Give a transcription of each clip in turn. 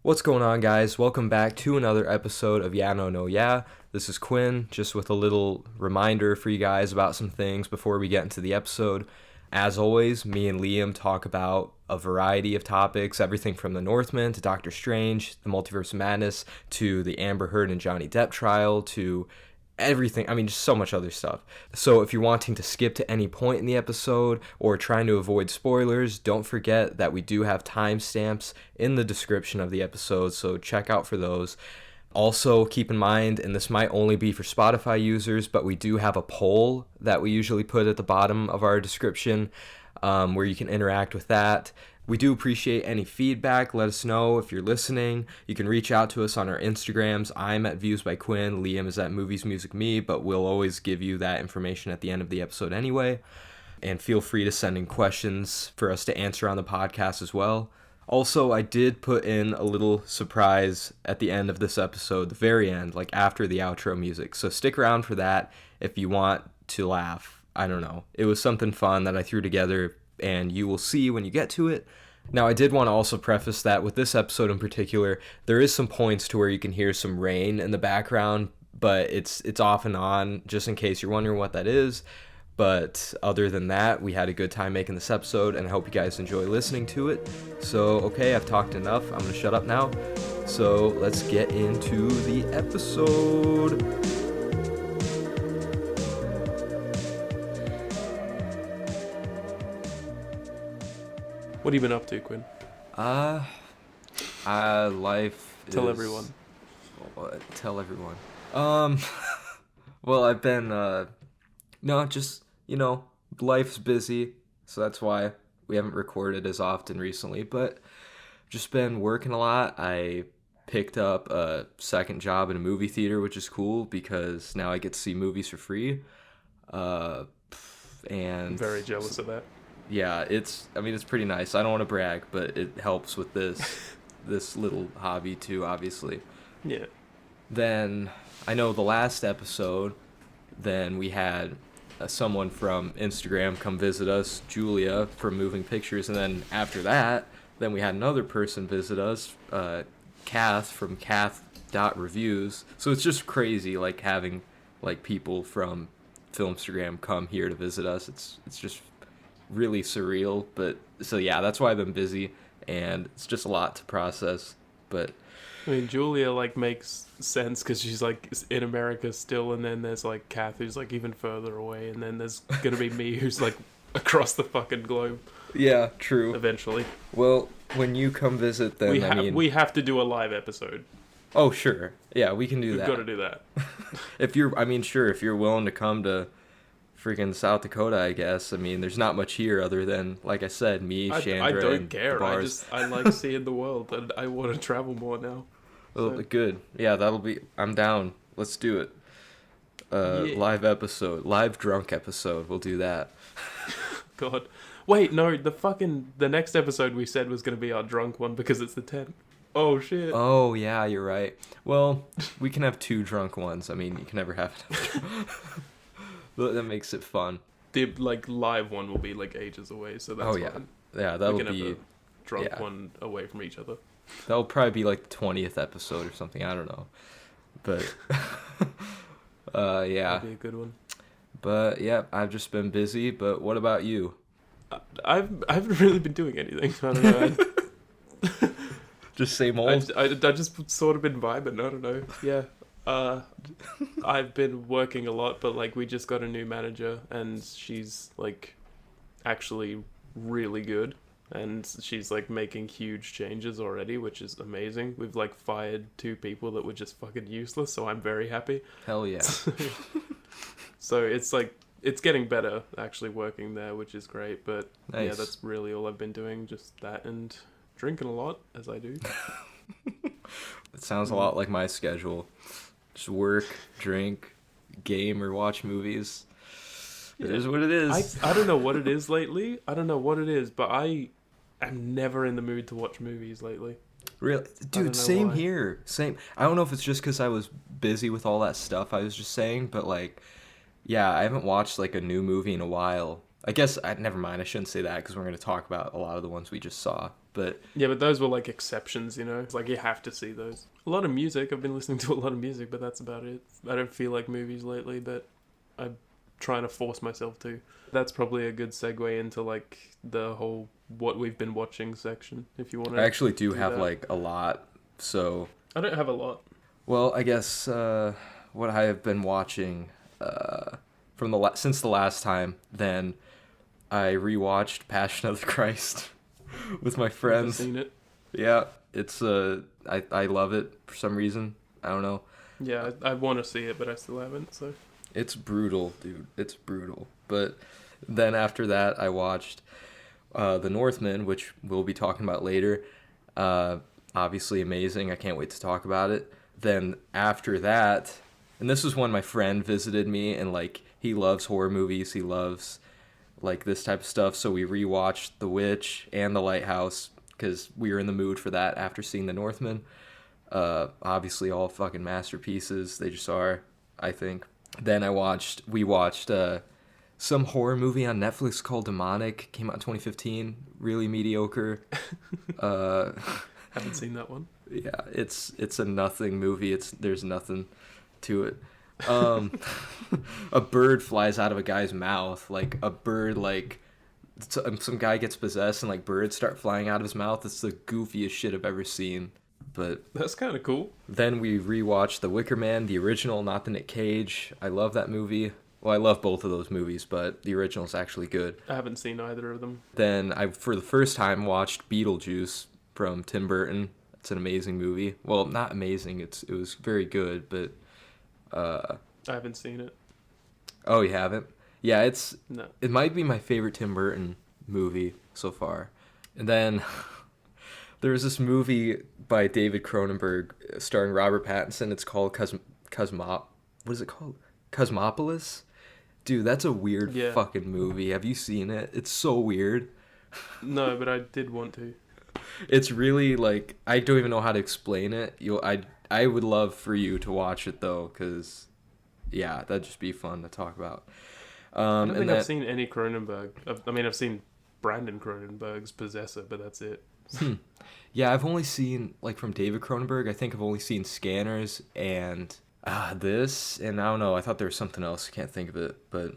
What's going on, guys? Welcome back to another episode of Yeah No No Yeah. This is Quinn, just with a little reminder for you guys about some things before we get into the episode. As always, me and Liam talk about a variety of topics, everything from the Northman to Doctor Strange, the Multiverse of Madness, to the Amber Heard and Johnny Depp trial, to everything. I mean, just so much other stuff. So if you're wanting to skip to any point in the episode or trying to avoid spoilers, don't forget that we do have timestamps in the description of the episode, so check out for those. Also, keep in mind, and this might only be for Spotify users, but we do have a poll that we usually put at the bottom of our description where you can interact with that. We do appreciate any feedback. Let us know if you're listening. You can reach out to us on our Instagrams. I'm at Views by Quinn. Liam is at Movies Music Me, but we'll always give you that information at the end of the episode anyway. And feel free to send in questions for us to answer on the podcast as well. Also, I did put in a little surprise at the end of this episode, the very end, like after the outro music. So stick around for that if you want to laugh. I don't know. It was something fun that I threw together, and you will see when you get to it. Now, I did want to also preface that with this episode in particular, there is some points to where you can hear some rain in the background, but it's off and on, just in case you're wondering what that is. But other than that, we had a good time making this episode, and I hope you guys enjoy listening to it. So, okay, I've talked enough. I'm going to shut up now. So, let's get into the episode. What have you been up to, Quinn? Life is... Tell everyone. Tell everyone. Well, I've been, life's busy, so that's why we haven't recorded as often recently, but just been working a lot. I picked up a second job in a movie theater, which is cool, because now I get to see movies for free, and... I'm very jealous of that. Yeah, it's pretty nice. I don't want to brag, but it helps with this little hobby too, obviously. Yeah. Then, I know the last episode, then we had someone from Instagram come visit us, Julia, from Moving Pictures, and then after that, then we had another person visit us, Kath, from Kath.reviews. So it's just crazy, like, having, like, people from Filmstagram come here to visit us. It's just really surreal, but so yeah, that's why I've been busy, and it's just a lot to process. But I mean, Julia like makes sense because she's like in America still, and then there's like Kath who's like even further away, and then there's gonna be me who's like across the fucking globe. Yeah, true. Eventually. Well, when you come visit, then we have to do a live episode. Oh sure, yeah, we can do that. We've got to do that. If you're willing to come to freaking South Dakota, I guess. I mean, there's not much here other than, like I said, me, Chandra, I don't and care. bars. I like seeing the world, and I want to travel more now. Well, good. Yeah, I'm down. Let's do it. Yeah. Live drunk episode. We'll do that. God. Wait, no, the next episode we said was going to be our drunk one because it's the 10th. Oh, shit. Oh, yeah, you're right. Well, we can have 2 drunk ones. I mean, you can never have enough. That makes it fun. The live one will be ages away, so that's fine. Yeah, that'll we can be have the drunk one away from each other. That'll probably be the 20th episode or something. I don't know, but yeah, that'd be a good one. But yeah, I've just been busy. But what about you? I haven't really been doing anything. I don't know. Just same old. I just sort of been vibing. I don't know. Yeah. I've been working a lot, but we just got a new manager, and she's actually really good, and she's making huge changes already, which is amazing. We've fired 2 people that were just fucking useless, so I'm very happy. Hell yeah. So it's getting better actually working there, which is great. But nice. Yeah, that's really all I've been doing, just that and drinking a lot, as I do. It sounds a lot like my schedule. Just work, drink, game, or watch movies. It is what it is. I don't know what it is lately. I don't know what it is, but I am never in the mood to watch movies lately. Really? Dude, same here. Same. I don't know if it's just because I was busy with all that stuff I was just saying, but yeah, I haven't watched a new movie in a while. I guess, never mind, I shouldn't say that because we're going to talk about a lot of the ones we just saw. But yeah, but those were like exceptions, you know. It's like you have to see those. A lot of music. I've been listening to a lot of music, but that's about it. I don't feel like movies lately, but I'm trying to force myself to. That's probably a good segue into like the whole what we've been watching section. If you want to, I actually do have that. like a lot. So I don't have a lot. well, I guess what I have been watching from since the last time, then I rewatched Passion of the Christ with my friends. I've seen it. Yeah, it's I love it for some reason. I don't know. Yeah, I want to see it, but I still haven't. So It's brutal, dude. It's brutal. But then after that, I watched The Northman, which we'll be talking about later. Obviously amazing. I can't wait to talk about it. Then after that, and this was when my friend visited me, and like he loves horror movies. He loves like this type of stuff. So we rewatched The Witch and The Lighthouse because we were in the mood for that after seeing The Northman. Obviously all fucking masterpieces. They just are, I think. Then we watched some horror movie on Netflix called Demonic. Came out in 2015. Really mediocre. haven't seen that one. Yeah, it's a nothing movie. There's nothing to it. A bird flies out of a guy's mouth. Like a bird, like some guy gets possessed and like birds start flying out of his mouth. It's the goofiest shit I've ever seen. But That's kind of cool. then we rewatched The Wicker Man, the original, not the Nick Cage. I love that movie. Well, I love both of those movies, but the original's actually good. I haven't seen either of them. Then I, for the first time, watched Beetlejuice from Tim Burton. It's an amazing movie. Well, not amazing. It was very good, but I haven't seen it. oh, you haven't? Yeah, No. it might be my favorite Tim Burton movie so far. And then there was this movie by David Cronenberg starring Robert Pattinson. It's called what is it called? Cosmopolis? Dude, that's a weird fucking movie. Have you seen it? It's so weird. No, but I did want to. It's really like I don't even know how to explain it. I would love for you to watch it though, because yeah, that'd just be fun to talk about. I don't think I've seen any Cronenberg. I've seen Brandon Cronenberg's Possessor, but that's it. Yeah, I've only seen like from David Cronenberg. I think I've only seen Scanners and this, and I don't know. I thought there was something else. I can't think of it, but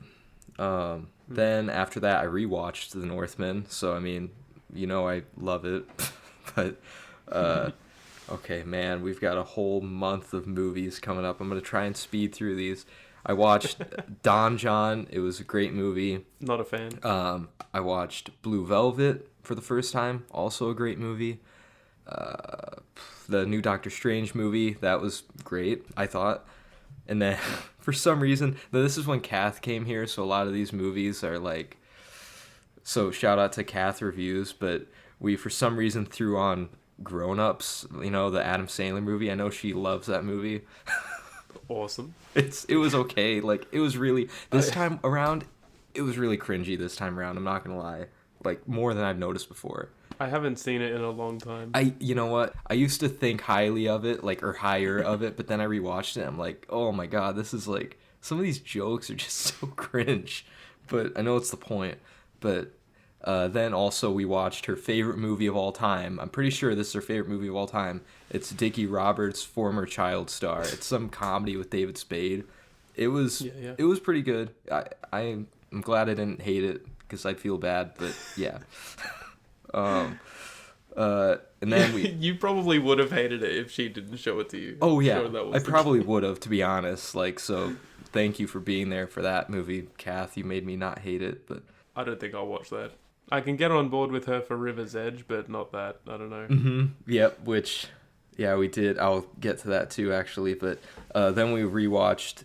then after that, I rewatched The Northman. So I mean, you know, I love it, but okay, man, we've got a whole month of movies coming up. I'm gonna try and speed through these. I watched Don John. It was a great movie. Not a fan. I watched Blue Velvet for the first time. Also a great movie. The new Doctor Strange movie, that was great, I thought. And then for some reason, this is when Kath came here, so a lot of these movies are like, so shout out to Kath Reviews, but we for some reason threw on Grown Ups, you know, the Adam Sandler movie. I know she loves that movie. Awesome. It was okay. Like it was really time around, it was really cringy this time around. I'm not gonna lie, like more than I've noticed before. I haven't seen it in a long time. You know what? I used to think highly of it, like or higher of it, but then I rewatched it. I'm like, oh my god, this is like some of these jokes are just so cringe. But I know it's the point. But then also we watched her favorite movie of all time. I'm pretty sure this is her favorite movie of all time. It's Dickie Roberts' former child star. It's some comedy with David Spade. It was It was pretty good. I'm glad I didn't hate it because I'd feel bad. But yeah. And then you probably would have hated it if she didn't show it to you. Oh yeah, I probably would have, to be honest. Like, so thank you for being there for that movie, Kath. You made me not hate it, but I don't think I'll watch that. I can get on board with her for River's Edge, but not that. I don't know. Mm-hmm. Yep. Which, yeah, we did. I'll get to that too, actually. But then we rewatched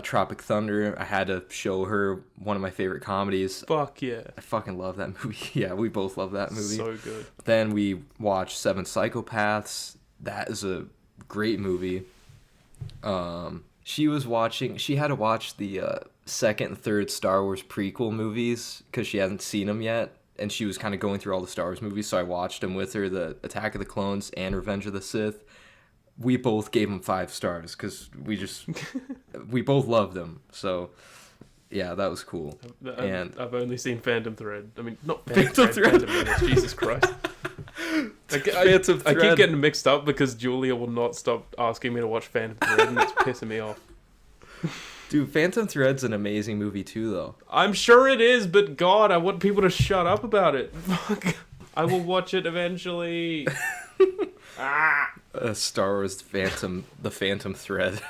Tropic Thunder. I had to show her one of my favorite comedies. Fuck yeah. I fucking love that movie. Yeah, we both love that movie. So good. Then we watched Seven Psychopaths. That is a great movie. She had to watch the second and third Star Wars prequel movies because she hasn't seen them yet. And she was kind of going through all the Star Wars movies, so I watched them with her, the Attack of the Clones and Revenge of the Sith. We both gave them 5 stars because we both loved them. So, yeah, that was cool. And I've only seen Phantom Thread. I mean, not Phantom Thread. Phantom Menace, Jesus Christ. Phantom I Thread. keep getting mixed up because Julia will not stop asking me to watch Phantom Thread, and it's pissing me off. Dude, Phantom Thread's an amazing movie too, though. I'm sure it is, but God, I want people to shut up about it. Fuck. I will watch it eventually. Star Wars the Phantom Thread.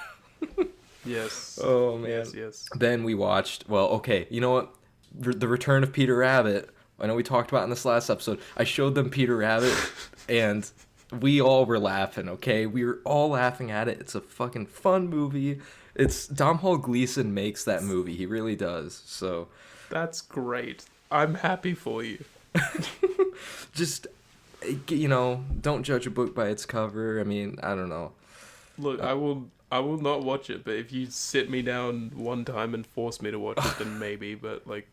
Yes. Oh man. Yes. Then we watched. Well, okay. You know what? The Return of Peter Rabbit. I know we talked about in this last episode. I showed them Peter Rabbit, and we all were laughing. Okay, we were all laughing at it. It's a fucking fun movie. It's Domhnall Gleeson makes that movie. He really does. So That's great. I'm happy for you. just, you know, don't judge a book by its cover. I mean, I don't know. Look, I will not watch it, but if you sit me down one time and force me to watch it, then maybe. But like,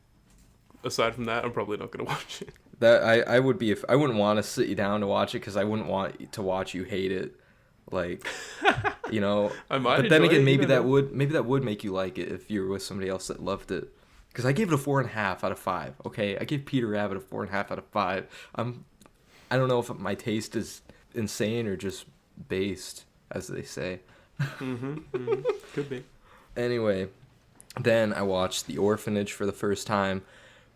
aside from that, I'm probably not gonna watch it. That I would be if I wouldn't want to sit you down to watch it because I wouldn't want to watch you hate it. Like, you know. I might. But then enjoy again, it, maybe you that know. would make you like it if you were with somebody else that loved it. Because I gave it a 4.5 out of 5. Okay, I gave Peter Rabbit a 4.5 out of 5. I don't know if my taste is insane or just based, as they say. Could be. Anyway, then I watched The Orphanage for the first time,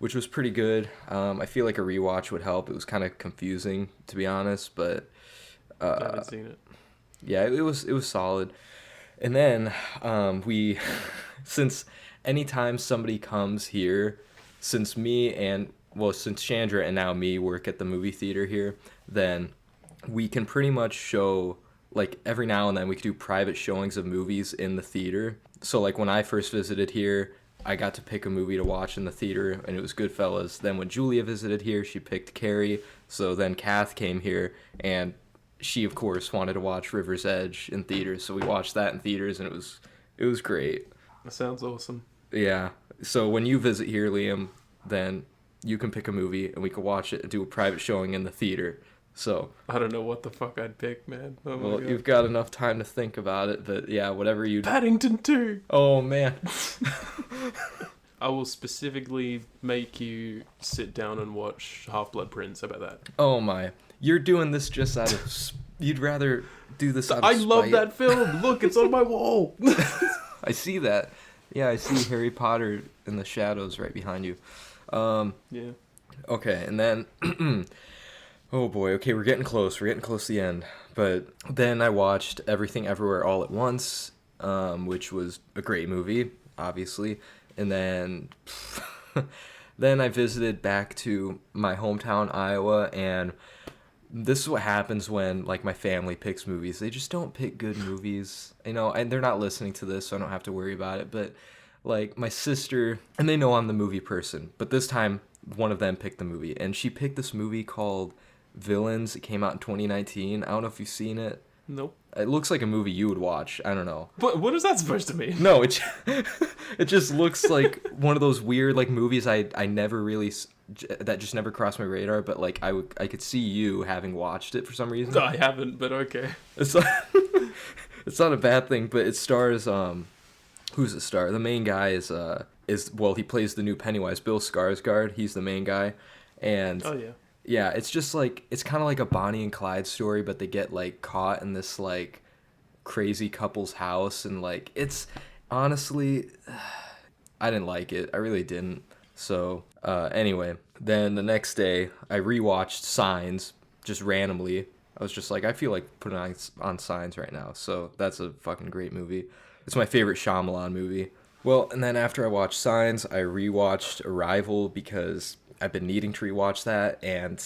which was pretty good. I feel like a rewatch would help. It was kind of confusing, to be honest, but I haven't seen it. yeah, it was solid. And then since anytime somebody comes here, since Chandra and now me work at the movie theater here, then we can pretty much show, like, every now and then we could do private showings of movies in the theater. So like when I first visited here, I got to pick a movie to watch in the theater, and it was Goodfellas. Then when Julia visited here, she picked Carrie. So then Kath came here, and she, of course, wanted to watch River's Edge in theaters. So we watched that in theaters, and it was great. That sounds awesome. Yeah. So when you visit here, Liam, then you can pick a movie, and we can watch it and do a private showing in the theater. So I don't know what the fuck I'd pick, man. Oh my well, God. you've got enough time to think about it, but yeah, whatever you... Paddington 2. Oh, man. I will specifically make you sit down and watch Half-Blood Prince. How about that? Oh, my. You're doing this just out of... You'd rather do this out of I love spite. that film. Look, it's on my wall. I see that. Yeah, I see Harry Potter in the shadows right behind you. Yeah. Okay, and then... Oh boy, okay, we're getting close to the end. But then I watched Everything Everywhere All at Once, which was a great movie, obviously. And then then I visited back to my hometown, Iowa, and this is what happens when, like, my family picks movies. They just don't pick good movies. You know, and they're not listening to this, so I don't have to worry about it. But, like, my sister, and they know I'm the movie person, but this time one of them picked the movie, and she picked this movie called Villains. It came out in 2019. I don't know if you've seen it. Nope. It looks like a movie you would watch. I don't know. What is that supposed to mean? No, it just looks like one of those weird, like, movies I never really that just never crossed my radar. But like I could see you having watched it for some reason. I haven't, but okay. It's not, it's not a bad thing, but it stars who's the star? The main guy is well, he plays the new Pennywise, Bill Skarsgård. He's the main guy, and Oh yeah. yeah, it's just like, it's kind of like a Bonnie and Clyde story, but they get, like, caught in this, like, crazy couple's house, and, like, it's, honestly, I didn't like it. I really didn't. So, anyway, then the next day, I rewatched Signs, just randomly. I was just like, I feel like putting on Signs right now, so that's a fucking great movie. It's my favorite Shyamalan movie. Well, and then after I watched Signs, I rewatched Arrival, because I've been needing to rewatch that, and,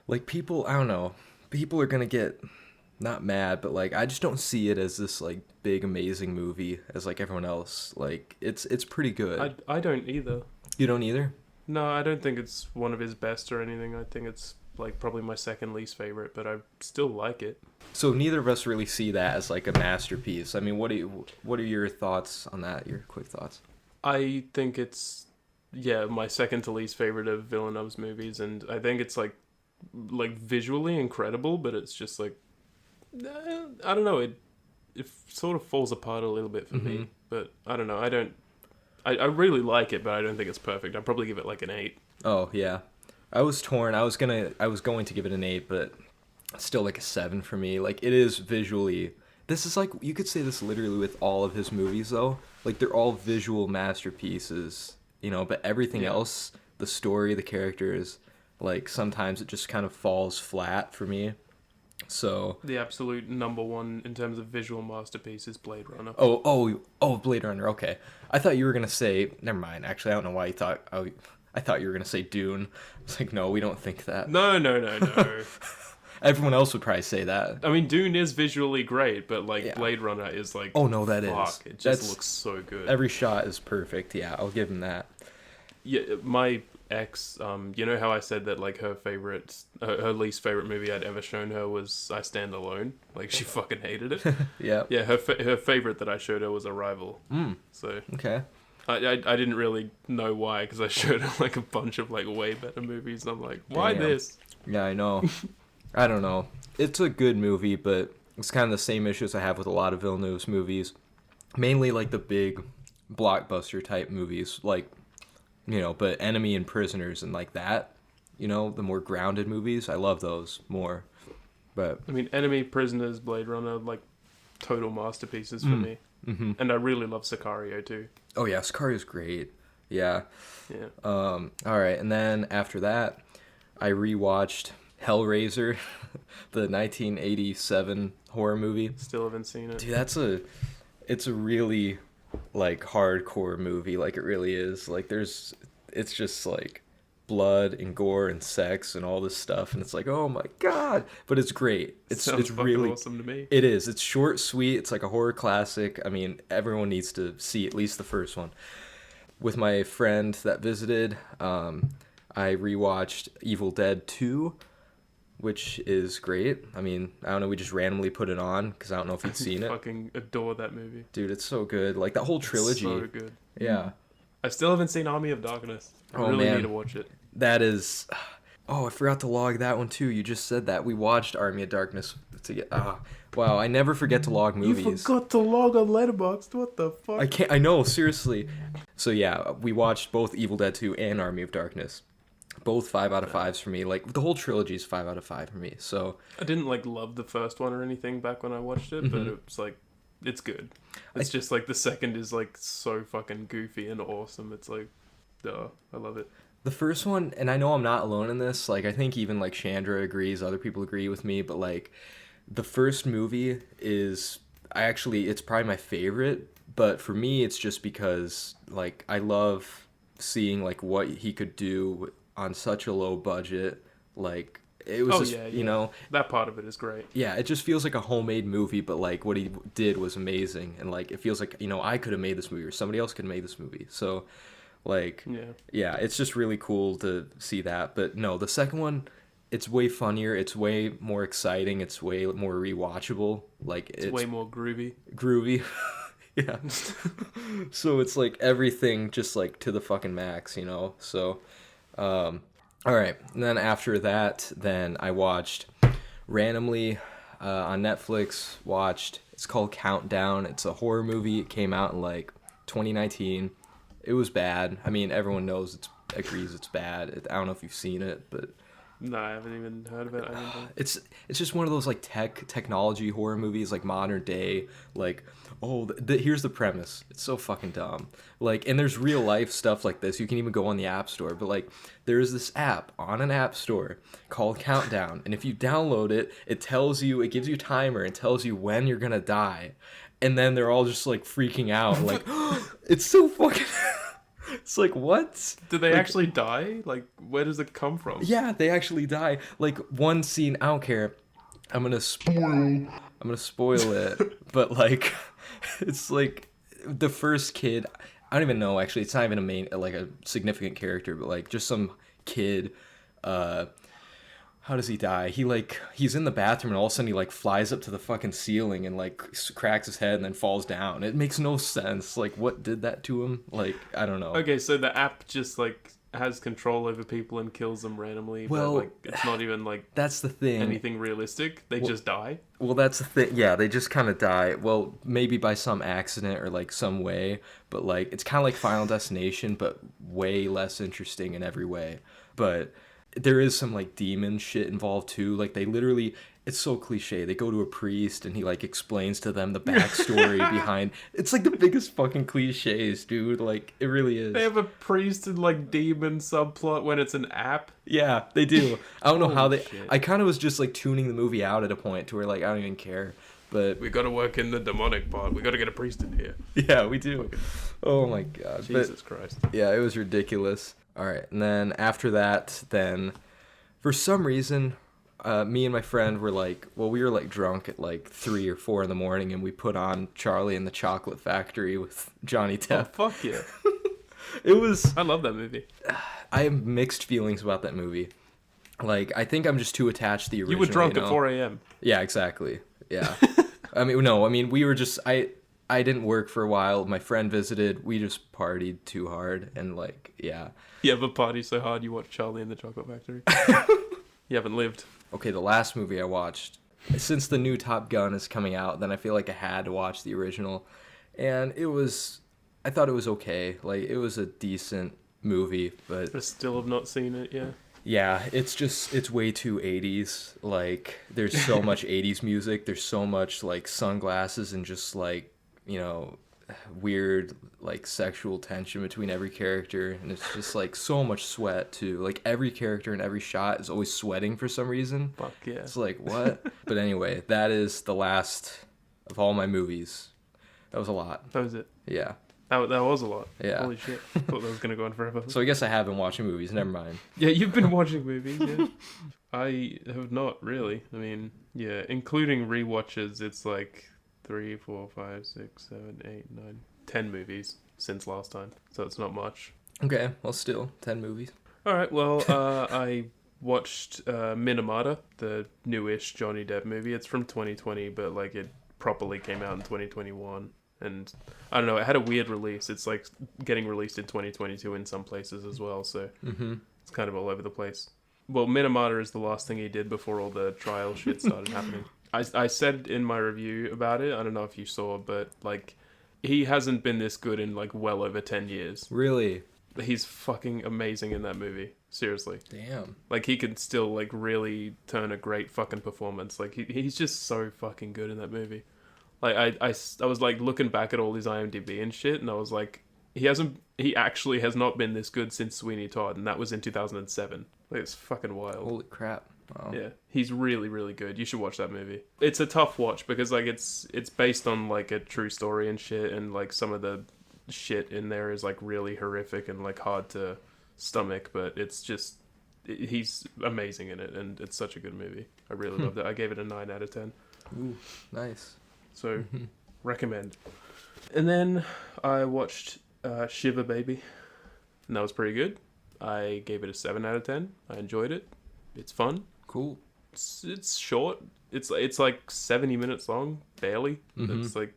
like, people, I don't know, people are gonna get, not mad, but, like, I just don't see it as this, like, big, amazing movie as, like, everyone else. Like, it's pretty good. I don't either. You don't either? No, I don't think it's one of his best or anything. I think it's, like, probably my second least favorite, but I still like it. So neither of us really see that as, like, a masterpiece. I mean, what are your thoughts on that, your quick thoughts? I think it's, yeah, my second to least favorite of Villeneuve's movies, and I think it's like visually incredible, but it's just like, I don't know, it sort of falls apart a little bit for me, but I don't know, I really like it, but I don't think it's perfect. I'd probably give it like an 8. Oh, yeah. I was torn. I was going to give it an 8, but it's still like a 7 for me. Like, it is visually. This is like, you could say this literally with all of his movies though. Like, they're all visual masterpieces, but everything else, the story, the characters, like sometimes it just kind of falls flat for me. So the absolute number one in terms of visual masterpiece is Blade Runner. Oh, Blade Runner. Okay, I thought you were gonna say. Never mind. Actually, I don't know why you thought. I thought you were gonna say Dune. It's like, no, we don't think that. No. Everyone else would probably say that. I mean, Dune is visually great, but like Blade Runner is like. Oh no, that fuck, is. It just looks so good. Every shot is perfect. Yeah, I'll give him that. Yeah, my ex, you know how I said that like her least favorite movie I'd ever shown her was I Stand Alone. Like, she fucking hated it. Yeah. Yeah, her favorite that I showed her was Arrival. So okay. I didn't really know why, because I showed her like a bunch of like way better movies, and I'm like, why this? Yeah, I know. I don't know. It's a good movie, but it's kind of the same issues I have with a lot of Villeneuve's movies. Mainly like the big blockbuster type movies, like, but Enemy and Prisoners and like that, the more grounded movies, I love those more. But I mean, Enemy, Prisoners, Blade Runner, like total masterpieces for me. Mm-hmm. And I really love Sicario too. Oh yeah, Sicario's great. Yeah. Yeah. All right, and then after that, I rewatched Hellraiser, the 1987 horror movie. Still haven't seen it. Dude, it's a really like hardcore movie. Like, it really is. Like, it's just like blood and gore and sex and all this stuff, and it's like, oh my god, but it's great. It's really awesome to me. It is. It's short, sweet. It's like a horror classic. I mean, everyone needs to see at least the first one. With my friend that visited, I rewatched Evil Dead 2, which is great. I mean, I don't know, we just randomly put it on because I don't know if you'd seen it. I fucking adore that movie. Dude, it's so good. Like, that whole trilogy. It's so good. Yeah. I still haven't seen Army of Darkness. I really need to watch it. That is... Oh, I forgot to log that one too. You just said that. We watched Army of Darkness together. Wow, I never forget to log movies. You forgot to log on Letterboxd. What the fuck? I know, seriously. So yeah, we watched both Evil Dead 2 and Army of Darkness. Both 5 out of 5s for me. Like, the whole trilogy is 5 out of 5 for me. So I didn't like love the first one or anything back when I watched it, but it's like, it's good. It's just like the second is like so fucking goofy and awesome. It's like, duh, I love it. The first one, and I know I'm not alone in this, like, I think even like Chandra agrees, other people agree with me, but like, the first movie is, it's probably my favorite, but for me it's just because like I love seeing like what he could do on such a low budget. Like, it was that part of it is great. Yeah, it just feels like a homemade movie, but like what he did was amazing, and like it feels like, I could have made this movie or somebody else could have made this movie. So like, yeah, it's just really cool to see that. But no, the second one, it's way funnier, it's way more exciting, it's way more rewatchable. Like, it's way more groovy. Yeah. So it's like everything just like to the fucking max, so all right, and then after that, then I watched randomly on Netflix, it's called Countdown. It's a horror movie. It came out in like 2019. It was bad. I mean, everyone agrees it's bad. I don't know if you've seen it, but no, I haven't even heard of it. I don't know. It's just one of those like technology horror movies, like modern day. Like, here's the premise. It's so fucking dumb. Like, and there's real life stuff like this. You can even go on the App Store. But like, there's this app on an App Store called Countdown, and if you download it, it gives you a timer and tells you when you're gonna die. And then they're all just like freaking out, like, it's so fucking. It's like, what? Did they actually die? Like, where does it come from? Yeah, they actually die. Like, one scene, I don't care. I'm gonna spoil it. But like, it's like the first kid. I don't even know. Actually, it's not even a significant character, but like just some kid. How does he die? He's in the bathroom, and all of a sudden he like flies up to the fucking ceiling and like cracks his head and then falls down. It makes no sense. Like, what did that to him? Like, I don't know. Okay, so the app just like has control over people and kills them randomly. Well, but, like, it's not even like that's the thing. Anything realistic? They just die. Well, that's the thing. Yeah, they just kind of die. Well, maybe by some accident or like some way, but like it's kind of like Final Destination, but way less interesting in every way. But there is some like demon shit involved too. Like they literally, it's so cliche. They go to a priest and he like explains to them the backstory behind. It's like the biggest fucking cliches, dude. Like it really is. They have a priest and like demon subplot when it's an app. Yeah, they do. I don't know how Holy they. shit. I kind of was just like tuning the movie out at a point to where like I don't even care. But We got to work in the demonic part. We got to get a priest in here. yeah, we do. Oh my god. Jesus Christ. Yeah, it was ridiculous. All right, and then after that, then for some reason, me and my friend were like, well, we were like drunk at like 3 or 4 in the morning, and we put on Charlie and the Chocolate Factory with Johnny Oh, Depp. fuck yeah. It was. I love that movie. I have mixed feelings about that movie. Like, I think I'm just too attached to the original. You were drunk know? at 4 a.m. Yeah, exactly. Yeah. I mean, we were just, I didn't work for a while. My friend visited. We just partied too hard. And, like, yeah. You have a party so hard you watch Charlie and the Chocolate Factory. You haven't lived. Okay, the last movie I watched, since the new Top Gun is coming out, then I feel like I had to watch the original. And I thought it was okay. Like, it was a decent movie, but I still have not seen it, yeah. yeah, it's way too 80s. Like, there's so much 80s music. There's so much, like, sunglasses and just, like, you know, weird, like, sexual tension between every character. And it's just, like, so much sweat, too. Like, every character in every shot is always sweating for some reason. Fuck yeah. It's like, what? But anyway, that is the last of all my movies. That was a lot. That was it. Yeah. That was a lot. Yeah. Holy shit. Thought that was going to go on forever. So I guess I have been watching movies. Never mind. Yeah, you've been watching movies, yeah. I have not really. I mean, yeah, including rewatches, it's like 3, 4, 5, 6, 7, 8, 9, 10 movies since last time. So it's not much. Okay, well, still 10 movies. All right, well, I watched Minamata, the newish Johnny Depp movie. It's from 2020, but like it properly came out in 2021. And I don't know, it had a weird release. It's like getting released in 2022 in some places as well. So it's kind of all over the place. Well, Minamata is the last thing he did before all the trial shit started happening. I said in my review about it, I don't know if you saw, but like he hasn't been this good in like well over 10 years. Really? He's fucking amazing in that movie. Seriously. Damn. Like he can still like really turn a great fucking performance. Like he's just so fucking good in that movie. Like I was like looking back at all his IMDb and shit, and I was like, he actually has not been this good since Sweeney Todd, and that was in 2007. Like it's fucking wild. Holy crap. Wow. Yeah, he's really, really good. You should watch that movie. It's a tough watch because like it's based on like a true story and shit, and like some of the shit in there is like really horrific and like hard to stomach, but it's just he's amazing in it, and it's such a good movie. I really loved it. I gave it a 9 out of 10. Ooh, nice. So recommend. And then I watched Shiver Baby, and that was pretty good. I gave it a 7 out of 10. I enjoyed it. It's fun. Cool. It's short. It's like 70 minutes long, barely. It's like,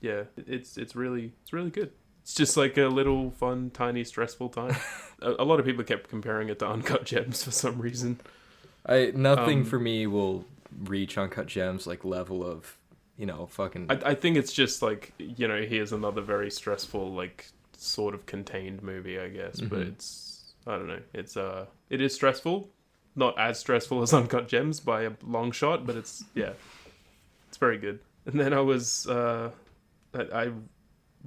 yeah, it's really good. It's just like a little fun, tiny, stressful time. A lot of people kept comparing it to Uncut Gems for some reason. Nothing for me will reach Uncut Gems like level of, you know, fucking. I think it's just like, you know, here's another very stressful, like sort of contained movie, I guess. But it's, I don't know. It is stressful. Not as stressful as Uncut Gems by a long shot, but it's very good. And then I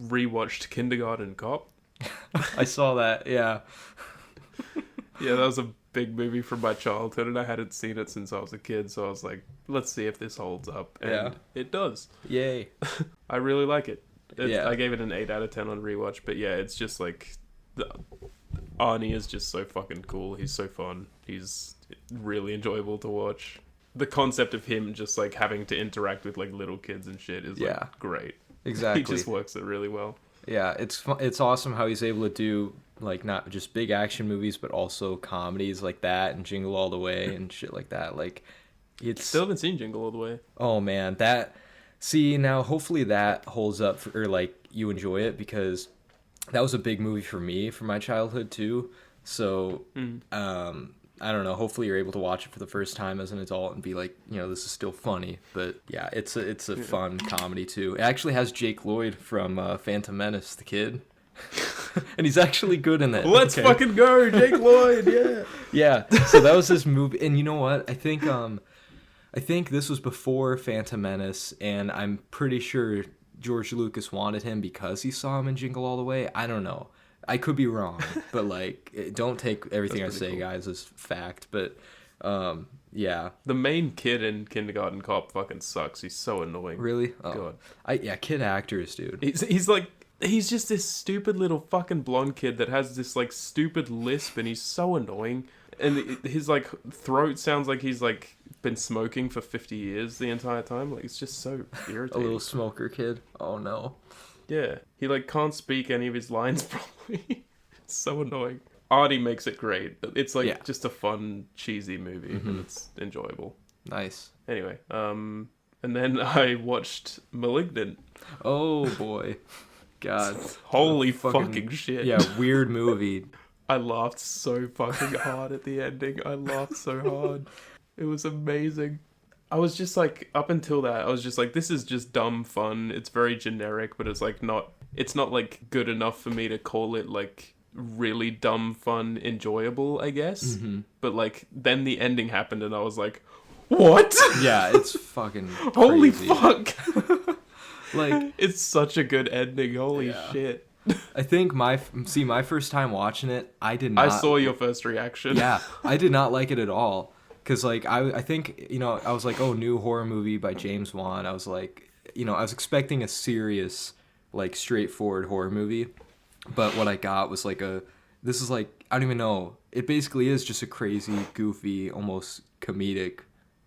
rewatched Kindergarten Cop. I saw that, yeah. Yeah, that was a big movie from my childhood, and I hadn't seen it since I was a kid, so I was like, let's see if this holds up. And it does. Yay. I really like it. Yeah. I gave it an 8 out of 10 on rewatch, but yeah, it's just like Arnie is just so fucking cool. He's so fun. He's really enjoyable to watch. The concept of him just like having to interact with like little kids and shit is like great. Exactly. He just works it really well. Yeah, it's awesome how he's able to do like not just big action movies but also comedies like that and Jingle All the Way and shit like that. Like it's Still haven't seen Jingle All the Way. Oh man, now hopefully that holds up or like you enjoy it because that was a big movie for me for my childhood too. So I don't know, hopefully you're able to watch it for the first time as an adult and be like, you know, this is still funny. But yeah, it's a fun comedy too. It actually has Jake Lloyd from Phantom Menace, the kid. And he's actually good in it. Let's fucking go, Jake Lloyd. Yeah. Yeah. So that was this movie, and you know what? I think this was before Phantom Menace, and I'm pretty sure George Lucas wanted him because he saw him in Jingle All the Way. I don't know. I could be wrong, but like, don't take everything I say, guys, as fact. But yeah. The main kid in Kindergarten Cop fucking sucks. He's so annoying. Really? Oh. God. Kid actors, dude. He's just this stupid little fucking blonde kid that has this like stupid lisp, and he's so annoying. And his like throat sounds like he's like been smoking for 50 years the entire time. Like, it's just so irritating. A little smoker kid. Oh no. Yeah, he like can't speak any of his lines properly. It's so annoying. Artie makes it great. It's like just a fun, cheesy movie, and it's enjoyable. Nice. Anyway, and then I watched *Malignant*. Oh boy, God! Holy fucking shit! Yeah, weird movie. I laughed so fucking hard at the ending. I laughed so hard. It was amazing. I was just like, up until that, I was just like, this is just dumb fun. It's very generic, but it's not like good enough for me to call it like really dumb fun enjoyable, I guess. Mm-hmm. But like, then the ending happened and I was like, what? Yeah, it's fucking crazy. Holy fuck. Like, it's such a good ending. Holy shit. I think my first time watching it, I did not. I saw your first reaction. Yeah, I did not like it at all. Because, like, I think, I was like, oh, new horror movie by James Wan. I was like, I was expecting a serious, like, straightforward horror movie. But what I got was, like, this is, like, I don't even know. It basically is just a crazy, goofy, almost comedic.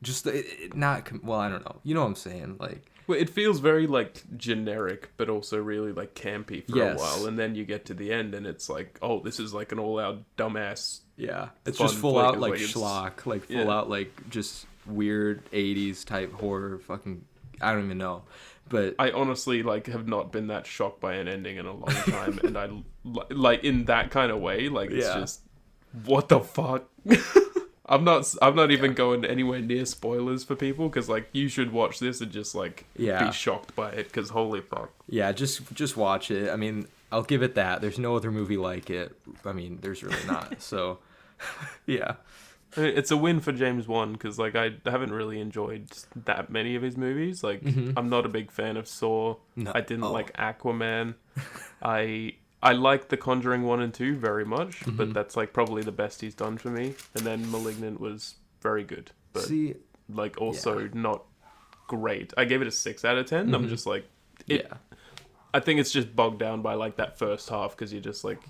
Just, I don't know. You know what I'm saying? Like, well, it feels very, like, generic, but also really, like, campy for a while. And then you get to the end, and it's like, oh, this is, like, an all-out dumbass. Yeah. It's just full out, like, schlock. Like, full out, like, just weird 80s type horror fucking... I don't even know. But I honestly, like, have not been that shocked by an ending in a long time. And I, like, in that kind of way, like, it's just... What the fuck? I'm not even going anywhere near spoilers for people, because like, you should watch this and just like be shocked by it, because holy fuck. Yeah, just watch it. I mean, I'll give it that. There's no other movie like it. I mean, there's really not. So yeah. It's a win for James Wan, because like, I haven't really enjoyed that many of his movies. Like, I'm not a big fan of Saw. No. I didn't like Aquaman. I like The Conjuring 1 and 2 very much, but that's like probably the best he's done for me. And then *Malignant* was very good, but like also not great. I gave it a 6 out of 10. I'm just like, I think it's just bogged down by like that first half, because you're just like,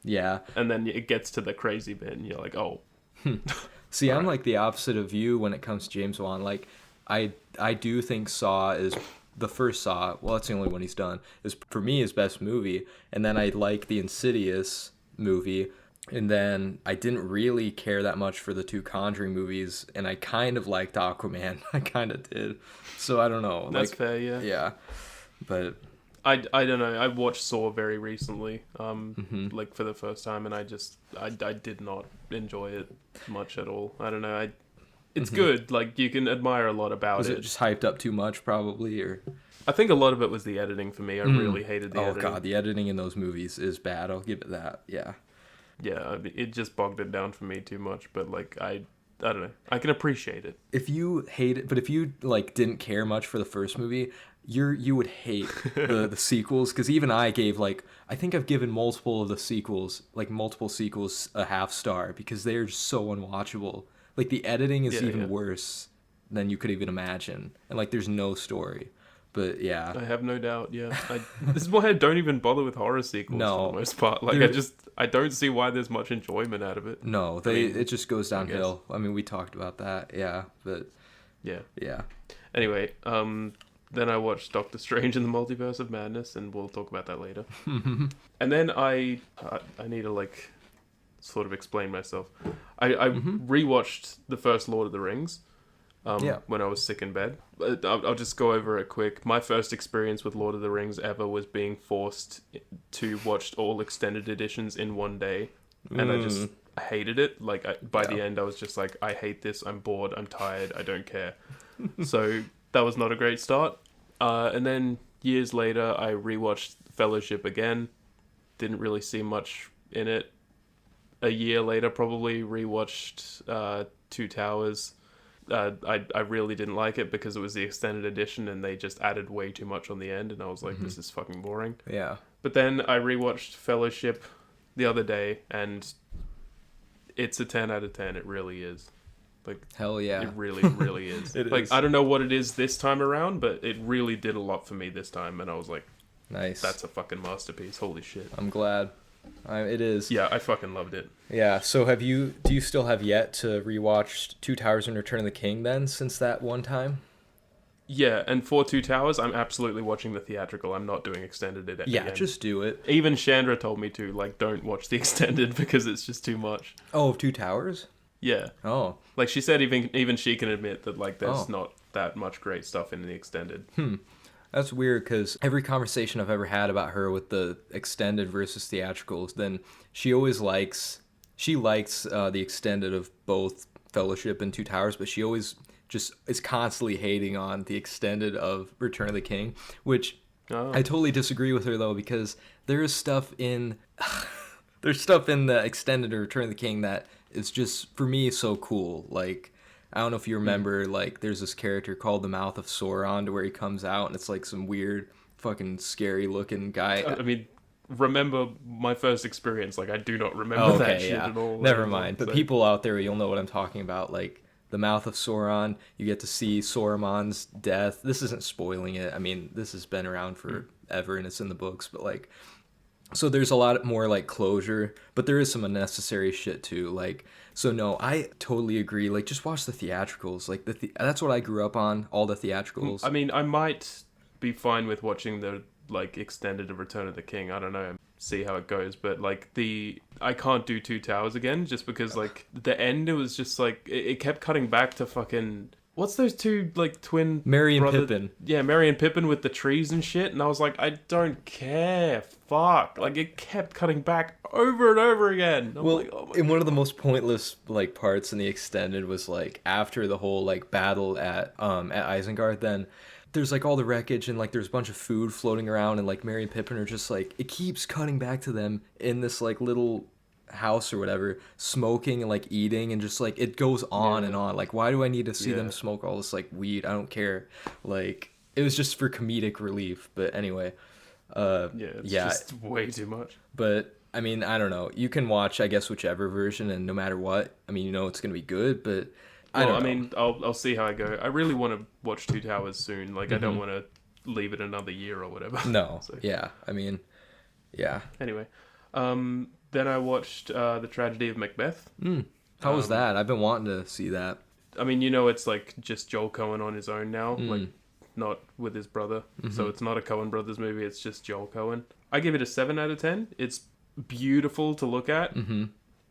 Yeah. And then it gets to the crazy bit and you're like, oh. See, I'm like the opposite of you when it comes to James Wan. Like, I do think Saw is... The first Saw, well, that's the only one he's done, is for me his best movie. And then I like the Insidious movie. And then I didn't really care that much for the 2 Conjuring movies. And I kind of liked Aquaman. I kind of did. So I don't know. That's fair, yeah. Yeah. But I don't know. I watched Saw very recently, like for the first time. And I did not enjoy it much at all. I don't know. It's good. Like, you can admire a lot about it. Was it just hyped up too much, probably, or? I think a lot of it was the editing for me. I really hated the editing. Oh god, the editing in those movies is bad. I'll give it that. Yeah. Yeah, it just bogged it down for me too much. But like, I don't know. I can appreciate it. If you hate it, but if you like didn't care much for the first movie, you would hate the sequels. Because even I gave I think I've given multiple sequels a half star, because they're just so unwatchable. Like, the editing is even worse than you could even imagine. And, like, there's no story. But, yeah. I have no doubt, yeah. This is why I don't even bother with horror sequels for the most part. Like, I don't see why there's much enjoyment out of it. No, it just goes downhill. I mean, we talked about that, yeah. But, yeah. Anyway, then I watched Doctor Strange in the Multiverse of Madness, and we'll talk about that later. And then I need to, like... sort of explain myself. I rewatched the first Lord of the Rings when I was sick in bed. I'll just go over it quick. My first experience with Lord of the Rings ever was being forced to watch all extended editions in one day. And I just hated it. Like, by the end, I was just like, I hate this. I'm bored. I'm tired. I don't care. So that was not a great start. And then years later, I rewatched Fellowship again. Didn't really see much in it. A year later, probably rewatched Two Towers. I really didn't like it because it was the extended edition and they just added way too much on the end, and I was like, this is fucking boring. Yeah. But then I rewatched Fellowship the other day, and it's a 10 out of 10. It really is. Like, hell yeah. It really, really is. It like, is. I don't know what it is this time around, but it really did a lot for me this time, and I was like, nice. that's a fucking masterpiece. Holy shit. I'm glad. It is. Yeah, I fucking loved it. Yeah, so do you still have yet to rewatch Two Towers and Return of the King then, since that one time? Yeah, and for Two Towers, I'm absolutely watching the theatrical. I'm not doing extended again. Yeah, just do it. Even Chandra told me to, like, don't watch the extended because it's just too much. Oh, Two Towers? Yeah. Oh. Like, she said even she can admit that, like, there's not that much great stuff in the extended. That's weird, because every conversation I've ever had about her with the extended versus theatricals, then she always likes the extended of both Fellowship and Two Towers, but she always just is constantly hating on the extended of Return of the King, which I totally disagree with her, though, because there's stuff in the extended of Return of the King that is just, for me, so cool. Like, I don't know if you remember, like, there's this character called the Mouth of Sauron, to where he comes out and it's like some weird, fucking scary looking guy. I mean, remember my first experience? Like, I do not remember that shit at all. Never mind. But people out there, you'll know what I'm talking about. Like, the Mouth of Sauron, you get to see Saruman's death. This isn't spoiling it. I mean, this has been around forever and it's in the books, but like, so there's a lot more like closure, but there is some unnecessary shit too. Like, so no, I totally agree. Like, just watch the theatricals. Like, that's what I grew up on, all the theatricals. I mean, I might be fine with watching the, like, extended of Return of the King. I don't know. See how it goes. But, like, I can't do Two Towers again just because, like, the end, it was just, like, it kept cutting back to fucking... What's those two, like, twin... Merry and Pippin. Yeah, Merry and Pippin with the trees and shit. And I was like, I don't care. Fuck. Like, it kept cutting back over and over again. I'm like, oh my God. One of the most pointless, like, parts in the extended was, like, after the whole, like, battle at Isengard, then there's, like, all the wreckage and, like, there's a bunch of food floating around and, like, Merry and Pippin are just, like, it keeps cutting back to them in this, like, little house or whatever, smoking and like eating, and just like it goes on and on. Like, why do I need to see them smoke all this like weed? I don't care. Like, it was just for comedic relief. But anyway, it's just way too much. But I mean, I don't know. You can watch, I guess, whichever version, and no matter what, I mean, you know it's gonna be good. But I don't know. I mean, I'll see how I go. I really want to watch Two Towers soon. Like, I don't want to leave it another year or whatever. No. So. Yeah. I mean, yeah. Anyway, then I watched The Tragedy of Macbeth. How was that? I've been wanting to see that. I mean, you know, it's like just Joel Coen on his own now, like not with his brother. So it's not a Coen Brothers movie. It's just Joel Coen. I give it a 7 out of 10. It's beautiful to look at.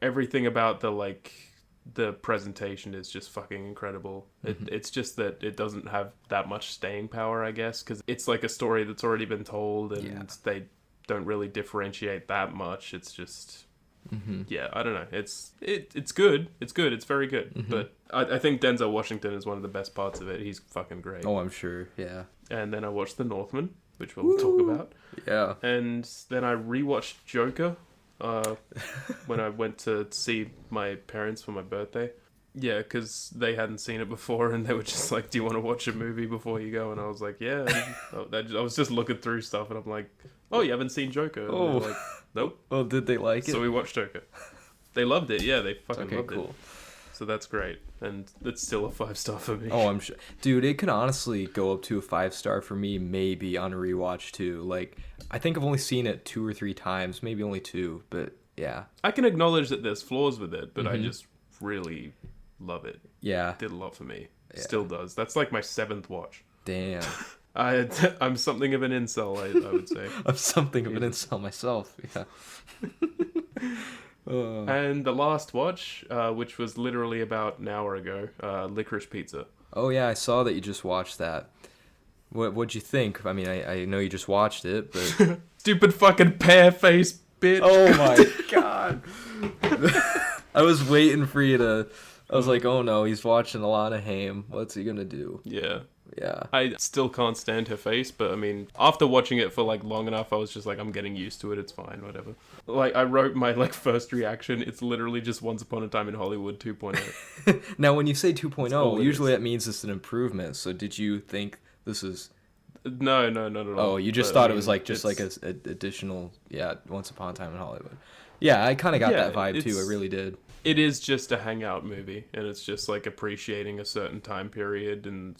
Everything about the presentation is just fucking incredible. It's just that it doesn't have that much staying power, I guess, because it's like a story that's already been told, and they don't really differentiate that much. It's just I don't know, it's good, it's very good. But I think Denzel Washington is one of the best parts of it. He's fucking great. Oh, I'm sure. Yeah. And then I watched The Northman, which we'll talk about. Yeah. And then I rewatched Joker when I went to see my parents for my birthday. Yeah, because they hadn't seen it before, and they were just like, do you want to watch a movie before you go? And I was like, yeah. I was just looking through stuff, and I'm like, oh, you haven't seen Joker? And oh. like, nope. Well, did they like it? So we watched Joker. They loved it, yeah, they fucking loved cool. it. So that's great, and it's still a 5-star for me. Oh, I'm sure. Dude, it could honestly go up to a 5-star for me, maybe on a rewatch too. Like, I think I've only seen it 2 or 3 times, maybe only 2, but yeah. I can acknowledge that there's flaws with it, but I just really love it. Yeah. It did a lot for me. Yeah. Still does. That's like my 7th watch. Damn. I'm something of an incel, I would say. I'm something of an incel myself, yeah. And the last watch, which was literally about an hour ago, Licorice Pizza. Oh yeah, I saw that you just watched that. What'd you think? I mean, I know you just watched it, but... Stupid fucking pear-faced bitch. Oh my god. I was waiting for you to I was like, oh no, he's watching Alana Haim. What's he gonna do? Yeah. Yeah. I still can't stand her face, but I mean, after watching it for like long enough, I was just like, I'm getting used to it. It's fine, whatever. Like, I wrote my like first reaction. It's literally just Once Upon a Time in Hollywood 2.0. Now, when you say That's all 2.0, it usually is. that means it's an improvement. So did you think this is... No, not at all. Oh, you just But, thought I it was mean, like just like it's- a additional, yeah, Once Upon a Time in Hollywood. Yeah, I kind of got Yeah, that vibe too. I it's- really did. It is just a hangout movie, and it's just like appreciating a certain time period, and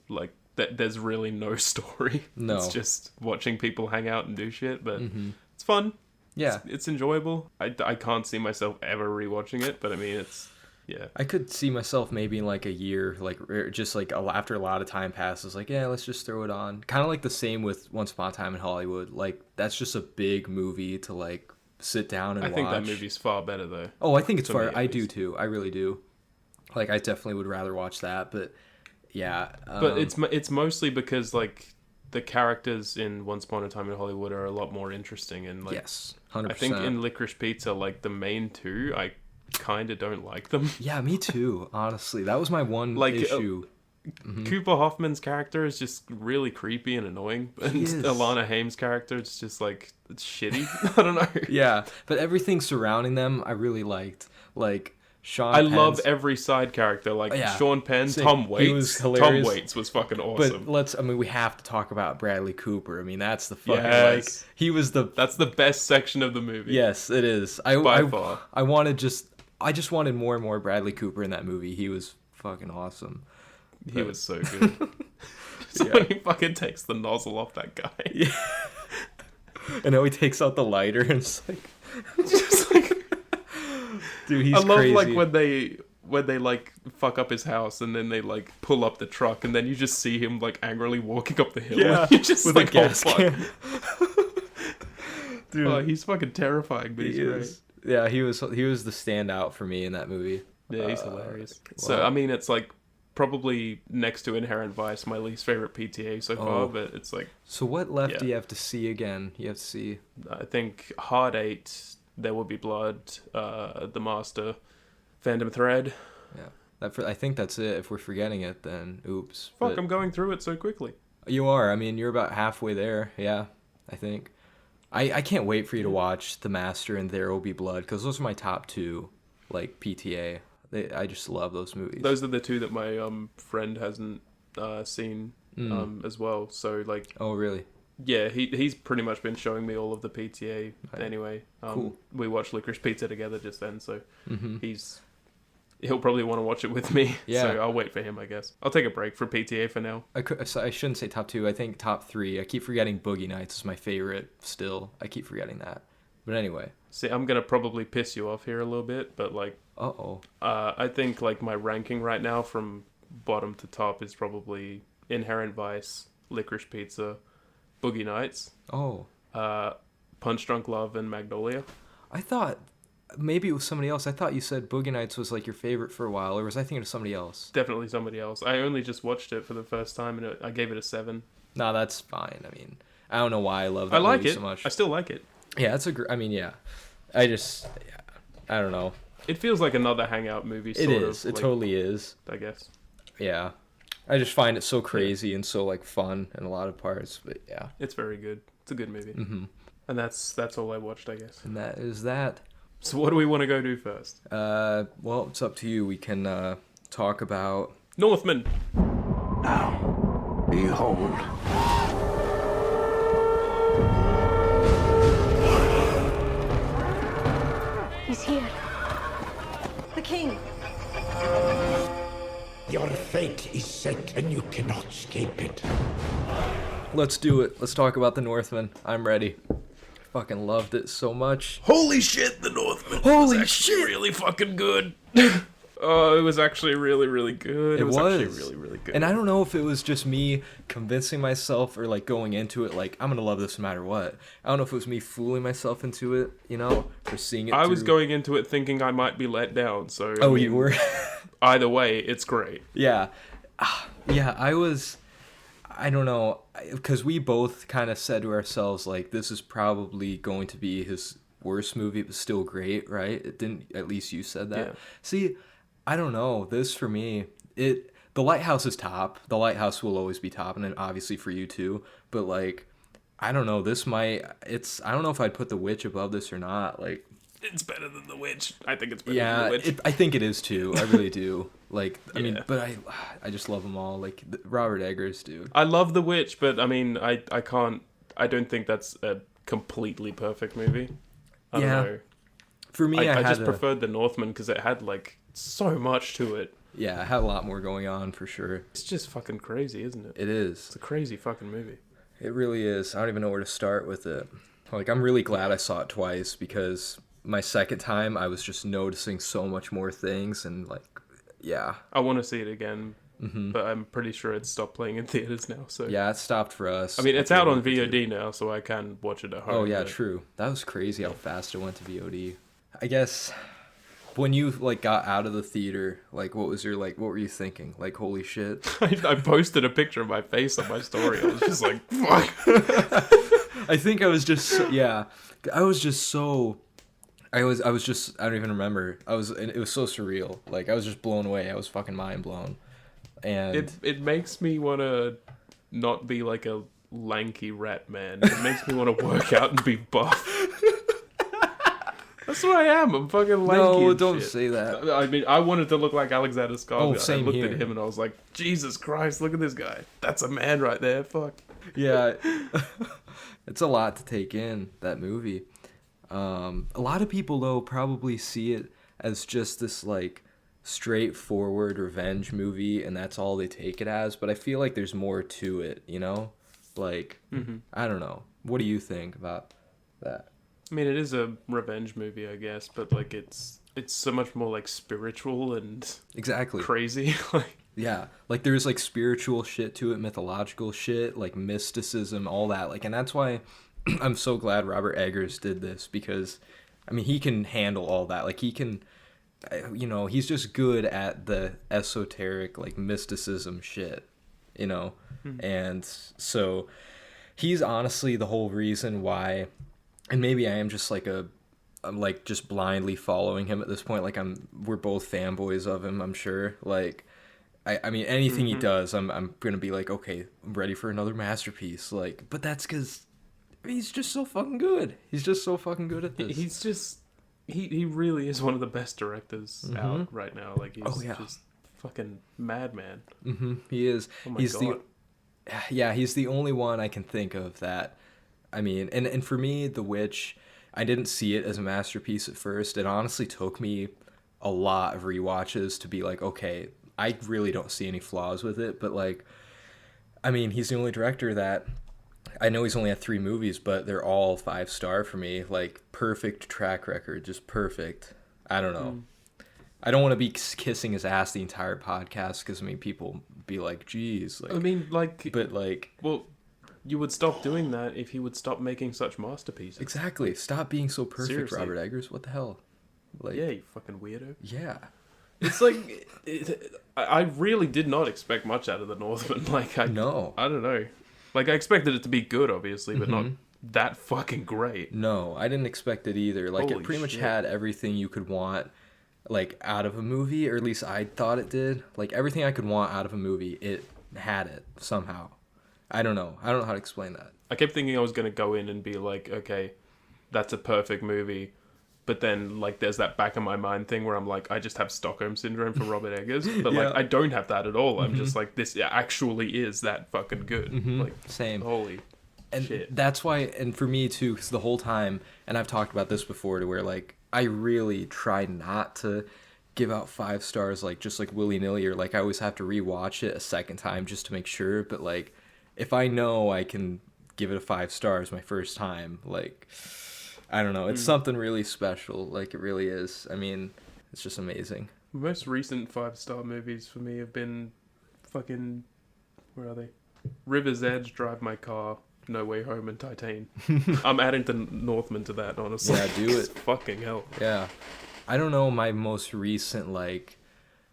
like that. There's really no story. No. It's just watching people hang out and do shit, but Mm-hmm. it's fun. Yeah, It's enjoyable. I can't see myself ever rewatching it, but I mean, it's yeah. I could see myself maybe in like a year, like just like after a lot of time passes, like yeah, let's just throw it on. Kind of like the same with Once Upon a Time in Hollywood. Like that's just a big movie to like sit down and I watch. think that movie's far better though. Oh, I think it's to far. me, at I do least. too. I really do. Like I definitely would rather watch that, but yeah. But it's mostly because like the characters in Once Upon a Time in Hollywood are a lot more interesting, and like yes, 100%. I think in Licorice Pizza, like the main two, I kind of don't like them. Yeah, me too. Honestly, that was my one Like, issue. Cooper Hoffman's character is just really creepy and annoying, and He is. Alana Haim's character is just like it's shitty. I don't know. Yeah, but everything surrounding them, I really liked. Like Sean. I love Penn's- every side character, like Yeah. Sean Penn, Sick. Tom He Waits. was Tom hilarious. Waits was fucking But awesome. I mean, we have to talk about Bradley Cooper. I mean, that's the fucking Yes. like he was the. That's the best section of the movie. Yes, it is. By far. I just wanted more and more Bradley Cooper in that movie. He was fucking awesome. He was so good. So when he fucking takes the nozzle off that guy. Yeah. And now he takes out the lighter and it's like, Just like dude, he's I love crazy. like when they like fuck up his house and then they like pull up the truck and then you just see him like angrily walking up the hill. Yeah, And you're just with like, a gas oh, fuck. can. Dude, Oh, he's fucking terrifying, but he's he great. is. Yeah, he was the standout for me in that movie. Yeah, he's hilarious. So wow. I mean, it's like probably next to Inherent Vice, my least favorite PTA so far, Oh. but it's like So what left Yeah. do you have to see again? You have to see. I think Hard 8, There Will Be Blood, The Master, Phantom Thread. Yeah, I think that's it. If we're forgetting it, then oops. Fuck, But I'm going through it so quickly. you are. I mean, you're about halfway there. Yeah, I think. I can't wait for you to watch The Master and There Will Be Blood because those are my top two, like PTA. I just love those movies. Those are the two that my friend hasn't seen as well. So like, Oh really? yeah, he's pretty much been showing me all of the PTA Right. anyway. Cool. We watched Licorice Pizza together just then, so Mm-hmm. he'll probably want to watch it with me. Yeah. So I'll wait for him, I guess. I'll take a break from PTA for now. I shouldn't say top two. I think top three. I keep forgetting Boogie Nights is my favorite still. I keep forgetting that. But anyway. See, I'm gonna probably piss you off here a little bit, but like, Uh-oh. I think like my ranking right now from bottom to top is probably Inherent Vice, Licorice Pizza, Boogie Nights, Oh. Punch Drunk Love, and Magnolia. I thought maybe it was somebody else. I thought you said Boogie Nights was like your favorite for a while, or was I thinking of somebody else? Definitely somebody else. I only just watched it for the first time, and I gave it a 7. No, that's fine. I mean, I don't know why I love that I like movie it. so much. I still like it. Yeah, it's I mean, yeah. I just, yeah, I don't know. It feels like another hangout movie. It Sort is. Of, It like, totally is. I guess. Yeah. I just find it so crazy and so like fun in a lot of parts. But yeah. It's very good. It's a good movie. Mm-hmm. And that's all I watched, I guess. And that is that. So what do we want to go do first? Well, it's up to you. We can talk about. Northman. Now, behold. He's here. The king. Your fate is set and you cannot escape it. Let's do it. Let's talk about the Northman. I'm ready. Fucking loved it so much. Holy shit, The Northman. Holy was actually shit. really fucking good. Oh, it was actually really, really good. It was actually was. really, really good. And I don't know if it was just me convincing myself or like going into it like I'm gonna love this no matter what. I don't know if it was me fooling myself into it, you know, or seeing it. I was through- going into it thinking I might be let down, so Oh, you were. either way, it's great. Yeah. Yeah, I was. I don't know, because we both kind of said to ourselves like this is probably going to be his worst movie, but still great, right? It didn't. At least you said that. Yeah. See, I don't know. This for me, the Lighthouse is top. The Lighthouse will always be top, and then obviously for you too. But like, I don't know. I don't know if I'd put The Witch above this or not. Like, It's better than The Witch. I think it's better yeah, than The Witch. I think it is too. I really do. Like, I mean, Yeah. but I just love them all. Like Robert Eggers, dude. I love The Witch, but I mean, I don't think that's a completely perfect movie. I don't know. For me, I just preferred The Northman because it had like so much to it. Yeah, I had a lot more going on for sure. It's just fucking crazy, isn't it? It is. It's a crazy fucking movie. It really is. I don't even know where to start with it. Like, I'm really glad I saw it twice because my second time I was just noticing so much more things and like, yeah. I want to see it again, but I'm pretty sure it's stopped playing in theaters now. So Yeah, it stopped for us. I mean, it's out on VOD now, so I can watch it at home. Oh yeah, but- true. That was crazy how fast it went to VOD. I guess when you like got out of the theater, like what were you thinking? Like, holy shit. I posted a picture of my face on my story. I was just like, fuck. I think I was just I don't even remember. It was so surreal. Like I was just blown away. I was fucking mind blown. And It makes me want to not be like a lanky rat man. It makes me want to work out and be buff. That's what I am. I'm fucking lanky. no, and don't shit. say that. I mean, I wanted to look like Alexander Skarsgård. Oh, same I looked here. at him and I was like, Jesus Christ, look at this guy. That's a man right there. Fuck. Yeah. It's a lot to take in, that movie. A lot of people though probably see it as just this like straightforward revenge movie and that's all they take it as, but I feel like there's more to it, you know? Like I don't know. What do you think about that? I mean, it is a revenge movie, I guess, but like it's so much more like spiritual and Exactly. crazy. Like, Yeah, like there's like spiritual shit to it, mythological shit, like mysticism, all that. Like, and that's why I'm so glad Robert Eggers did this because, I mean, he can handle all that. Like, he can, he's just good at the esoteric, like mysticism shit, you know? And so he's honestly the whole reason why, and maybe I am just like I'm like just blindly following him at this point. Like we're both fanboys of him, I'm sure. Like, I mean, anything he does, I'm gonna be like, okay, I'm ready for another masterpiece. Like, but that's because he's just so fucking good. He's just so fucking good at this. he's just he really is one of the best directors out right now. Like he's just fucking madman. He is. Oh my he's God. he's the only one I can think of that. I mean, and for me, The Witch, I didn't see it as a masterpiece at first. It honestly took me a lot of rewatches to be like, okay, I really don't see any flaws with it. But like, I mean, he's the only director that I know he's only had 3 movies, but they're all 5-star for me. Like, perfect track record, just perfect. I don't know. I don't want to be kissing his ass the entire podcast because I mean, people be like, "Geez," like, I mean, like, but like, well, you would stop doing that if he would stop making such masterpieces. exactly. Stop being so perfect, Seriously. Robert Eggers. What the hell? Like, Yeah, you fucking weirdo. yeah. It's like I really did not expect much out of the Northman. Like I No. I don't know. Like I expected it to be good, obviously, but not that fucking great. No, I didn't expect it either. Like, Holy it pretty much shit. had everything you could want, like, out of a movie, or at least I thought it did. Like, everything I could want out of a movie, it had it somehow. I don't know how to explain that. I kept thinking I was going to go in and be like, okay, that's a perfect movie. But then, like, there's that back of my mind thing where I'm like, I just have Stockholm Syndrome for Robert Eggers. But, like, Yeah. I don't have that at all. I'm just like, this actually is that fucking good. Like, Same. holy And shit. that's why, and for me too, because the whole time, and I've talked about this before, to where like I really try not to give out 5 stars like just like willy-nilly, or like I always have to rewatch it a second time just to make sure. But like, if I know I can give it a 5 stars my first time, like, I don't know, it's something really special. Like, it really is. I mean, it's just amazing. Most recent 5-star movies for me have been fucking, where are they? River's Edge, Drive My Car, No Way Home, and Titan. I'm adding the Northman to that, honestly. Yeah, do it. Fucking hell. Yeah. I don't know my most recent like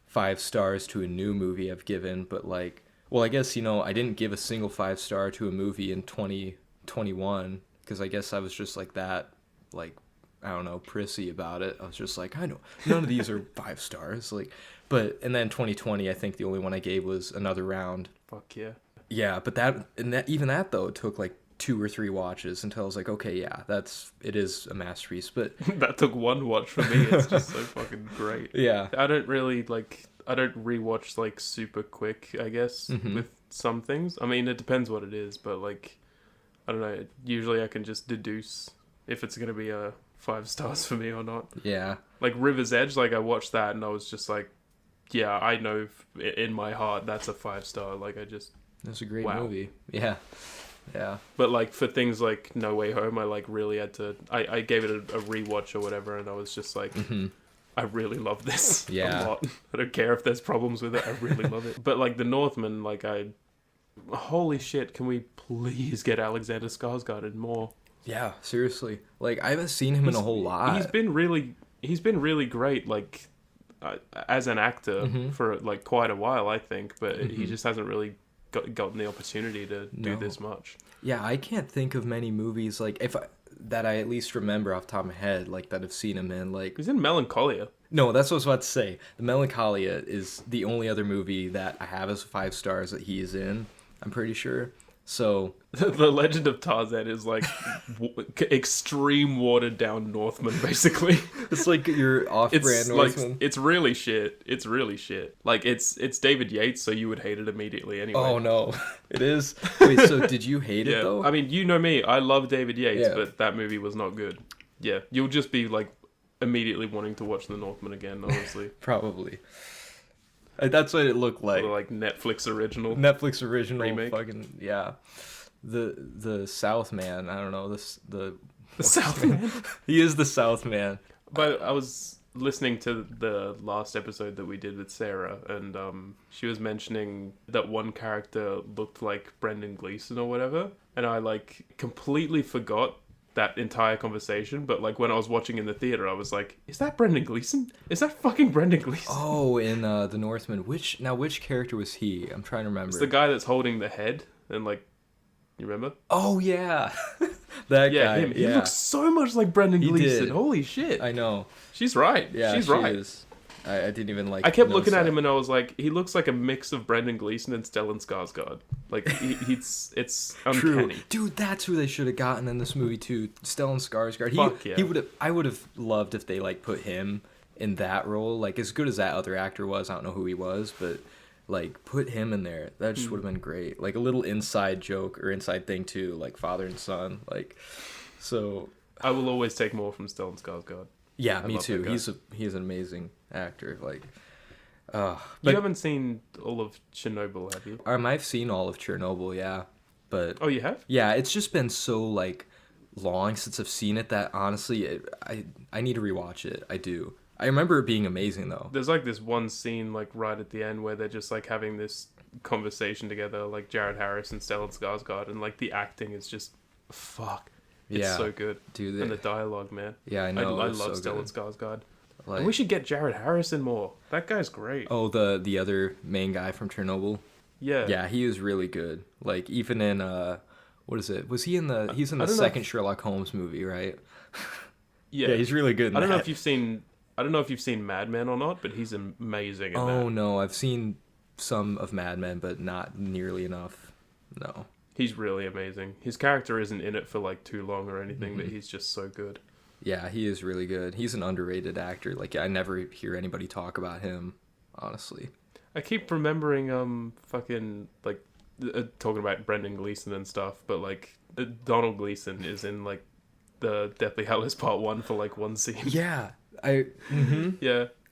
5 stars to a new movie I've given, but like, well, I guess, I didn't give a single 5-star to a movie in 2021 because I guess I was just like that, like, I don't know, prissy about it. I was just like, I know none of these are 5 stars. Like, and then 2020, I think the only one I gave was Another Round. Fuck yeah. Yeah, but even that though, it took like 2 or 3 watches until I was like, okay, yeah, it is a masterpiece. But That took 1 watch for me. It's just so fucking great. yeah, I don't rewatch like super quick, I guess, with some things. I mean, it depends what it is, but like, I don't know. Usually I can just deduce if it's going to be a 5 stars for me or not. yeah, Like River's Edge, like I watched that and I was just like, yeah, I know in my heart that's a 5 star. Like that's a great wow. movie. Yeah. Yeah. But like for things like No Way Home, I like really had to. I gave it a rewatch or whatever, and I was just like, I really love this a lot. I don't care if there's problems with it. I really love it. But like the Northman, like holy shit! Can we please get Alexander Skarsgård in more? Yeah, seriously. Like I haven't seen him in a whole lot. He's been really great. Like as an actor for like quite a while, I think. But he just hasn't really gotten the opportunity to do this much. Yeah, I can't think of many movies like that I at least remember off the top of my head, like that I've seen him in. Like he's in Melancholia. No, that's what I was about to say. The Melancholia is the only other movie that I have as 5 stars that he is in. I'm pretty sure. So the Legend of Tarzan is like extreme watered down Northman, basically. It's like your off-brand Northman. Like, it's really shit. It's really shit. Like it's David Yates, so you would hate it immediately anyway. Oh no, it is. Wait, so did you hate it though? I mean, you know me. I love David Yates, but that movie was not good. Yeah, you'll just be like immediately wanting to watch The Northman again. Honestly, probably. That's what it looked like. Or like Netflix original remake. Fucking yeah. The Southman. I don't know the Southman. He is the Southman. But I was listening to the last episode that we did with Sarah, and she was mentioning that one character looked like Brendan Gleeson or whatever, and I like completely forgot that entire conversation, but like when I was watching in the theater, I was like, is that Brendan Gleeson? Is that fucking Brendan Gleeson? Oh, in The Northman. Which character was he? I'm trying to remember. It's the guy that's holding the head, and like, you remember? Oh yeah. That guy. Him. He looks so much like Brendan Gleeson. Did. Holy shit. I know. She's right. Yeah, she's right. Is. I didn't even like. I kept looking at him and I was like, he looks like a mix of Brendan Gleeson and Stellan Skarsgård. Like it's uncanny. True. Dude, that's who they should have gotten in this movie too. Stellan Skarsgård. Fuck yeah. He would have. I would have loved if they like put him in that role. Like as good as that other actor was, I don't know who he was, but like put him in there. That just would have been great. Like a little inside joke or inside thing too, like father and son. Like so. I will always take more from Stellan Skarsgård. Yeah, me too. He's an amazing actor. Like, you haven't seen all of Chernobyl, have you? I've seen all of Chernobyl, yeah, but oh, you have? Yeah, it's just been so like long since I've seen it that honestly, I need to rewatch it. I do. I remember it being amazing though. There's like this one scene like right at the end where they're just like having this conversation together, like Jared Harris and Stellan Skarsgård, and like the acting is just fuck. It's so good. Dude, and the dialogue, man. Yeah, I know. I love so Stellan Skarsgård. Like, and we should get Jared Harris in more. That guy's great. Oh, the other main guy from Chernobyl? Yeah. Yeah, he is really good. Like, even in, what is it? Was he in the, he's in the second Sherlock Holmes movie, right? Yeah. Yeah, he's really good in that. I don't know if you've seen Mad Men or not, but he's amazing in that. Oh, no, I've seen some of Mad Men, but not nearly enough. No. He's really amazing. His character isn't in it for like too long or anything, but he's just so good. Yeah, he is really good. He's an underrated actor. Like I never hear anybody talk about him, honestly. I keep remembering fucking like talking about Brendan Gleeson and stuff, but like Donald Gleeson is in like the Deathly Hallows Part 1 for like one scene. Yeah.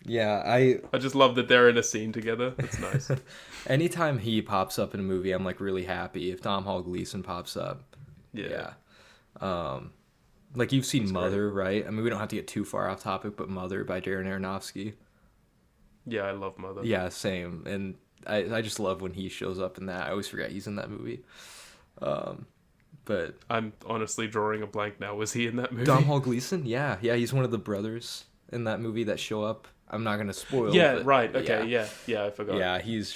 Yeah, I just love that they're in a scene together. That's nice. Anytime he pops up in a movie, I'm like really happy. If Tom Hall Gleason pops up, yeah. Like you've seen Mother, right? I mean, we don't have to get too far off topic, but Mother by Darren Aronofsky. Yeah, I love Mother. Yeah, same. And I just love when he shows up in that. I always forget he's in that movie. But I'm honestly drawing a blank now. Was he in that movie? Tom Hall Gleason? Yeah, he's one of the brothers in that movie that show up. I'm not gonna spoil. Yeah, but right. Okay, yeah, I forgot. Yeah, he's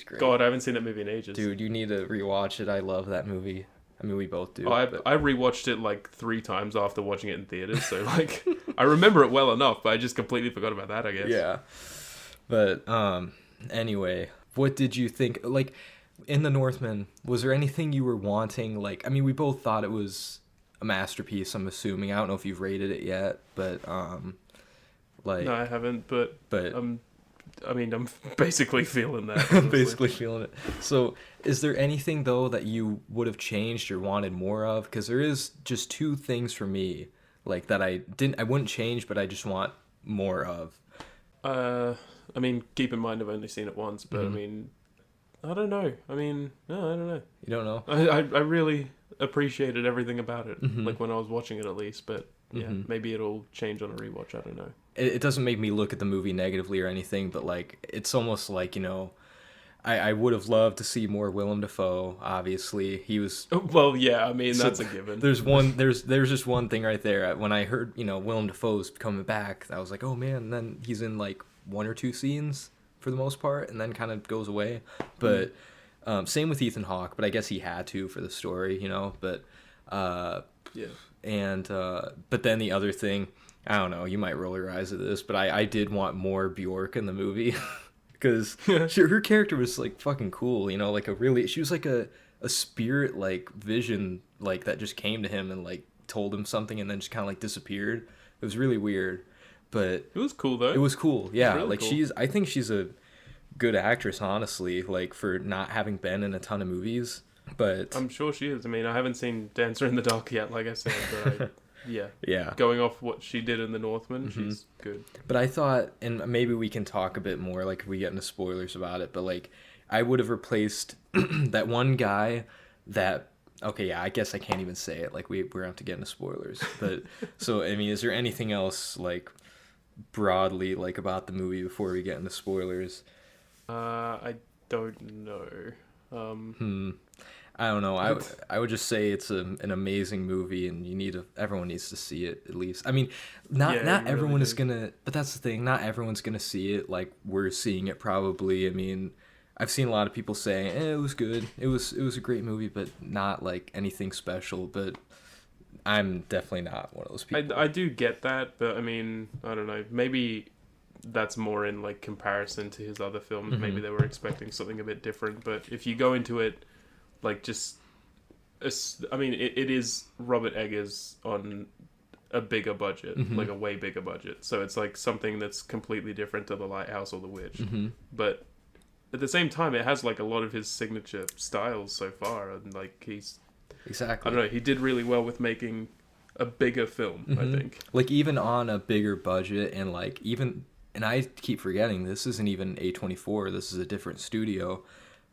great. God, I haven't seen that movie in ages. Dude, you need to rewatch it. I love that movie. I mean, we both do. I rewatched it like 3 times after watching it in theaters, so like I remember it well enough, but I just completely forgot about that, I guess. Yeah. But anyway, what did you think? Like, in The Northman, was there anything you were wanting? Like, I mean, we both thought it was a masterpiece, I'm assuming. I don't know if you've rated it yet, but like, no, I haven't, but I mean, I'm basically feeling that. basically feeling it. So, is there anything though that you would have changed or wanted more of? Because there is just 2 things for me, like that I wouldn't change, but I just want more of. I mean, keep in mind I've only seen it once, but I mean, I don't know. I mean, no, I don't know. You don't know? I really appreciated everything about it, like when I was watching it at least, but yeah, maybe it'll change on a rewatch, I don't know. It doesn't make me look at the movie negatively or anything, but like, it's almost like, I would have loved to see more Willem Dafoe, obviously. He was... Well, yeah, I mean, that's a given. There's just one thing right there. When I heard, Willem Dafoe's coming back, I was like, oh man, and then he's in like 1 or 2 scenes for the most part, and then kind of goes away. But same with Ethan Hawke, but I guess he had to for the story, but yeah. And but then the other thing, I don't know, you might roll your eyes at this, but I did want more Bjork in the movie. Because her character was like fucking cool, like she was like a spirit, like vision, like that just came to him and like told him something and then just kind of like disappeared. It was really weird, but it was cool though. It was cool, yeah. Really like cool. I think she's a good actress, honestly, like for not having been in a ton of movies. But I'm sure she is. I mean, I haven't seen Dancer in the Dark yet, like I said, but yeah. Going off what she did in The Northman, she's good. But I thought, and maybe we can talk a bit more, like if we get into spoilers about it, but like I would have replaced that one guy that, okay, yeah, I guess I can't even say it. Like we're going to have to get into spoilers. But so, I mean, is there anything else like broadly like about the movie before we get into spoilers? I don't know. I don't know. I would just say it's an amazing movie, and everyone needs to see it at least. I mean, not everyone really is gonna, but that's the thing. Not everyone's gonna see it like we're seeing it. Probably. I mean, I've seen a lot of people say it was good. It was a great movie, but not like anything special. But I'm definitely not one of those people. I do get that, but I mean, I don't know. Maybe that's more in like comparison to his other films. Maybe they were expecting something a bit different. But if you go into it, like I mean, it is Robert Eggers on a bigger budget, like a way bigger budget. So it's like something that's completely different to The Lighthouse or The Witch. But at the same time, it has like a lot of his signature styles so far, and like exactly. I don't know. He did really well with making a bigger film. I think. Like even on a bigger budget, and like even, and I keep forgetting this isn't even A24. This is a different studio.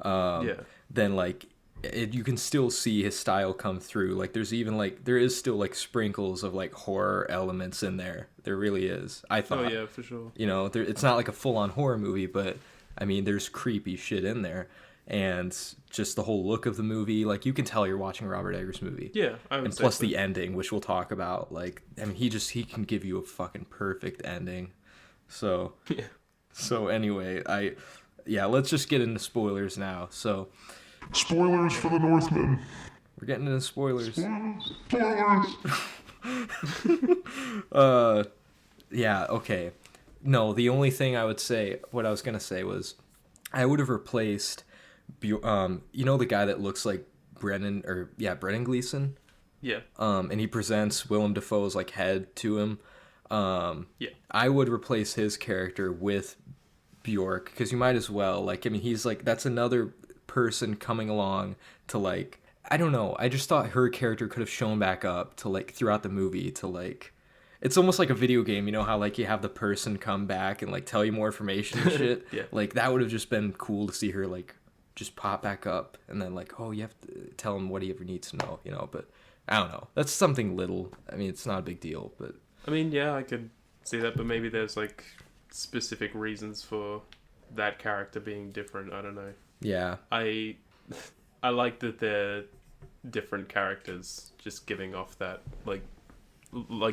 Then like. You can still see his style come through. Like there is still like sprinkles of like horror elements in there. There really is. I thought. Oh yeah, for sure. It's not like a full-on horror movie, but I mean, there's creepy shit in there, and just the whole look of the movie. Like you can tell you're watching a Robert Eggers movie. Yeah, I would and say plus so. The ending, which we'll talk about. Like I mean, he can give you a fucking perfect ending. So yeah. So anyway, let's just get into spoilers now. So. Spoilers for The Northman. We're getting into spoilers. Spoilers. Yeah, okay. No, the only thing what I was gonna say was, I would have replaced, the guy that looks like Brennan Gleeson. Yeah. And he presents Willem Dafoe's like head to him. Yeah. I would replace his character with Bjork, because you might as well. Like, I mean, he's like, that's another person coming along to like, I don't know, I just thought her character could have shown back up to like throughout the movie to like, it's almost like a video game, how like you have the person come back and like tell you more information and shit. Yeah. Like that would have just been cool to see her like just pop back up and then like, oh, you have to tell him what he ever needs to know, but I don't know, that's something little. I mean, it's not a big deal, but I mean, yeah, I could see that, but maybe there's like specific reasons for that character being different. I don't know. Yeah. I like that they're different characters, just giving off that like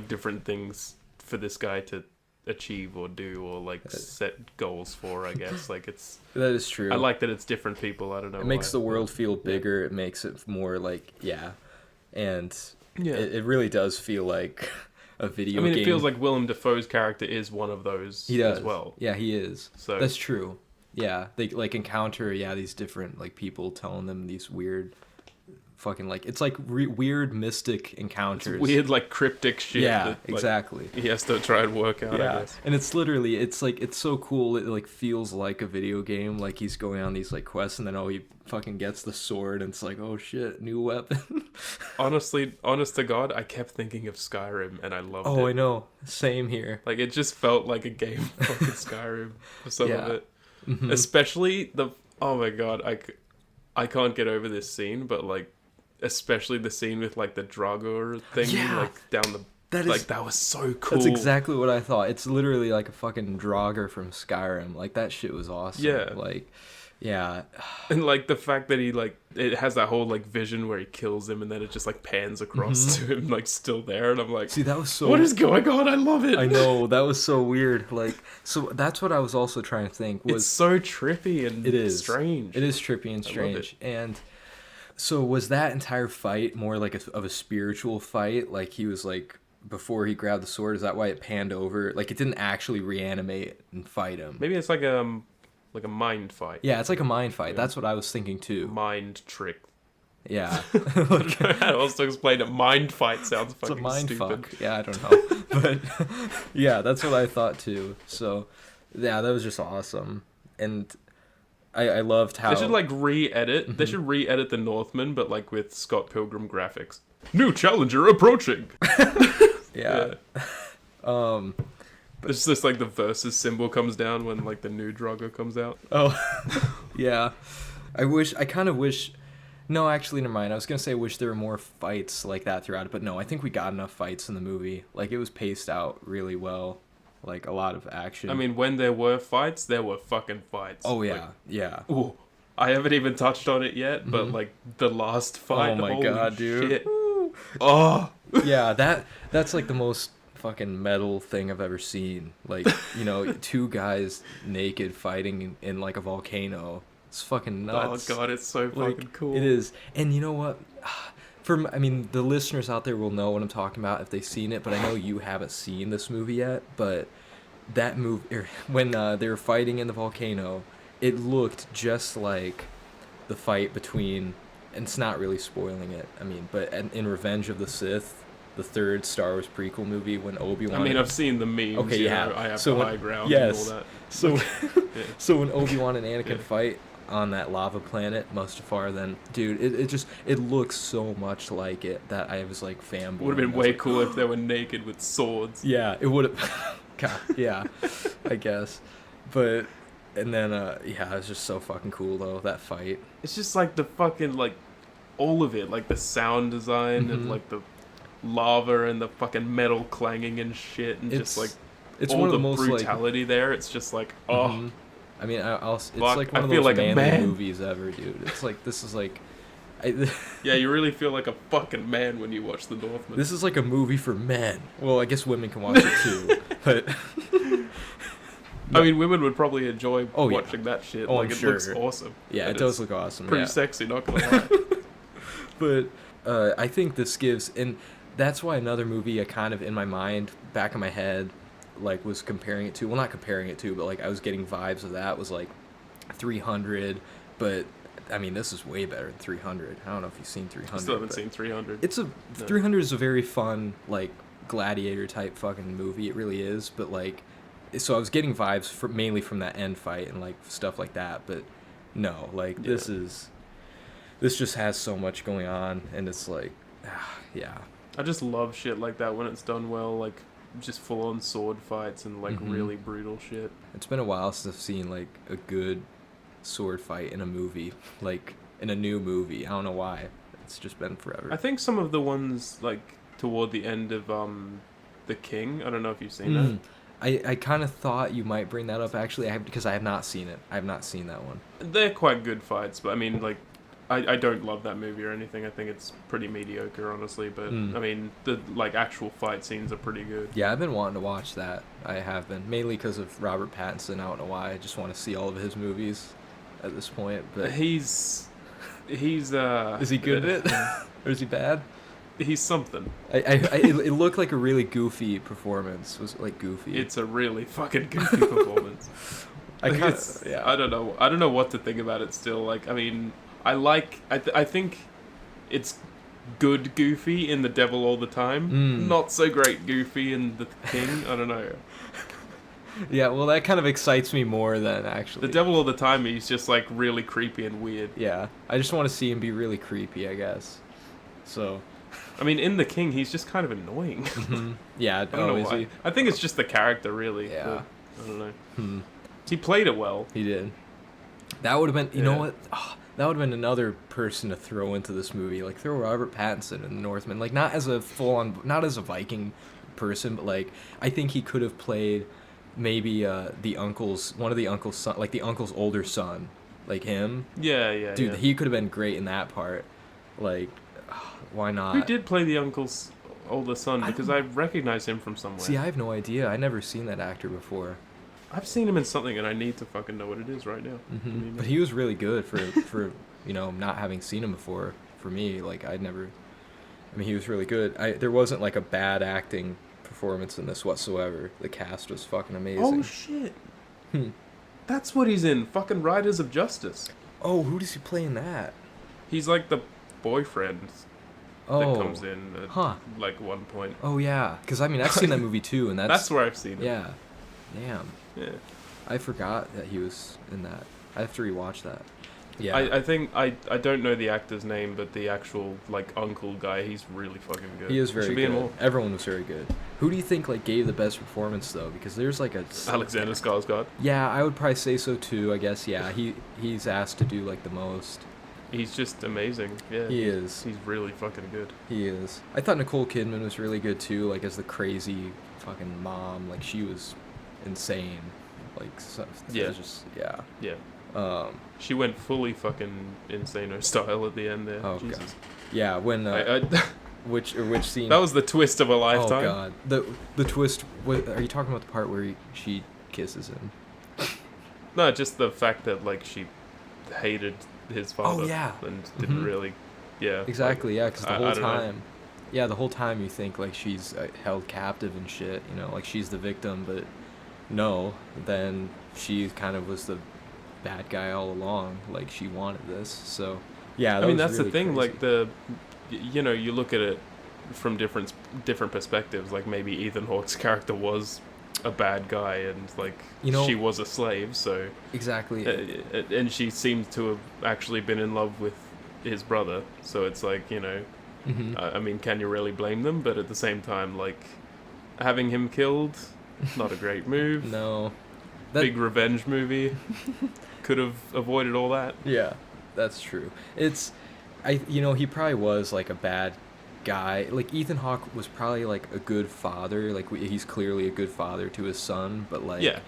different things for this guy to achieve or do or like set goals for, I guess. Like it's that is true. I like that it's different people. I don't know. It makes the world feel bigger. Yeah. It makes it more like, yeah. and Yeah. it really does feel like a video I mean, game. it feels like Willem Dafoe's character is one of those he does as well. Yeah, he is. So that's true. Yeah, they like encounter these different like people telling them these weird fucking like it's like weird mystic encounters. It's weird like cryptic shit. Yeah, that, like, exactly. He has to try and work out. I Yeah, guess. and it's literally it's like it's so cool. It like feels like a video game. Like he's going on these like quests, and then he fucking gets the sword, and it's like, oh shit, new weapon. Honestly, honest to God, I kept thinking of Skyrim, and I loved it. Oh, I know. Same here. Like it just felt like a game of fucking Skyrim for some of it. Mhm. Especially oh my God, I can't get over this scene, but like especially the scene with like the Draugr thing, Yeah. like down the that was so cool. That's exactly what I thought. It's literally like a fucking Draugr from Skyrim. Like that shit was awesome. Yeah. Like, yeah. And like the fact that he like it has that whole like vision where he kills him and then it just like pans across to him like still there, and I'm like, See, that was so. what is going on? I love it. I know, that was so weird. Like, so that's what I was also trying to think. It's so trippy and It is strange. It is trippy and strange. And so was that entire fight more like of a spiritual fight? Like he was like before he grabbed the sword. Is that why it panned over? Like it didn't actually reanimate and fight him. Maybe it's like a mind fight. Yeah, it's like a mind fight. That's what I was thinking too. Mind trick. Yeah. I don't know how else to explain it. Mind fight sounds It's fucking a mind stupid. fuck. Yeah, I don't know. But yeah, that's what I thought too. So yeah, that was just awesome. And I loved how They should like re-edit. They should re-edit the Northman, but like with Scott Pilgrim graphics. New challenger approaching. yeah. It's just like the versus symbol comes down when like the new Draugr comes out. Oh, yeah. I kind of wish. No, actually, never mind. I was gonna say I wish there were more fights like that throughout it, but no, I think we got enough fights in the movie. Like it was paced out really well, like a lot of action. I mean, when there were fights, there were fucking fights. oh yeah, Like, yeah. ooh, I haven't even touched on it yet, but like the last fight. Oh my holy God, dude. Shit. Oh, Yeah, that's like the most fucking metal thing I've ever seen. Like, you know, two guys naked fighting in like a volcano. It's fucking nuts. oh god, it's so Like, fucking cool. It is. And you know what? I mean, the listeners out there will know what I'm talking about if they've seen it, but I know you haven't seen this movie yet. But that movie, when they were fighting in the volcano, it looked just like the fight between, and it's not really spoiling it, I mean, but in Revenge of the Sith, the third Star Wars prequel movie, when Obi-Wan... I mean, I've seen the memes. Okay, you yeah. know, I have So the when- high ground yes. and all that. So, Yeah. so when Obi-Wan and Anakin Yeah. fight on that lava planet, Mustafar, then, dude, it looks so much like it that I was like fanboy. Would have been way cool if they were naked with swords. Yeah, it would have. God, yeah, I guess. But, and then, yeah, it was just so fucking cool, though, that fight. It's just like the fucking, like, all of it. Like the sound design and like the lava and the fucking metal clanging and shit. And just like it's all one of the the most, like, brutality there. It's just like, oh. Mhm. I mean, it's Fuck, like I one of feel those like a manly man. movies ever, dude. It's like, this is like... Yeah, you really feel like a fucking man when you watch The Northman. This is like a movie for men. Well, I guess women can watch it too, but... I mean, women would probably enjoy Oh, yeah. watching that shit. Oh, like, I'm it sure. looks awesome. Yeah, And it does it's look awesome. pretty Yeah. sexy, not gonna lie. But I think this gives, and that's why another movie I kind of in my mind, back in my head, like was comparing it to, well, not comparing it to, but like I was getting vibes of that, was like 300, but I mean, this is way better than 300. I don't know if you've seen 300. I still haven't but seen 300. It's a 300 is a very fun, like, gladiator type fucking movie. It really is, but like, so I was getting vibes mainly from that end fight and like stuff like that, but no, like this just has so much going on, and it's like, yeah. I just love shit like that when it's done well, like just full on sword fights and like really brutal shit. It's been a while since I've seen like a good sword fight in a movie, like in a new movie. I don't know why. It's just been forever. I think some of the ones like toward the end of The King, I don't know if you've seen that. I kind of thought you might bring that up actually, because I have not seen it. I have not seen that one. They're quite good fights, but I mean, like, I don't love that movie or anything. I think it's pretty mediocre, honestly. But I mean, the like actual fight scenes are pretty good. Yeah, I've been wanting to watch that. I have been, mainly because of Robert Pattinson. I don't know why. I just want to see all of his movies at this point. But He's is he good at it, or is he bad? He's something. It looked like a really goofy performance. Was like goofy. It's a really fucking goofy performance. I don't know. I don't know what to think about it still. Like, I mean, I think it's good Goofy in The Devil All the Time. Not so great Goofy in The King. I don't know. Yeah, well, that kind of excites me more than actually. The Devil All the Time, he's just like really creepy and weird. Yeah, I just want to see him be really creepy, I guess. So, I mean, in The King, he's just kind of annoying. Yeah, I don't know why. I think it's just the character, really. Yeah. But I don't know. He played it well. He did. That would have been, you know what? Oh, that would have been another person to throw into this movie. Like, throw Robert Pattinson in the Northman. Like, not as a full-on, not as a Viking person, but like, I think he could have played maybe one of the uncle's son, like the uncle's older son, like him. Yeah. Dude, he could have been great in that part. Like, why not? Who did play the uncle's older son? Because I recognize him from somewhere. See, I have no idea. I never seen that actor before. I've seen him in something, and I need to fucking know what it is right now. But he was really good for not having seen him before. For me, like he was really good. There wasn't like a bad acting performance in this whatsoever. The cast was fucking amazing. Oh shit! That's what he's in. Fucking Riders of Justice. Oh, who does he play in that? He's like the boyfriend that comes in at like one point. Oh yeah, because I mean I've seen that movie too, and that's where I've seen him. Yeah. Damn. Yeah. I forgot that he was in that. I have to rewatch that. Yeah. I think I don't know the actor's name, but the actual like uncle guy, he's really fucking good. He is very Should good. be in more. Everyone was very good. Who do you think like gave the best performance though? Because there's like a Alexander Skarsgård. Yeah, I would probably say so too. I guess yeah. He's asked to do like the most. He's just amazing. Yeah. He is. He's really fucking good. He is. I thought Nicole Kidman was really good too. Like as the crazy fucking mom. Like she was insane. Like yeah. Just yeah. Yeah. She went fully fucking Insano style at the end there. Oh Jesus. god. Yeah, when which scene? That was the twist of a lifetime. Oh god. The twist. Are you talking about the part where she kisses him? No, just the fact that like she hated his father. Oh yeah. And didn't really. Yeah. Exactly. Like, yeah, because the whole time. Know. Yeah, the whole time you think like she's held captive and shit. You know, like she's the victim, but no. Then she kind of was the bad guy all along. Like she wanted this. So yeah. I mean that's really the thing. crazy. Like you look at it from different perspectives. Like maybe Ethan Hawke's character was a bad guy and like she was a slave. So exactly. And she seemed to have actually been in love with his brother. So it's like I mean, can you really blame them? But at the same time, like having him killed, not a great move. No. Big revenge movie. Could have avoided all that. Yeah, that's true. He probably was like a bad guy. Like Ethan Hawke was probably like a good father. Like he's clearly a good father to his son. But like yeah.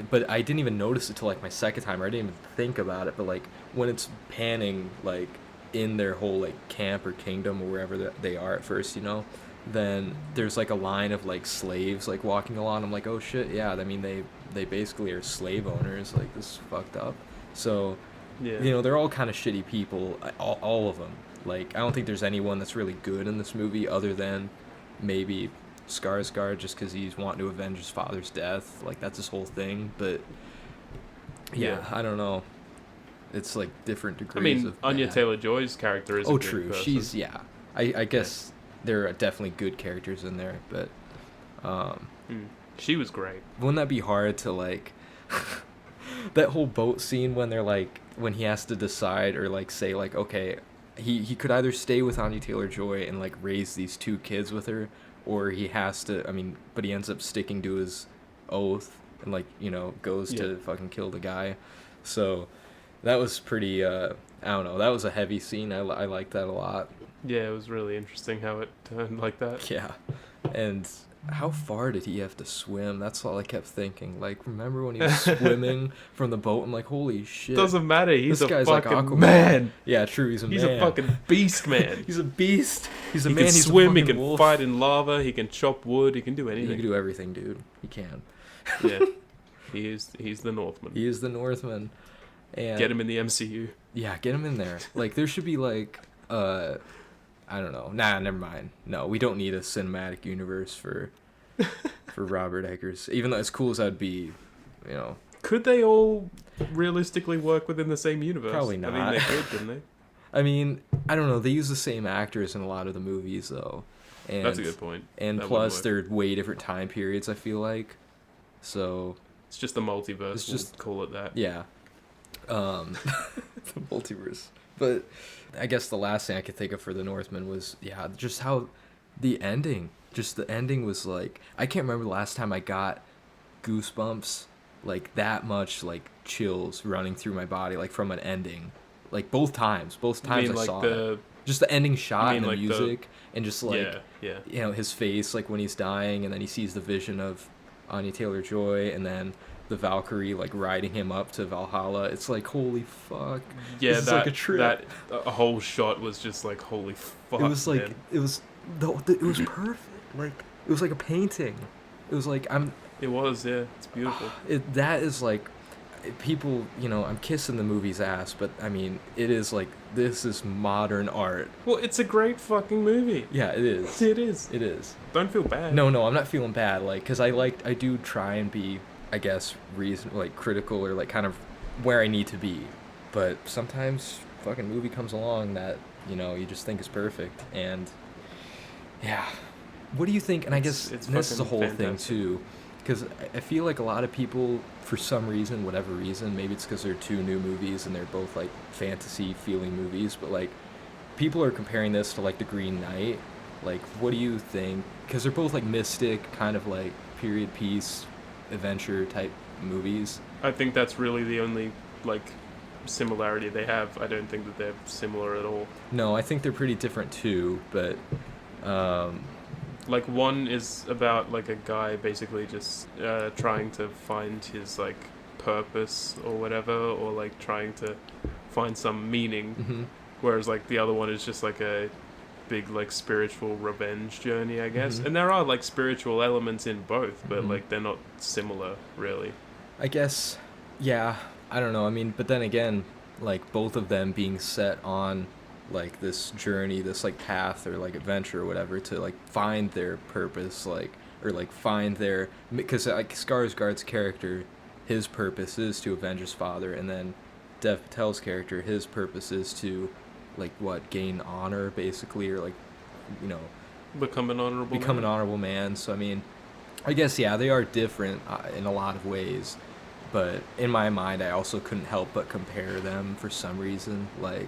But I didn't even notice it till like my second time. I didn't even think about it. But like when it's panning like in their whole like camp or kingdom or wherever they are at first, then there's like a line of like slaves like walking along. I'm like, oh shit, yeah. I mean they basically are slave owners. Like this is fucked up. So yeah. They're all kind of shitty people, all of them. Like I don't think there's anyone that's really good in this movie other than maybe Skarsgård, just because he's wanting to avenge his father's death. Like that's his whole thing. But yeah. I don't know. It's like different degrees. I mean, Anya Taylor-Joy's character is a good true. person. She's I guess there are definitely good characters in there, but she was great. Wouldn't that be hard to like that whole boat scene when they're like when he has to decide or like say like okay, he could either stay with Anya Taylor-Joy and like raise these two kids with her, or he has to but he ends up sticking to his oath and like goes to fucking kill the guy. So that was pretty I don't know, that was a heavy scene. I liked that a lot. Yeah, it was really interesting how it turned like that. Yeah. And how far did he have to swim? That's all I kept thinking. Like, remember when he was swimming from the boat? I'm like, holy shit. Doesn't matter. He's this a guy's fucking like man. Yeah, true. He's a man. He's a fucking beast, man. He's a beast. He's a he man. Can he's swim. A he can wolf. fight in lava. He can chop wood. He can do anything. He can do everything, dude. He can. Yeah. He's the Northman. He is the Northman. And get him in the MCU. Yeah, get him in there. Like, there should be like I don't know. Nah, never mind. No, we don't need a cinematic universe for Robert Eggers. Even though as cool as that'd be, you know. Could they all realistically work within the same universe? Probably not. I mean, they could, couldn't they? I mean, I don't know. They use the same actors in a lot of the movies, though. And, That's a good point. And That plus, would they're way different time periods, I feel like. So... It's just the multiverse. It's just we'll call it that. Yeah. The multiverse. But I guess the last thing I could think of for the Northman was, yeah, just how the ending was like, I can't remember the last time I got goosebumps, like that much, like chills running through my body, like from an ending. Like both times I like saw it. Just the ending shot and the like music and just like, yeah. you know, his face, like when he's dying and then he sees the vision of Anya Taylor-Joy and then the Valkyrie like riding him up to Valhalla. It's like, holy fuck. Yeah, this is like a trip. That a whole shot was just like, holy fuck. It was like, man. it was perfect. Like, it was like a painting. It was like, It was, yeah. It's beautiful. That is like, people, you know, I'm kissing the movie's ass, but I mean, it is like, this is modern art. Well, it's a great fucking movie. Yeah, it is. It is. It is. Don't feel bad. No, I'm not feeling bad, like, because I do try and be, I guess, critical or like kind of where I need to be, but sometimes fucking movie comes along that, you know, you just think is perfect. And yeah, what do you think? And I guess this is a whole thing too, because I feel like a lot of people, for some reason, whatever reason, maybe it's because they're two new movies and they're both like fantasy feeling movies, but like people are comparing this to like The Green Knight. Like, what do you think? Because they're both like mystic, kind of like period piece adventure type movies. I think that's really the only like similarity they have. I don't think that they're similar at all. No, I think they're pretty different too, but like one is about like a guy basically just trying to find his like purpose or whatever, or like trying to find some meaning, whereas like the other one is just like a big like spiritual revenge journey, I guess. And there are like spiritual elements in both, but like they're not similar really. I guess, yeah, I don't know. I mean, but then again, like both of them being set on like this journey, this like path or like adventure or whatever to like find their purpose, like, or like find their, because like Skarsgård's character, his purpose is to avenge his father, and then Dev Patel's character, his purpose is to like what, gain honor basically, or like, you know, Become an honorable man. So I mean, I guess, yeah, they are different in a lot of ways, but in my mind I also couldn't help but compare them for some reason. Like,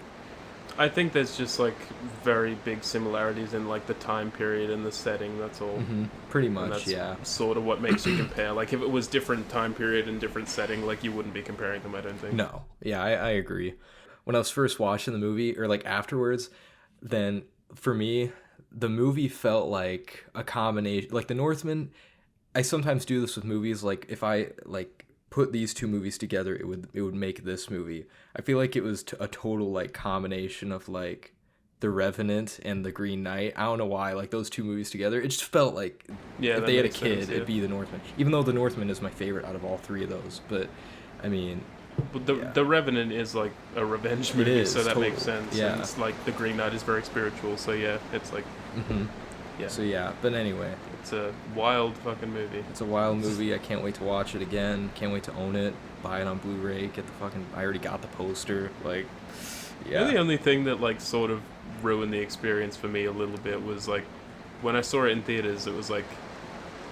I think there's just like very big similarities in like the time period and the setting, that's all. Pretty And much, that's yeah. sort of what makes you compare. Like if it was different time period and different setting, like you wouldn't be comparing them, I don't think. No, yeah, I agree. When I was first watching the movie, or like afterwards, then for me, the movie felt like a combination. Like The Northman, I sometimes do this with movies. Like if I like put these two movies together, it would make this movie. I feel like it was a total like combination of like The Revenant and The Green Knight. I don't know why, like those two movies together, it just felt like if they had a kid, it'd be The Northman. Even though The Northman is my favorite out of all three of those, but I mean. But the Revenant is like a revenge movie, so that totally makes sense. Yeah. And it's like The Green Knight is very spiritual, so yeah, it's like, yeah. So yeah, but anyway, It's a wild fucking movie. it's a wild movie. I can't wait to watch it again. Can't wait to own it, buy it on Blu-ray, get the fucking. I already got the poster. Like, yeah. The only thing that like sort of ruined the experience for me a little bit was like when I saw it in theaters. It was like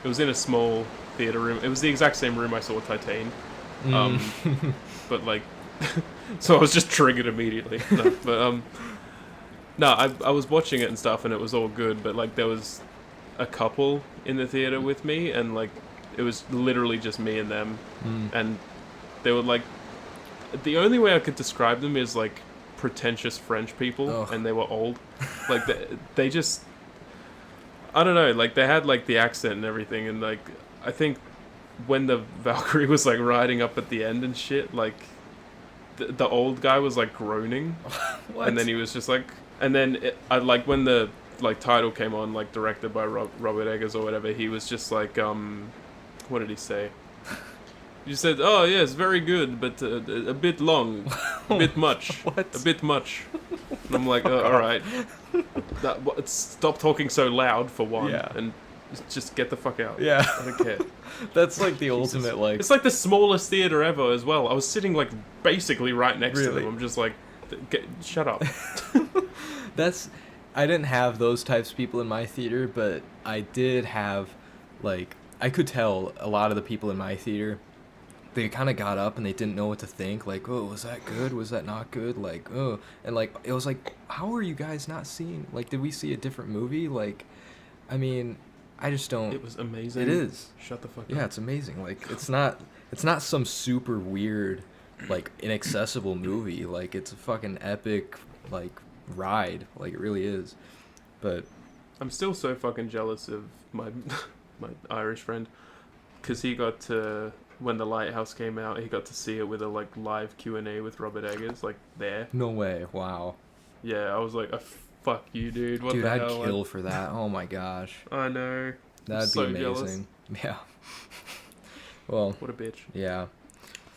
it was in a small theater room. It was the exact same room I saw Titane. But like, so I was just triggered immediately. No, I was watching it and stuff, and it was all good. But like, there was a couple in the theater with me, and like, it was literally just me and them, and they were like, the only way I could describe them is like pretentious French people, and they were old. Like they just, I don't know, like they had like the accent and everything, and like I think when the Valkyrie was like riding up at the end and shit, like the old guy was like groaning, and then he was just like, and then I like when the like title came on, like directed by Robert Eggers or whatever, he was just like, what did he say? He said, "Oh yes, very good, but a bit long, a bit much, What? a bit much." And I'm like, all right, stop talking so loud for one, and just get the fuck out. Yeah. I don't care. That's like the ultimate, like... It's like the smallest theater ever as well. I was sitting like basically right next to Really? them. I'm just like, shut up. I didn't have those types of people in my theater, but I did have, like, I could tell a lot of the people in my theater, they kind of got up and they didn't know what to think. Like, oh, was that good? Was that not good? Like, oh. And, like, it was like, how are you guys not seeing? Like, did we see a different movie? Like, I mean, I just don't... It was amazing. It is. Shut the fuck up. Yeah, it's amazing. Like, it's not some super weird, like, inaccessible movie. Like, it's a fucking epic, like, ride. Like, it really is. But I'm still so fucking jealous of my Irish friend, because he got to, when The Lighthouse came out, he got to see it with a like live Q&A with Robert Eggers, like there. no way. Wow. Yeah, I was like, oh, fuck you, dude. What Dude, the I'd hell? kill for that. Oh my gosh. I know. That'd so be jealous. amazing. Yeah. Well, What a bitch. yeah.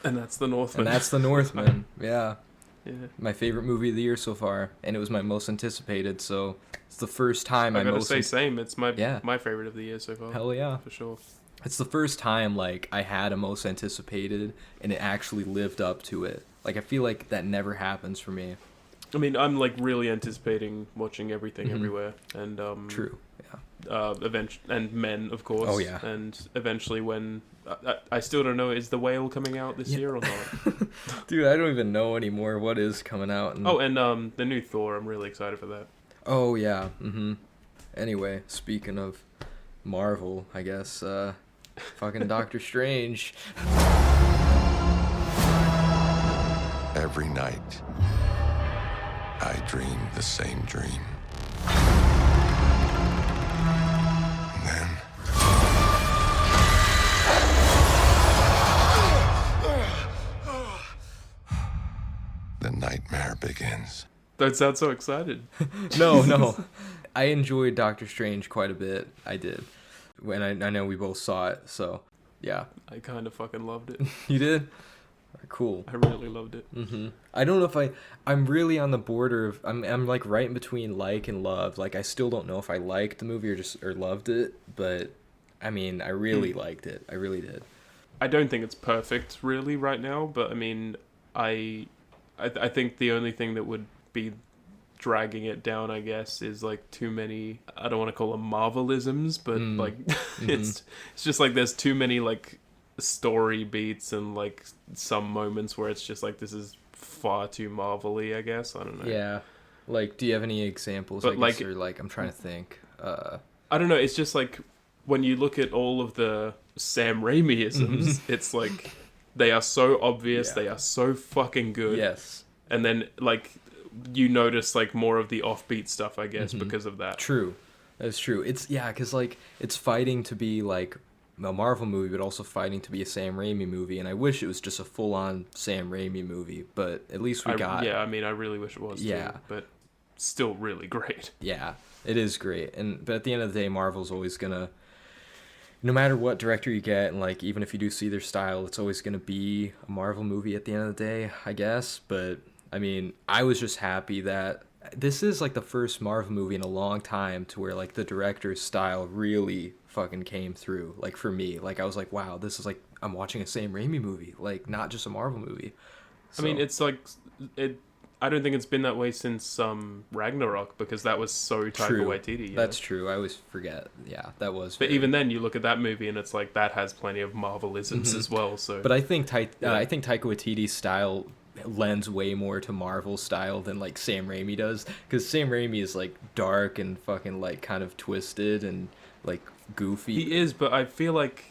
And that's the Northman. And that's The Northman. Yeah. Yeah. My favorite movie of the year so far, and it was my most anticipated, so it's the first time I gotta say, same. It's my Yeah. my favorite of the year so far. Hell yeah. For sure. It's the first time, like, I had a most anticipated, and it actually lived up to it. Like, I feel like that never happens for me. I mean, I'm like really anticipating watching Everything Mhm. Everywhere, and True. and Men, of course. Oh, yeah. And eventually, when I still don't know, is The Whale coming out this year or not? Dude, I don't even know anymore what is coming out. And... Oh, and the new Thor. I'm really excited for that. Oh, yeah. Mm-hmm. Anyway, speaking of Marvel, I guess, fucking Doctor Strange. Every night, I dream the same dream. And then... the nightmare begins. Don't sound so excited. No. I enjoyed Doctor Strange quite a bit. I did. When I know we both saw it, so, yeah. I kind of fucking loved it. You did? Cool. I really loved it. Mm-hmm. I don't know if I'm really on the border of, I'm like right in between like and love. Like, I still don't know if I liked the movie or loved it, but I mean, I really liked it. I really did. I don't think it's perfect really right now, but I mean, I think the only thing that would be dragging it down, I guess, is like too many, I don't want to call them Marvelisms, but like it's just like there's too many like story beats and like some moments where it's just like this is far too Marvel-y, I guess. I don't know. Yeah. Like, do you have any examples? But, I guess, or like, I'm trying to think. I don't know, it's just like when you look at all of the Sam Raimi-isms, it's like they are so obvious, Yeah. they are so fucking good. Yes. And then like you notice like more of the offbeat stuff, I guess, because of that. True. That's true. It's, yeah, because like, it's fighting to be like a Marvel movie, but also fighting to be a Sam Raimi movie, and I wish it was just a full-on Sam Raimi movie, but at least we got... Yeah, I mean, I really wish it was, Yeah. too, but still really great. Yeah, it is great, but at the end of the day, Marvel's always gonna... No matter what director you get, and like, even if you do see their style, it's always gonna be a Marvel movie at the end of the day, I guess, but, I mean, I was just happy that... This is like the first Marvel movie in a long time to where like the director's style really fucking came through. Like, for me, like, I was like, wow, this is like I'm watching a Sam Raimi movie, like, not just a Marvel movie. So, I mean, it's like I don't think it's been that way since Ragnarok, because that was so Taika true. Waititi. You That's know? true. I always forget. Yeah, that was. But even then, you look at that movie and it's like that has plenty of Marvelisms as well. So, But I think Taika Waititi's style lends way more to Marvel style than like Sam Raimi does, because Sam Raimi is like dark and fucking like kind of twisted and like goofy. he is, but I feel like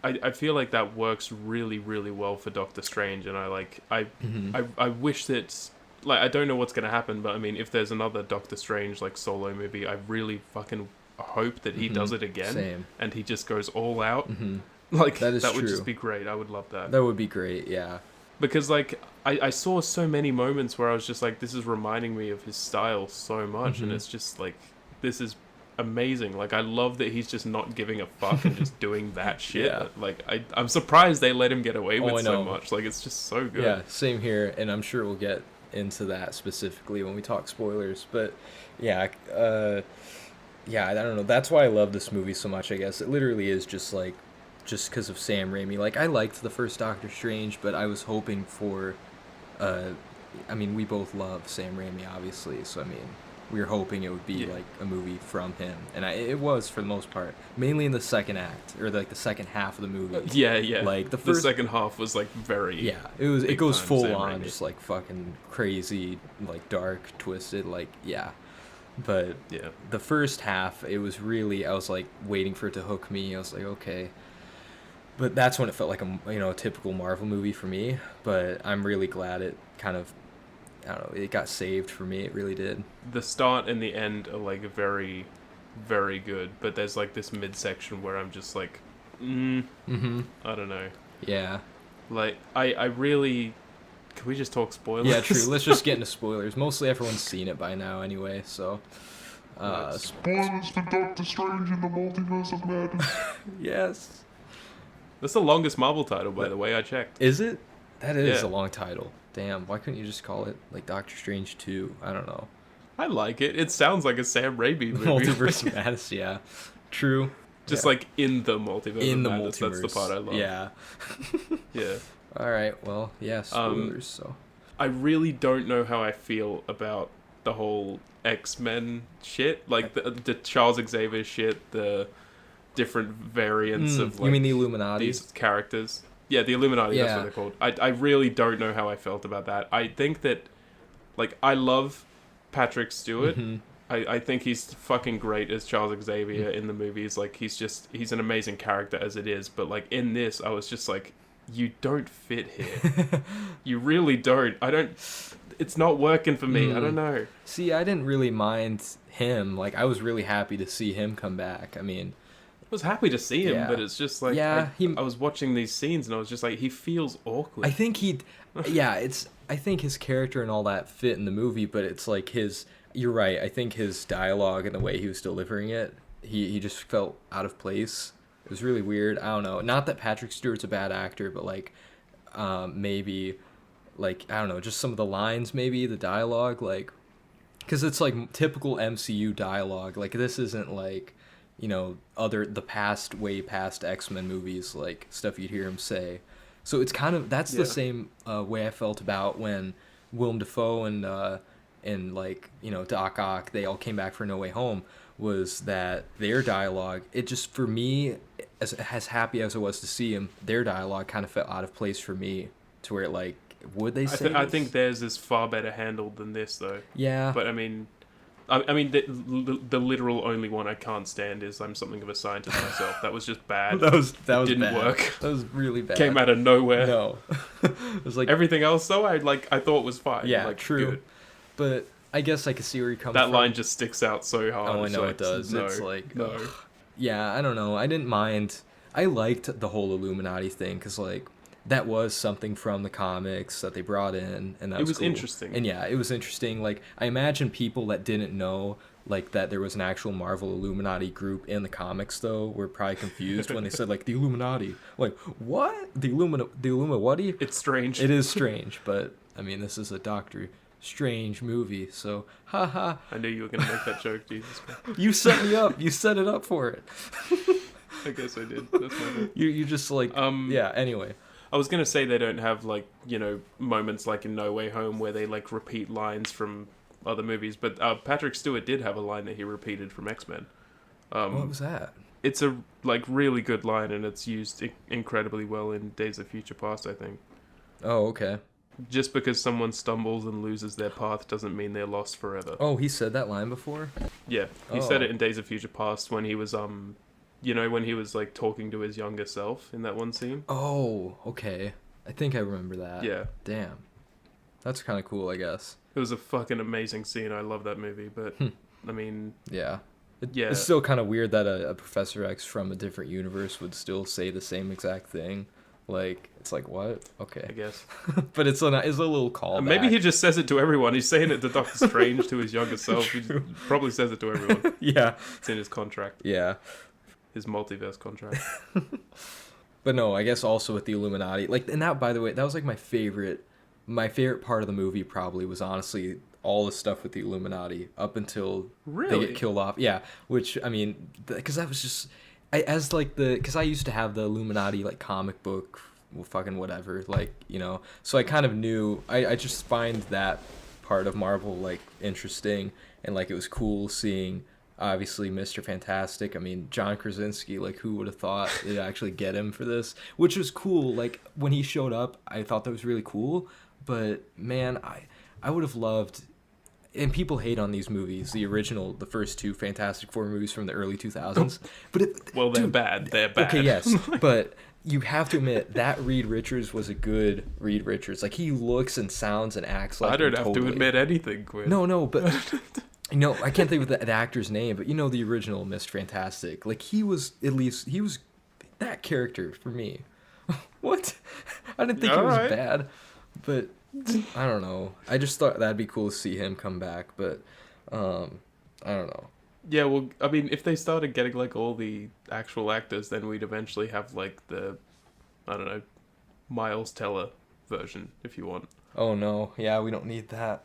that works really, really well for Doctor Strange, and I wish that, like, I don't know what's gonna happen, but I mean, if there's another Doctor Strange like solo movie, I really fucking hope that he does it again. Same. And he just goes all out. Like, That is that would true. just be great. I would love that. That would be great. Yeah. Because like I saw so many moments where I was just like, this is reminding me of his style so much, and it's just like, this is amazing. Like, I love that he's just not giving a fuck and just doing that shit. Yeah. Like, I'm surprised they let him get away I with so know. much. Like, it's just so good. Yeah. Same here, and I'm sure we'll get into that specifically when we talk spoilers. But yeah, yeah, I don't know. That's why I love this movie so much. I guess it literally is just because of Sam Raimi. Like, I liked the first Doctor Strange, but I was hoping for, I mean, we both love Sam Raimi, obviously. So I mean, we were hoping it would be like a movie from him, and it was for the most part, mainly in the second act or like the second half of the movie. Yeah. Like the second half was like very. Yeah, it goes full Sam on, Raimi. just like fucking crazy, like dark, twisted, like yeah. But Yeah. the first half, it was really, I was like waiting for it to hook me. I was like, okay. But that's when it felt like a typical Marvel movie for me. But I'm really glad it kind of, I don't know, it got saved for me. It really did. The start and the end are like very, very good, but there's like this midsection where I'm just like, I don't know. Yeah. Like I really. Can we just talk spoilers? Yeah, true. Let's just get into spoilers. Mostly everyone's seen it by now anyway, so. Spoilers for Doctor Strange in the Multiverse of Madness. Yes. That's the longest Marvel title, by the way. I checked. Is it? That is Yeah. a long title. Damn, why couldn't you just call it like Doctor Strange 2? I don't know. I like it. It sounds like a Sam Raimi movie. Multiverse of Madness, yeah. True. Just Yeah. like in the Multiverse In of the Madness. multiverse. That's the part I love. Yeah. Yeah. All right. Well, yeah. Spoilers. So. I really don't know how I feel about the whole X-Men shit. Like the Charles Xavier shit, the different variants of like you mean the Illuminati? these characters. Yeah, the Illuminati, that's Yeah. what they're called. I really don't know how I felt about that. I think that, like, I love Patrick Stewart. Mm-hmm. I think he's fucking great as Charles Xavier in the movies. Like, he's an amazing character as it is. But, like, in this, I was just like, you don't fit here. You really don't. It's not working for me. I don't know. See, I didn't really mind him. Like, I was really happy to see him come back. I mean, I was happy to see him, Yeah. but it's just like, Yeah, I was watching these scenes and I was just like, he feels awkward. I think I think his character and all that fit in the movie, but it's like you're right. I think his dialogue and the way he was delivering it, he just felt out of place. It was really weird. I don't know. Not that Patrick Stewart's a bad actor, but like, maybe, like, I don't know, just some of the lines, maybe the dialogue, like, because it's like typical MCU dialogue. Like, this isn't like, way past X-Men movies, like stuff you'd hear him say. So it's kind of, that's the same way I felt about when Willem Dafoe and like, Doc Ock, they all came back for No Way Home, was that their dialogue, it just, for me, as happy as I was to see him, their dialogue kind of felt out of place for me, to where, like, would they say I think theirs is far better handled than this, though. Yeah. But I mean, the literal only one I can't stand is "I'm something of a scientist myself." That was just bad. that was didn't bad. work. That was really bad. Came out of nowhere. No. It was like, Everything else, though, I thought was fine. yeah, like, true. good. But I guess I could see where you're coming That from. line just sticks out so hard. Oh, I It's know like, it does. No, It's like, no. ugh. Yeah, I don't know. I didn't mind. I liked the whole Illuminati thing because, like, that was something from the comics that they brought in, and that It was cool. interesting. And yeah, it was interesting. Like, I imagine people that didn't know, like, that there was an actual Marvel Illuminati group in the comics, though, were probably confused when they said, like, the Illuminati. Like, what? The Illuminati? It's strange. It is strange, but I mean, this is a Doctor Strange movie, so haha. I knew you were gonna make that joke, Jesus Christ. You set me up. You set it up for it. I guess I did. That's my fault. You just like yeah. Anyway, I was gonna say they don't have like moments like in No Way Home where they like repeat lines from other movies, but Patrick Stewart did have a line that he repeated from X-Men. what was that? It's a like really good line, and it's used incredibly well in Days of Future Past, I think. Oh, okay. Just because someone stumbles and loses their path doesn't mean they're lost forever. Oh, he said that line before? Yeah, he said Oh. it in Days of Future Past when he was when he was like talking to his younger self in that one scene. Oh, okay. I think I remember that. Yeah. Damn. That's kind of cool, I guess. It was a fucking amazing scene. I love that movie, but I mean, Yeah. Yeah. It's still kind of weird that a Professor X from a different universe would still say the same exact thing. Like, it's like, what? Okay. I guess. But it's a little callback. Maybe he just says it to everyone. He's saying it to Doctor Strange, to his younger self. He probably says it to everyone. Yeah. It's in his contract. Yeah. His multiverse contract. But no, I guess also with the Illuminati, like, and that, by the way, that was like my favorite my favorite part of the movie probably was honestly all the stuff with the Illuminati up until they get killed off. Yeah, which I mean, because that was just because I used to have the Illuminati like comic book, well, fucking whatever, like, you know, so I kind of knew. I just find that part of Marvel like interesting, and like it was cool seeing obviously Mr. Fantastic. I mean, John Krasinski, like who would have thought they'd actually get him for this, which was cool. Like when he showed up, I thought that was really cool, but man, I would have loved, and people hate on these movies, the first two Fantastic Four movies from the early 2000s, but they're bad. Okay, yes, but you have to admit that Reed Richards was a good Reed Richards. Like he looks and sounds and acts like I don't have to admit anything, Quinn. No, but you know, I can't think of the actor's name, but you know the original Mr. Fantastic. Like he was that character for me. What? I didn't think he was bad, but I don't know. I just thought that'd be cool to see him come back, but I don't know. Yeah, well, I mean, if they started getting like all the actual actors, then we'd eventually have like the, I don't know, Miles Teller version, if you want. Oh no, yeah, we don't need that.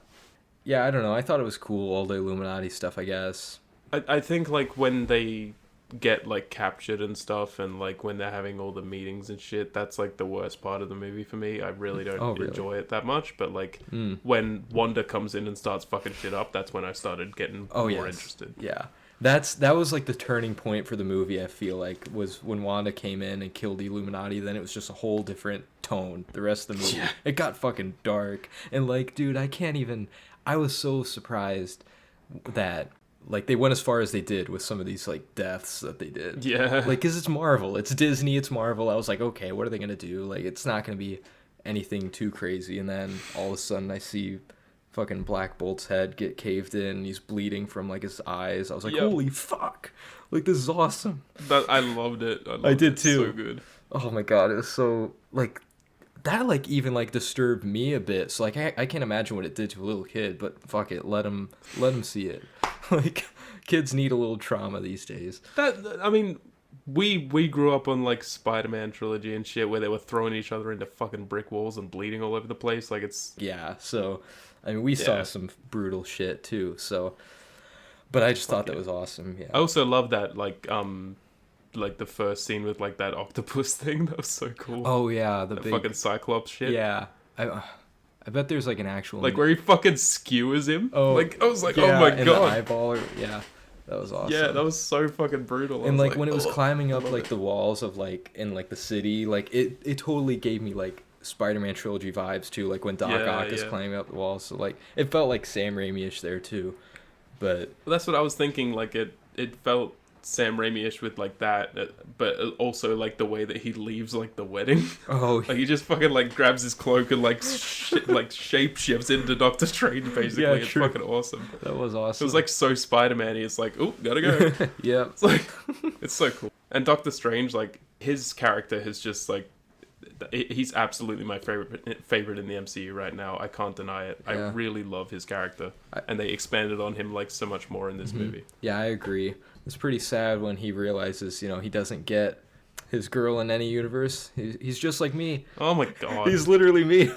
Yeah, I don't know. I thought it was cool, all the Illuminati stuff, I guess. I think like when they get like captured and stuff, and like when they're having all the meetings and shit, that's like the worst part of the movie for me. I really don't enjoy it that much, but like when Wanda comes in and starts fucking shit up, that's when I started getting more interested. Yeah, that was like the turning point for the movie. I feel like was when Wanda came in and killed the Illuminati. Then it was just a whole different tone. The rest of the movie, it got fucking dark, and like, dude, I was so surprised that like they went as far as they did with some of these like deaths that they did. Yeah. Like, cause it's Marvel, it's Disney, it's Marvel. I was like, okay, what are they gonna do? Like, it's not gonna be anything too crazy. And then all of a sudden, I see fucking Black Bolt's head get caved in. And he's bleeding from like his eyes. I was like, holy fuck! Like, this is awesome. I loved it. I did too. So good. Oh my god, it was so like. That like even like disturbed me a bit. So like I can't imagine what it did to a little kid, but fuck it, let him see it. Like kids need a little trauma these days. I mean, we grew up on like Spider-Man trilogy and shit where they were throwing each other into fucking brick walls and bleeding all over the place. Like it's So I mean, we saw some brutal shit too. So, but I just thought that was awesome. Yeah. I also love that like the first scene with like that octopus thing. That was so cool. Oh yeah, the big fucking Cyclops shit. Yeah, I bet there's like an actual like where he fucking skewers him. Oh, like I was like, oh my god, the eyeball. That was awesome. Yeah, that was so fucking brutal. And like when it was climbing up like the walls of like in like the city, like it totally gave me like Spider-Man trilogy vibes too. Like when Doc Ock is climbing up the walls, so like it felt like Sam Raimi-ish there too. But that's what I was thinking. Like it felt Sam Raimi-ish with like that, but also like the way that he leaves like the wedding. Oh, like he just fucking like grabs his cloak and like like shape shifts into Doctor Strange basically. Yeah, it's fucking awesome. That was awesome. It was like so Spider-Man-y. It's like, oh, gotta go. Yeah, it's like it's so cool. And Doctor Strange, like his character has just like he's absolutely my favorite in the MCU right now. I can't deny it. I really love his character, and they expanded on him like so much more in this movie. Yeah, I agree. It's pretty sad when he realizes, you know, he doesn't get his girl in any universe. He's just like me. Oh my god. He's literally me.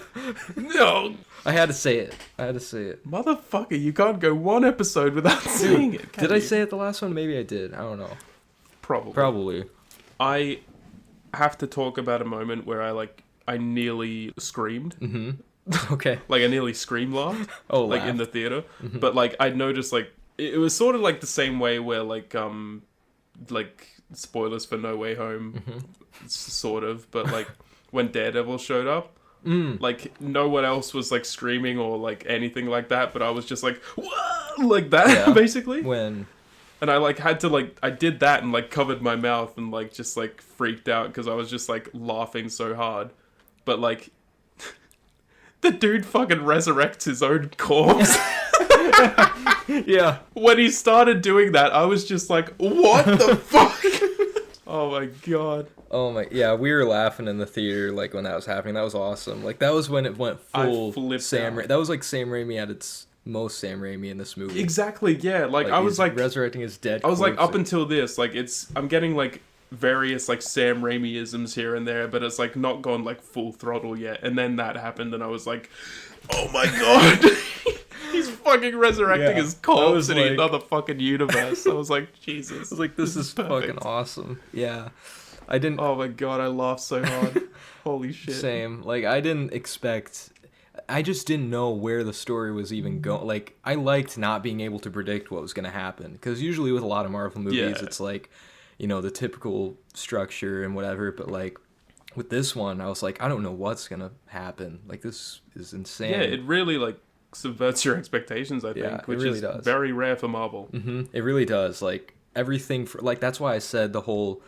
No. I had to say it. Motherfucker, you can't go one episode without saying it. Did I say it the last one? Maybe I did. I don't know. Probably. I have to talk about a moment where I nearly screamed. Mm-hmm. Okay. Like I nearly scream laughed. Oh, like in the theater. Mm-hmm. But like I noticed like it was sort of like the same way where like spoilers for No Way Home, sort of. But like when Daredevil showed up, like no one else was like screaming or like anything like that. But I was just like, whoa! Like that, basically. And I like had to like I did that and like covered my mouth and like just like freaked out because I was just like laughing so hard. But like the dude fucking resurrects his own corpse. Yeah. When he started doing that, I was just like, what the fuck? Oh my god. Oh my, yeah, we were laughing in the theater like when that was happening. That was awesome. Like that was when it went full Sam Raimi. That was like Sam Raimi at its most Sam Raimi in this movie. Exactly, yeah. Like I was like resurrecting his dead. I was like up until this, like I'm getting like various like Sam Raimi-isms here and there, but it's like not gone like full throttle yet. And then that happened, and I was like, oh my god, he's fucking resurrecting his corpse in another fucking universe. I was like, Jesus. I was like, this is fucking awesome. Yeah. I didn't. Oh my god, I laughed so hard. Holy shit. Same. Like, I didn't expect. I just didn't know where the story was even going. Like, I liked not being able to predict what was going to happen. Because usually with a lot of Marvel movies, it's like, you know, the typical structure and whatever. But, like, with this one, I was like, I don't know what's going to happen. Like, this is insane. Yeah, it really, like, subverts your expectations, I think. Which really is does. Very rare for Marvel. Mm-hmm. It really does. Like, everything. Like, that's why I said the whole...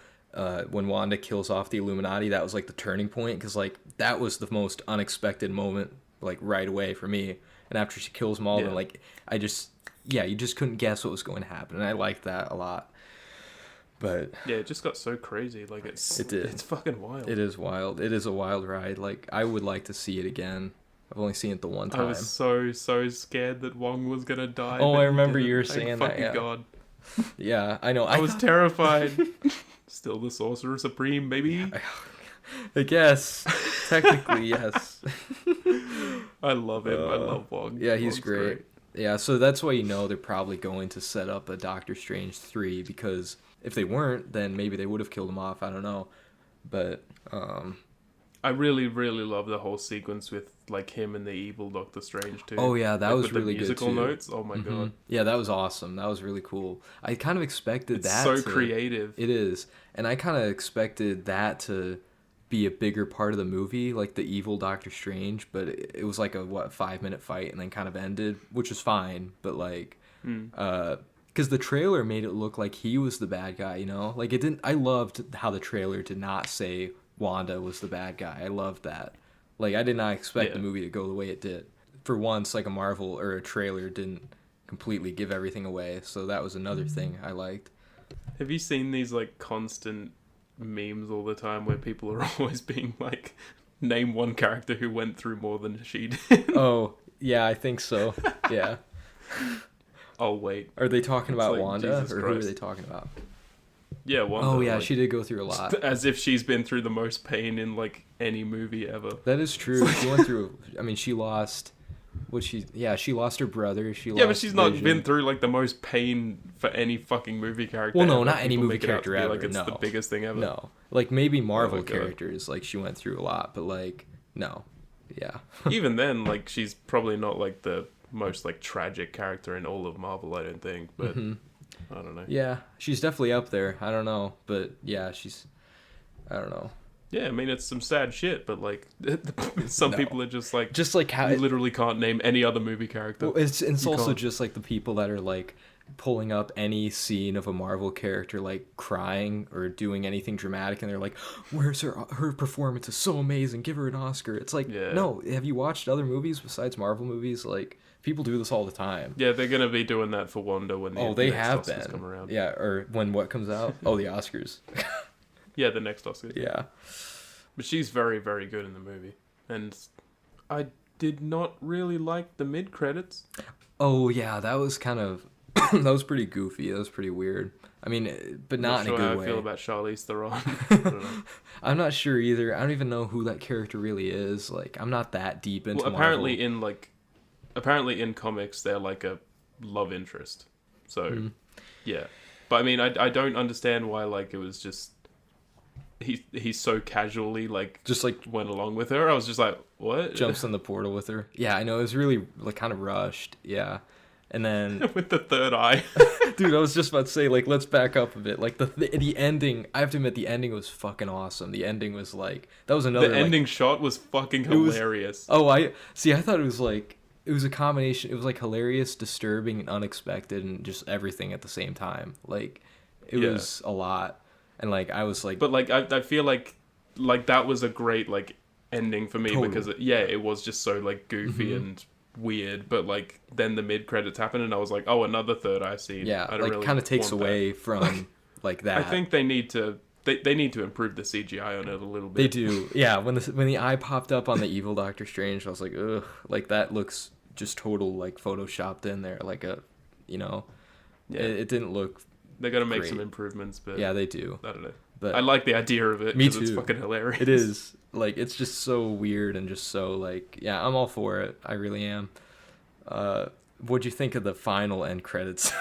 when Wanda kills off the Illuminati, that was like the turning point, because like that was the most unexpected moment, like right away for me. And after she kills them all, then like you just couldn't guess what was going to happen, and I liked that a lot. But yeah, it just got so crazy. Like it did. It's fucking wild. It is wild. It is a wild ride. Like I would like to see it again. I've only seen it the one time. I was so scared that Wong was gonna die. Oh, I remember you were saying that. Fucking god. Yeah, I know. I was terrified. Still the Sorcerer Supreme, baby. I guess. Technically, yes. I love him. I love Wong. Yeah, he's great. Yeah, so that's why you know they're probably going to set up a Doctor Strange 3, because if they weren't, then maybe they would have killed him off. I don't know. But, I really, really love the whole sequence with like him and the evil Doctor Strange too. Oh yeah, that like, was with really the musical good too. Notes. Oh my god. Yeah, that was awesome. That was really cool. I kind of expected It's that. So creative. It is, and I kind of expected that to be a bigger part of the movie, like the evil Doctor Strange. But it was like a 5-minute fight, and then kind of ended, which was fine. But like, because the trailer made it look like he was the bad guy. You know, like it didn't. I loved how the trailer did not say Wanda was the bad guy. I loved that. Like, I did not expect the movie to go the way it did. For once, like a Marvel or a trailer didn't completely give everything away. So that was another thing I liked. Have you seen these like constant memes all the time where people are always being like, name one character who went through more than she did? Oh, yeah, I think so. Yeah. Oh, wait. Are they talking about like, Wanda? Jesus or Christ. who are they talking about? Yeah, Wanda. Oh, yeah, like, she did go through a lot. As if she's been through the most pain in like any movie ever. That is true. She went through. I mean, she lost. She lost her brother. But she's not been through like the most pain for any fucking movie character. Well, no, ever. not any People movie make it out to character be ever. Like it's no, the biggest thing ever. No, like maybe Marvel God. characters. Like she went through a lot, but like no, yeah. Even then, like she's probably not like the most like tragic character in all of Marvel. I don't think, but I don't know. Yeah, she's definitely up there. I don't know, but yeah, I don't know. Yeah, I mean it's some sad shit, but like some people are just like how you literally can't name any other movie character. Well, it's also can't. just like the people that are like pulling up any scene of a Marvel character like crying or doing anything dramatic, and they're like, "Where's her performance is so amazing? Give her an Oscar." It's like, no. Have you watched other movies besides Marvel movies? Like people do this all the time. Yeah, they're gonna be doing that for Wanda when the they next have Oscars been. come around. Yeah, or when what comes out? Oh, the Oscars. Yeah, the next Oscars. Yeah. But she's very, very good in the movie. And I did not really like the mid-credits. Oh, yeah, that was kind of... that was pretty goofy. That was pretty weird. I mean, but not in a good how way. I feel about Charlize Theron. I don't know. I'm not sure either. I don't even know who that character really is. Like, I'm not that deep into apparently Marvel. in comics, they're like a love interest. So, yeah. But I mean, I don't understand why, like, it was just... He's so casually just went along with her. I was just like, what? Jumps in the portal with her. Yeah, I know. It was really like kind of rushed. Yeah. And then with the third eye. Dude, I was just about to say, like, let's back up a bit. Like the ending, I have to admit, the ending was fucking awesome. The ending was like, that was another. The ending shot was fucking hilarious. I thought it was like, it was a combination. It was like hilarious, disturbing, and unexpected, and just everything at the same time. Like, it was a lot. And like I was like, but like I feel like that was a great like ending for me because it was just so like goofy and weird. But like then the mid credits happened and I was like, oh, another third eye scene. Yeah, I don't like really kind of takes want away that. from like that. I think they need to improve the CGI on it a little bit. They do. Yeah, when the eye popped up on the evil Doctor Strange, I was like, ugh, like that looks just total like photoshopped in there, like a, you know, it didn't look. They're gonna make great. some improvements, but yeah, they do. I don't know. But I like the idea of it. Me 'cause It's too. fucking hilarious. it is like it's just so weird and just so like yeah, I'm all for it. I really am. What'd you think of the final end credits?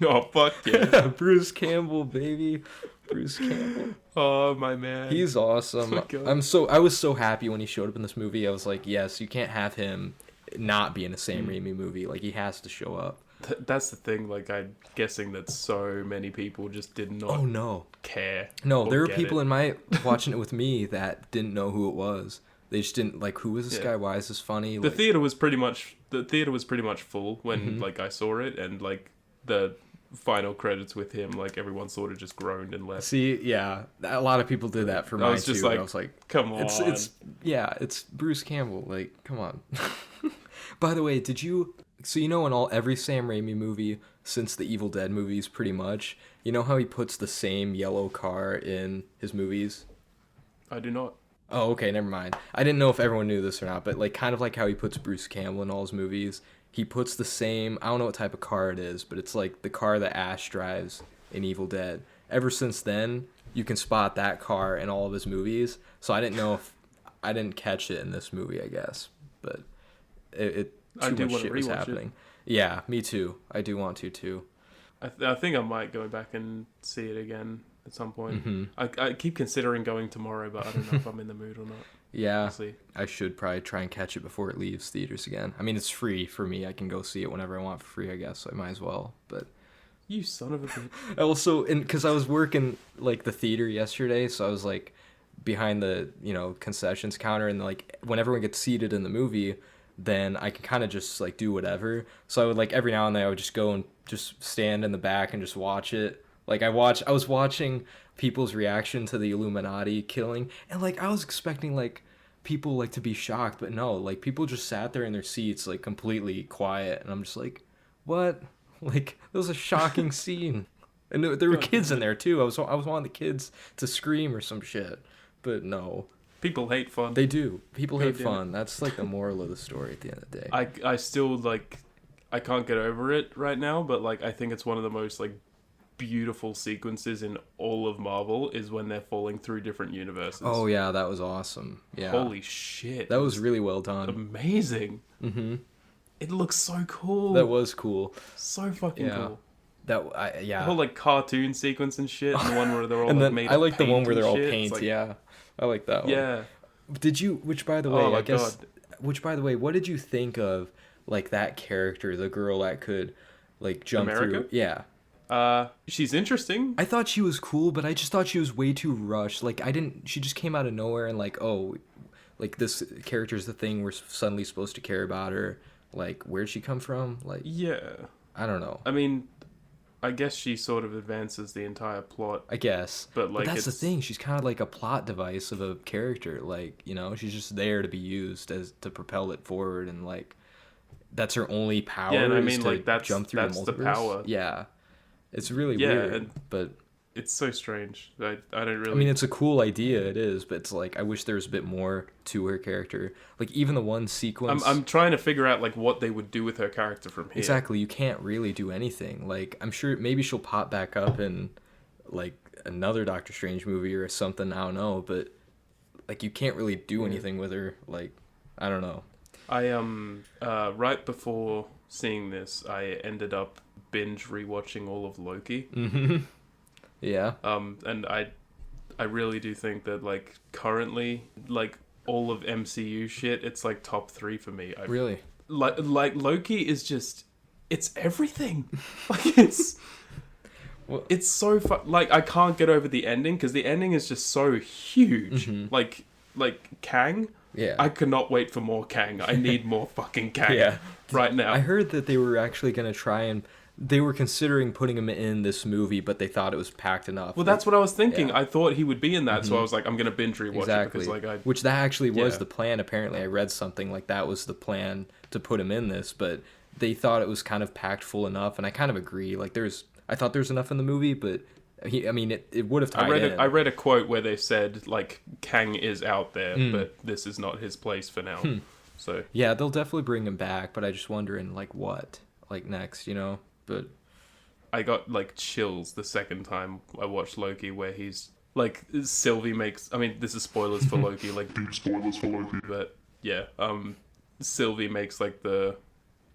Oh fuck yeah! Bruce Campbell, baby. Bruce Campbell. Oh my man. He's awesome. Oh, God. I was so happy when he showed up in this movie. I was like, yes, you can't have him not be in a Sam Raimi movie. Like he has to show up. That's the thing. Like I'm guessing that so many people just did not. Oh no. Care. No, or there were get people it. in my watching it with me that didn't know who it was. They just didn't like who is this Yeah. guy? Why is this funny? The Like, theater was pretty much full when Mm-hmm. like I saw it, and like the final credits with him, like everyone sort of just groaned and left. see, yeah, a lot of people did that for I mine was just too. like, I was like, come on. it's Bruce Campbell. Like, come on. By the way, did you? So you know, in every Sam Raimi movie since the Evil Dead movies, pretty much, you know how he puts the same yellow car in his movies. I do not. Oh, okay, never mind. I didn't know if everyone knew this or not, but like kind of like how he puts Bruce Campbell in all his movies. He puts the same, I don't know what type of car it is, but it's like the car that Ash drives in Evil Dead. Ever since then, you can spot that car in all of his movies. So I didn't know if I didn't catch it in this movie, I guess, but I too do much wanna shit was rewatch it. happening. Yeah, me too. I do want to too. I think I might go back and see it again at some point. Mm-hmm. I keep considering going tomorrow, but I don't know if I'm in the mood or not. Yeah, We'll see. I should probably try and catch it before it leaves theaters again. I mean, it's free for me. I can go see it whenever I want for free, I guess. So I might as well. But You son of a bitch. also, because I was working like the theater yesterday, so I was like behind the concessions counter, and like when everyone gets seated in the movie, then I can kind of just like do whatever. So I would like every now and then I would just go and just stand in the back and just watch it. Like I was watching people's reaction to the Illuminati killing, and like I was expecting like people like to be shocked, but no, like people just sat there in their seats like completely quiet, and I'm just like, what? Like it was a shocking scene, and there were kids in there too. I was wanting the kids to scream or some shit, but no, People hate fun. they do. People hate God damn it. fun. That's like the moral of the story at the end of the day. I still like I can't get over it right now, but like I think it's one of the most like beautiful sequences in all of Marvel is when they're falling through different universes. Oh yeah, that was awesome. Yeah, Holy shit. that was really well done. amazing. Mm-hmm. It looks so cool. That was cool. so fucking Yeah. cool. The The whole like cartoon sequence and shit, and the one where they're all and like then made I of like the paint one where they're and all shit. It's paint. like- Yeah, I like that one. Yeah. Did you? Which by the way, Oh my I guess. God. Which by the way, what did you think of like that character, the girl that could like jump America? through? Yeah. She's interesting. I thought she was cool, but I just thought she was way too rushed. Like I didn't. She just came out of nowhere and like, oh, like this character's the thing we're suddenly supposed to care about her. Like where'd she come from? Like Yeah. I don't know. I mean, I guess she sort of advances the entire plot. I guess. But, like, that's the it's- thing. She's kind of like a plot device of a character. Like she's just there to be used as to propel it forward, and like that's her only power. Yeah, and I is mean, to like, that's- jump through that's the the multiverse. power. Yeah, it's really Yeah, weird. and- But It's so strange. I don't really. I mean, it's a cool idea. It is, but it's like I wish there was a bit more to her character. Like even the one sequence. I'm trying to figure out like what they would do with her character from here. Exactly. You can't really do anything. Like I'm sure maybe she'll pop back up in like another Doctor Strange movie or something. I don't know, but like you can't really do anything with her. Like I don't know. I right before seeing this, I ended up binge rewatching all of Loki. Yeah. And I really do think that like currently like all of MCU shit, it's like top 3 for me. Really. Like Loki is just it's everything. Like it's Well- it's so like I can't get over the ending because the ending is just so huge. Like Kang. Yeah. I cannot wait for more Kang. I need more fucking Kang Yeah. right now. I heard that they were actually going to try and they were considering putting him in this movie, but they thought it was packed enough. Well, that's what I was thinking. Yeah. I thought he would be in that, so I was like, I'm gonna binge rewatch exactly. it because like I Which that actually was Yeah. the plan. Apparently, I read something like that was the plan to put him in this, but they thought it was kind of packed full enough, and I kind of agree. Like I thought there's enough in the movie, but it would have tied in. I read a quote where they said like Kang is out there, Hmm. but this is not his place for now. So Yeah, they'll definitely bring him back, but I just wondering like what like next, But I got like chills the second time I watched Loki, where he's Like Sylvie makes. I mean, this is spoilers for Loki. Like, Deep spoilers for Loki. but yeah, Sylvie makes like the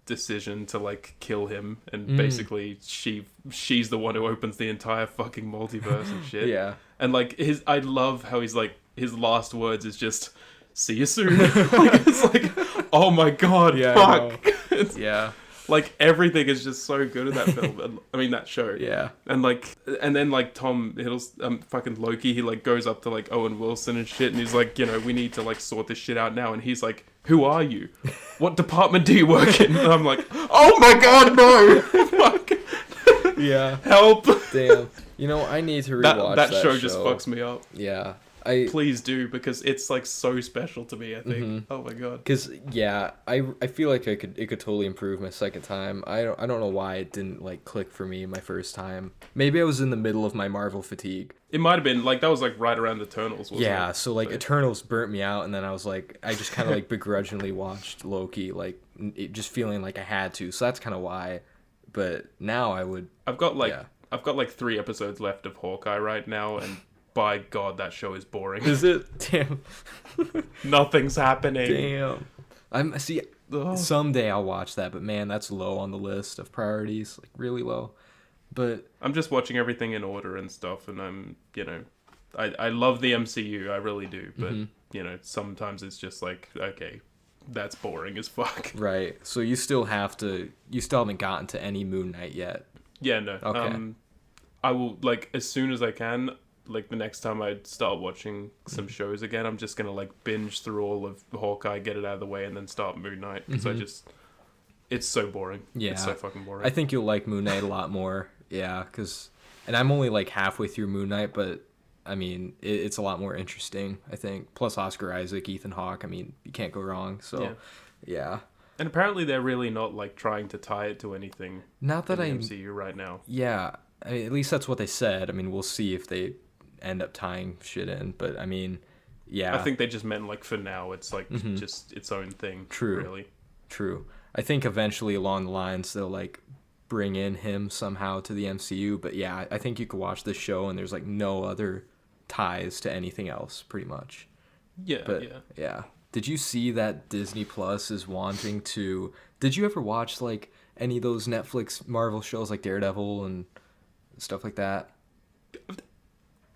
decision to like kill him, and basically she's the one who opens the entire fucking multiverse and shit. Yeah. And like I love how he's like his last words is just "see you soon." Like, it's like, oh my god, Yeah, fuck. It's, Yeah. like everything is just so good in that film. And, I mean that show. Yeah. And then like Tom Hiddleston, fucking Loki, he like goes up to like Owen Wilson and shit, and he's like, you know, we need to like sort this shit out now. And he's like, who are you? What department do you work in? And I'm like, oh my god, no! Fuck. Yeah. Help! Damn. You know, I need to rewatch that show just fucks me up. Yeah. Please do, because it's like so special to me, I think. Oh my god. Because yeah, I feel like it could totally improve my second time. I don't know why it didn't like click for me my first time. Maybe I was in the middle of my Marvel fatigue. It might have been like that was like right around Eternals, wasn't Yeah, it? so like Eternals burnt me out, and then I was like, I just kind of like begrudgingly watched Loki, like just feeling like I had to. So that's kind of why. But now I would. I've got like 3 episodes left of Hawkeye right now, and by God, that show is boring. Is it? Damn. Nothing's happening. Damn. Someday I'll watch that, but man, that's low on the list of priorities, like really low. But I'm just watching everything in order and stuff, and I'm, you know, I love the MCU, I really do, but you know, sometimes it's just like, okay, that's boring as fuck. right. So you still haven't gotten to any Moon Knight yet. Yeah, no. Okay. I will, like, as soon as I can, like, the next time I start watching some shows again, I'm just gonna, like, binge through all of Hawkeye, get it out of the way, and then start Moon Knight, because it's so boring. Yeah. It's so fucking boring. I think you'll like Moon Knight a lot more. Yeah, and I'm only like halfway through Moon Knight, but I mean, it's a lot more interesting, I think. Plus Oscar Isaac, Ethan Hawke, I mean, you can't go wrong. So, yeah. And apparently they're really not, like, trying to tie it to anything Not that in the MCU right now. Yeah, I mean, at least that's what they said. I mean, we'll see if they end up tying shit in, but I mean, yeah. I think they just meant, like, for now, it's, like, just its own thing. True. Really. True. I think eventually along the lines they'll, like, bring in him somehow to the MCU, but yeah, I think you could watch this show and there's, like, no other ties to anything else, pretty much. Yeah, But, yeah. Did you see that Disney Plus is wanting to... Did you ever watch, like, any of those Netflix Marvel shows, like Daredevil and stuff like that?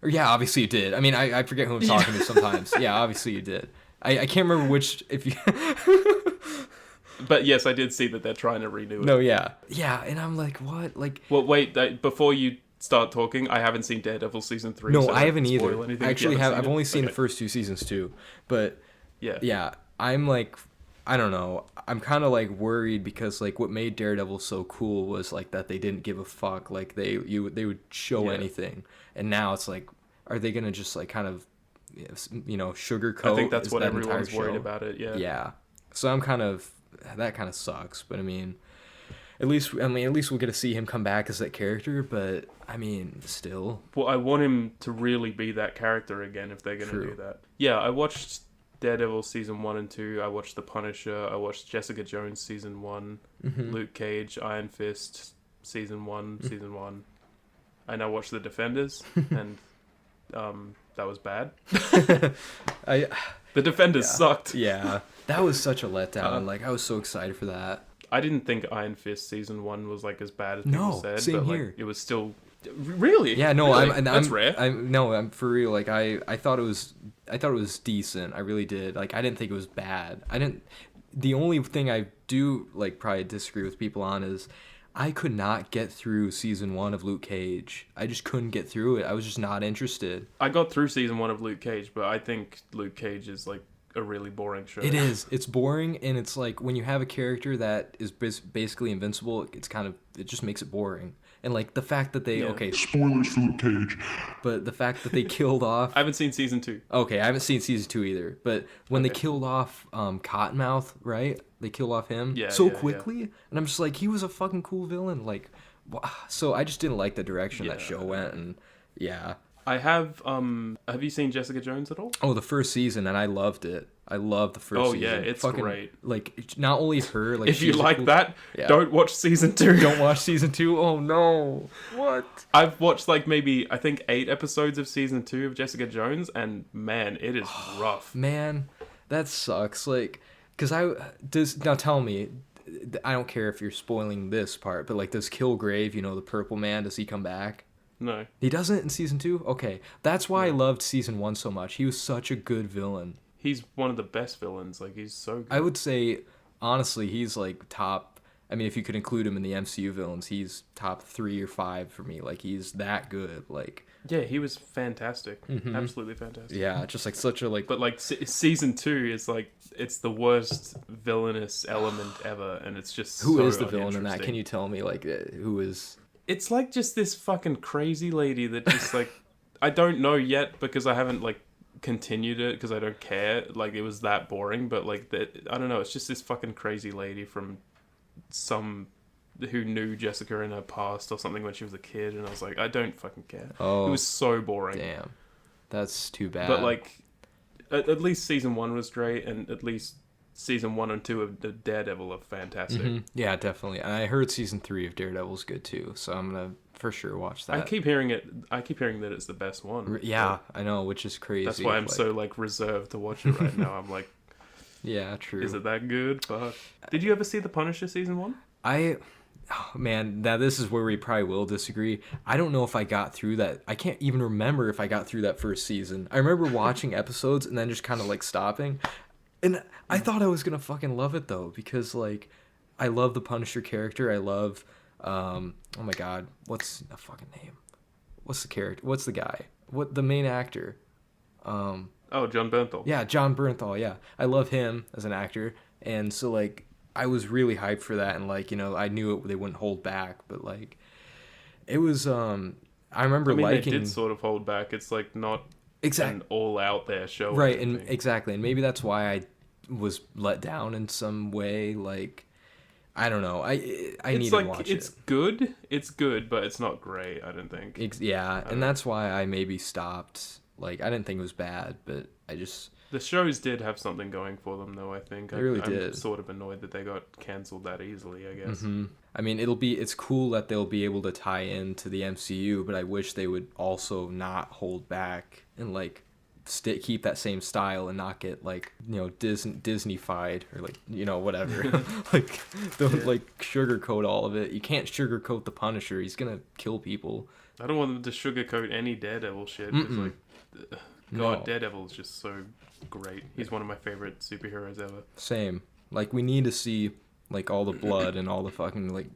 Or, yeah, obviously you did. I mean, I forget who I'm talking to sometimes. Yeah, obviously you did. I can't remember which... If you... But yes, I did see that they're trying to redo it. No, yeah. Yeah, and I'm like, what? Like... Well, wait, before you start talking, I haven't seen Daredevil season 3. No, so I haven't spoil either. anything I if you actually haven't I've seen it. only seen the Okay. first 2 seasons too. But... Yeah. Yeah, I'm like, I don't know. I'm kind of like worried because like what made Daredevil so cool was like that they didn't give a fuck. Like they would show anything, and now it's like, are they gonna just like kind of, you know, sugarcoat? I think that's what that everyone's entire worried show? about it. Yeah. Yeah. So I'm kind of that kind of sucks. But I mean, at least we'll get to see him come back as that character. But I mean, still. Well, I want him to really be that character again if they're gonna do that. Yeah, I watched Daredevil season 1 and 2. I watched The Punisher. I watched Jessica Jones season 1. Luke Cage, Iron Fist season 1. And I watched The Defenders, and that was bad. The Defenders sucked. Yeah, that was such a letdown. Like I was so excited for that. I didn't think Iron Fist season 1 was like as bad as people said. Same but here. Like, it was still really. Yeah, no, really? That's rare. I'm for real. Like I thought it was decent. I really did. Like I didn't think it was bad. The only thing I do like probably disagree with people on is I could not get through season 1 of Luke Cage. I just couldn't get through it. I was just not interested. I got through season 1 of Luke Cage, but I think Luke Cage is like a really boring show. It is. It's boring, and it's like when you have a character that is basically invincible, it just makes it boring. And like the fact that they Spoilers for Luke Cage. but the fact that they killed off. I haven't seen season 2. Okay, I haven't seen season 2 either. But when they killed off Cottonmouth, right? They killed off him quickly, and I'm just like, he was a fucking cool villain. Like, so I just didn't like the direction that show went, and yeah. I have you seen Jessica Jones at all? Oh, the first season, and I loved it. I love the first Oh, season. yeah, it's great. Like, not only her, like, If you she's a like cool- that, Yeah. don't watch season 2. Don't watch season 2. Oh no. What? I've watched like maybe I think 8 episodes of season 2 of Jessica Jones, and man, it is rough. Man, that sucks. Like, now tell me, I don't care if you're spoiling this part, but like, does Kilgrave, the purple man, does he come back? No, He doesn't in season 2? Okay. That's why I loved season 1 so much. He was such a good villain. he's one of the best villains. Like he's so good. I would say, honestly, he's like top. I mean, if you could include him in the MCU villains, he's top 3 or 5 for me. Like, he's that good. Like, Yeah, he was fantastic. Absolutely fantastic. yeah, just like such a like. But like season 2 is like it's the worst villainous element ever, and it's just Who so is the villain in that? uninteresting. Can you tell me like who is? It's like just this fucking crazy lady that just like I don't know yet because I haven't like continued it because I don't care. Like it was that boring, but like that I don't know. It's just this fucking crazy lady from who knew Jessica in her past or something when she was a kid, and I was like, I don't fucking care. Oh, it was so boring. Damn, that's too bad. But like, at least season 1 was great, and at least season 1 and 2 of the Daredevil are fantastic. Yeah, definitely. And I heard season 3 of Daredevil's good too, so I'm gonna for sure watch that. I keep hearing that it's the best one. Yeah, I know, which is crazy. That's why I'm like, so like reserved to watch it right now. I'm like, yeah, true. is it that good? Fuck. Did you ever see The Punisher season 1? Man, now this is where we probably will disagree. I don't know if I got through that. I can't even remember if I got through that first season. I remember watching episodes and then just kind of like stopping. And I thought I was gonna fucking love it though, because like I love the Punisher character. I love oh my god, what's the fucking name? What's the character? What's the guy? What the main actor? Oh, John Bernthal. Yeah, John Bernthal, yeah. I love him as an actor. And so like I was really hyped for that, and like, I knew they wouldn't hold back, but like it was I remember liking they did sort of hold back. It's like not exactly an all out there show. right, and exactly. And maybe that's why I was let down in some way. Like I don't know. I need to watch it's it. good. It's good, but it's not great, I don't think. And that's why I maybe stopped. Like I didn't think it was bad, but I just The shows did have something going for them, though, I think. They really I'm did. sort of annoyed that they got cancelled that easily, I guess. I mean, it's cool that they'll be able to tie into the MCU, but I wish they would also not hold back and like keep that same style and not get like Disney-fied or like whatever. Like don't like sugarcoat all of it. You can't sugarcoat the Punisher. He's gonna kill people. I don't want them to sugarcoat any Daredevil shit. It's like, God, No. Daredevil is just so great. He's one of my favorite superheroes ever. Same. Like we need to see like all the blood and all the fucking like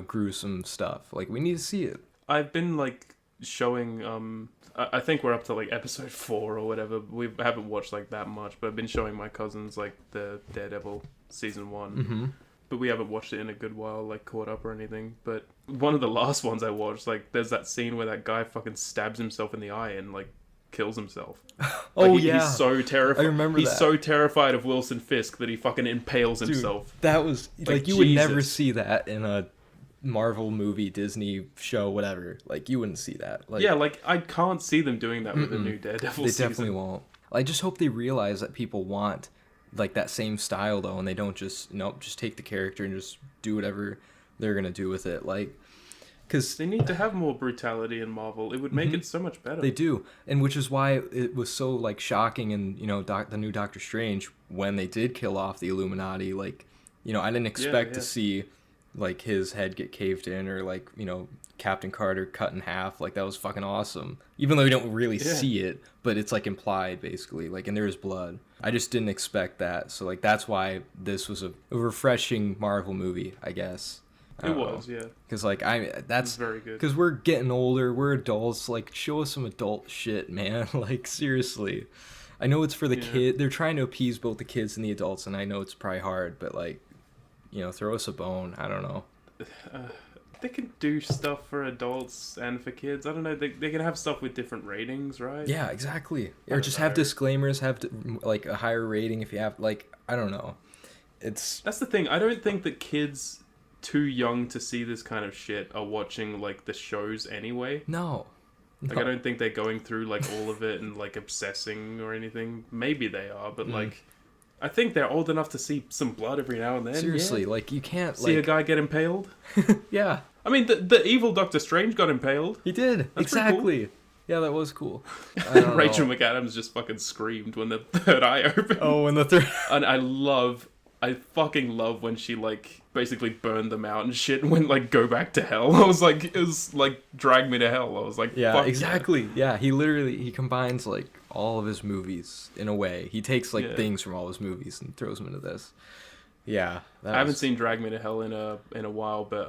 gruesome stuff. Like we need to see it. I've been like showing I think we're up to like episode 4 or whatever. We haven't watched like that much, but I've been showing my cousins like the Daredevil season 1. But we haven't watched it in a good while, like caught up or anything. But one of the last ones I watched, like there's that scene where that guy fucking stabs himself in the eye and like kills himself. He's so terrified. I remember He's that. so terrified of Wilson Fisk that he fucking impales Dude, himself. that was Like, you would never Jesus. see that in a Marvel movie, Disney show, whatever. Like you wouldn't see that. Like Yeah, like I can't see them doing that with the new Daredevil they season. definitely won't. I just hope they realize that people want like that same style though, and they don't just just take the character and just do whatever they're gonna do with it. Like because They need to have more brutality in Marvel. It would make it so much better. they do, and which is why it was so like shocking in the new Doctor Strange when they did kill off the Illuminati. Like I didn't expect to see like his head get caved in or like Captain Carter cut in half. Like that was fucking awesome, even though we don't really see it, but it's like implied basically, like, and there is blood. I just didn't expect that, so like that's why this was a refreshing Marvel movie, I guess. It was, yeah. Because like that's very good. because we're getting older, we're adults. Like show us some adult shit, man. Like seriously, I know it's for the kid. They're trying to appease both the kids and the adults, and I know it's probably hard, but like throw us a bone. I don't know. They can do stuff for adults and for kids. I don't know. They can have stuff with different ratings, right? Yeah, exactly. Or don't just have know. disclaimers, have like a higher rating if you have like I don't know. It's That's the thing. I don't think that kids too young to see this kind of shit are watching like the shows anyway. no. Like I don't think they're going through like all of it and like obsessing or anything. Maybe they are, but like I think they're old enough to see some blood every now and then. Seriously, yeah. like you can't See a like guy get impaled. yeah, I mean, the evil Doctor Strange got impaled. he did. That's pretty Exactly. Yeah, that was cool. I don't Rachel know. McAdams just fucking screamed when the third eye opened. Oh, and the third. And I fucking love when she, like, basically burned them out and shit and went, like, go back to hell. I was like, it was, like, drag me to hell. I was like, Yeah, fuck exactly. Yeah, he combines like all of his movies in a way. He takes like Yeah. things from all his movies and throws them into this. Yeah, I haven't seen Drag Me to Hell in a while, but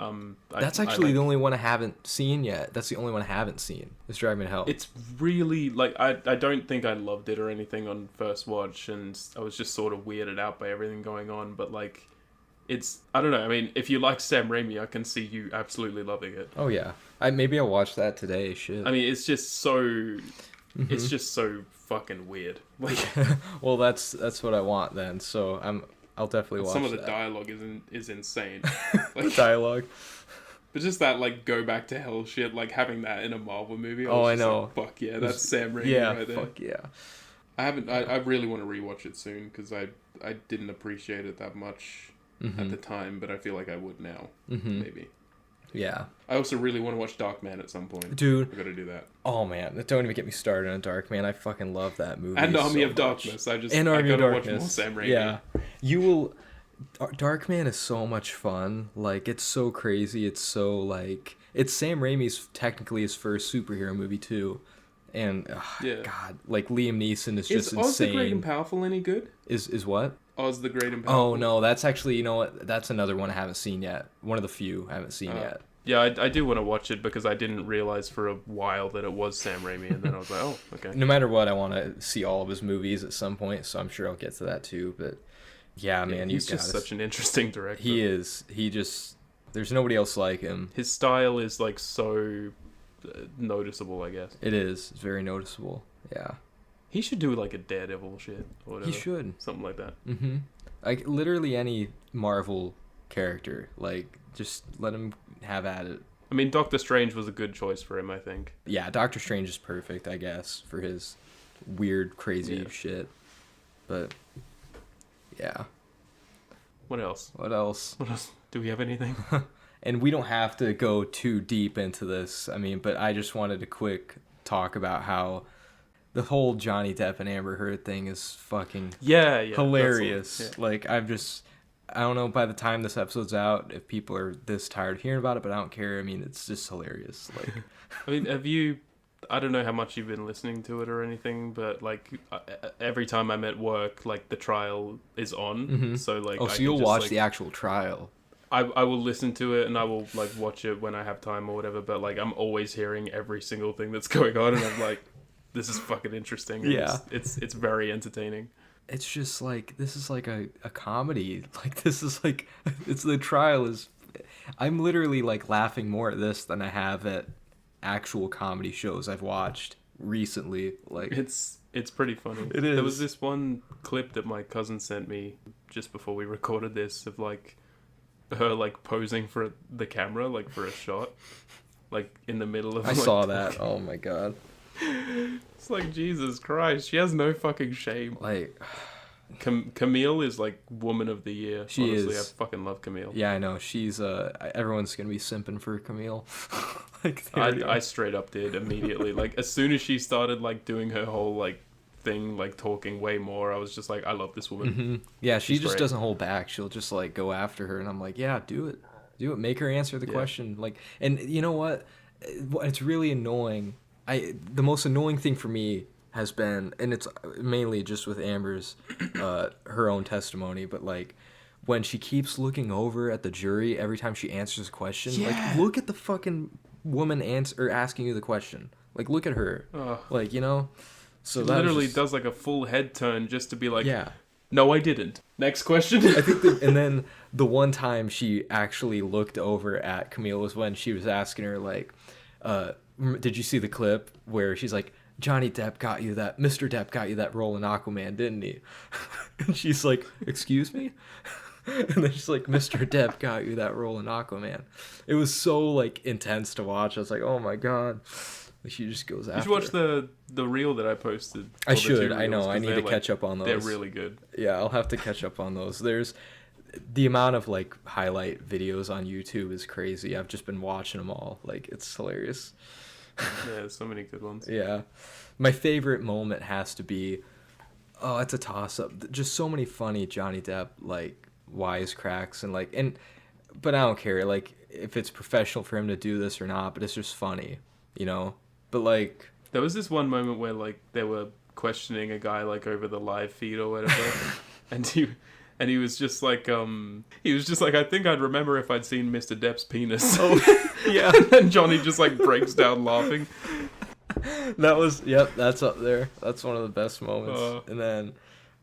That's actually the only one I haven't seen yet. That's the only one I haven't seen. Is Drag Me to Hell. It's really like I don't think I loved it or anything on first watch, and I was just sort of weirded out by everything going on. But like, it's I don't know. I mean, if you like Sam Raimi, I can see you absolutely loving it. Oh yeah, maybe I'll watch that today. Shit. I mean, it's just so it's just so fucking weird. Like Well, that's what I want then. So I'll definitely watch some of the that. dialogue is insane. The Like, dialogue. but just that like go back to hell shit, like having that in a Marvel movie. Oh, I was just know. like, fuck yeah, that's Sam Raimi Yeah, right there. fuck yeah. I really want to rewatch it soon because I didn't appreciate it that much at the time, but I feel like I would now. Maybe. Yeah. I also really want to watch Darkman at some point. Dude. I gotta do that. Oh man, don't even get me started on Darkman. I fucking love that movie. And Army so of Darkness. much. I Army gotta of watch Darkness. more Sam Raimi. Yeah, you will. Darkman is so much fun. Like it's so crazy. It's so like it's Sam Raimi's technically his first superhero movie too, and Yeah. God, like Liam Neeson is just Is Oz the insane. Great and Powerful any good? Is what? Oz the Great and Powerful. Oh no, that's actually you know what? That's another one I haven't seen yet. One of the few I haven't seen yet. Yeah, I do want to watch it because I didn't realize for a while that it was Sam Raimi, and then I was like, oh, okay. No matter what, I want to see all of his movies at some point, so I'm sure I'll get to that too. But yeah, man, He's you just such an interesting director. He is. He just. There's nobody else like him. His style is like so noticeable, I guess. It is. It's very noticeable. Yeah. He should do like a Daredevil shit or whatever. He should. Something like that. Mm-hmm. Like literally any Marvel character, like just let him have at it. I mean, Doctor Strange was a good choice for him, I think. Yeah, Doctor Strange is perfect, I guess, for his weird, crazy Yeah. shit. But yeah. What else? What else? What else? Do we have anything? And we don't have to go too deep into this. I mean, but I just wanted to quick talk about how the whole Johnny Depp and Amber Heard thing is fucking Yeah. hilarious. That's all, Like I don't know by the time this episode's out if people are this tired of hearing about it, but I don't care. I mean, it's just hilarious. Like, I mean, I don't know how much you've been listening to it or anything, but like every time I'm at work, like the trial is on. So like, so you'll watch the actual trial. I will listen to it and I will like watch it when I have time or whatever. But like, I'm always hearing every single thing that's going on, and I'm like, this is fucking interesting. And Yeah. it's very entertaining. It's just like this is like a comedy. Like this is like it's the trial is. I'm literally like laughing more at this than I have at actual comedy shows I've watched recently. Like It's pretty funny. It is. There was this one clip that my cousin sent me just before we recorded this of like her like posing for the camera, like for a shot, like in the middle of. I like, saw that. Oh my god. It's like Jesus Christ. She has no fucking shame. Like Camille is like woman of the year. She Honestly, is. I fucking love Camille. yeah, I know she's everyone's gonna be simping for Camille. Like I straight up did immediately. Like as soon as she started like doing her whole like thing, like talking way more, I was just like, I love this woman. Yeah, she She's just great. doesn't hold back. She'll just like go after her, and I'm like, yeah, do it, make her answer the question. Like, and you know what? It's really annoying. The most annoying thing for me has been, and it's mainly just with Amber's, her own testimony, but like when she keeps looking over at the jury every time she answers a question, like look at the fucking woman asking you the question. Like look at her, like you know. So She that literally just, does like a full head turn just to be like, yeah. no, I didn't. Next question. I think and then the one time she actually looked over at Camille was when she was asking her like, did you see the clip where she's like, Mr. Depp got you that role in Aquaman, didn't he? And she's like, excuse me? And then she's like, Mr. Depp got you that role in Aquaman. It was so like intense to watch. I was like, oh my god. Like she just goes You after. should watch the reel that I posted. I or the should. 2 I know. reels, I 'cause need they're, to like, catch up on those. They're really good. Yeah, I'll have to catch up on those. There's the amount of like highlight videos on YouTube is crazy. I've just been watching them all. Like it's hilarious. Yeah, there's so many good ones. Yeah. My favorite moment has to be it's a toss up. Just so many funny Johnny Depp like wisecracks and like but I don't care like if it's professional for him to do this or not, but it's just funny, you know? But like There was this one moment where like they were questioning a guy like over the live feed or whatever, and he was just like I think I'd remember if I'd seen Mr. Depp's penis. oh yeah. And Johnny just like breaks down laughing. That's up there. That's one of the best moments. And then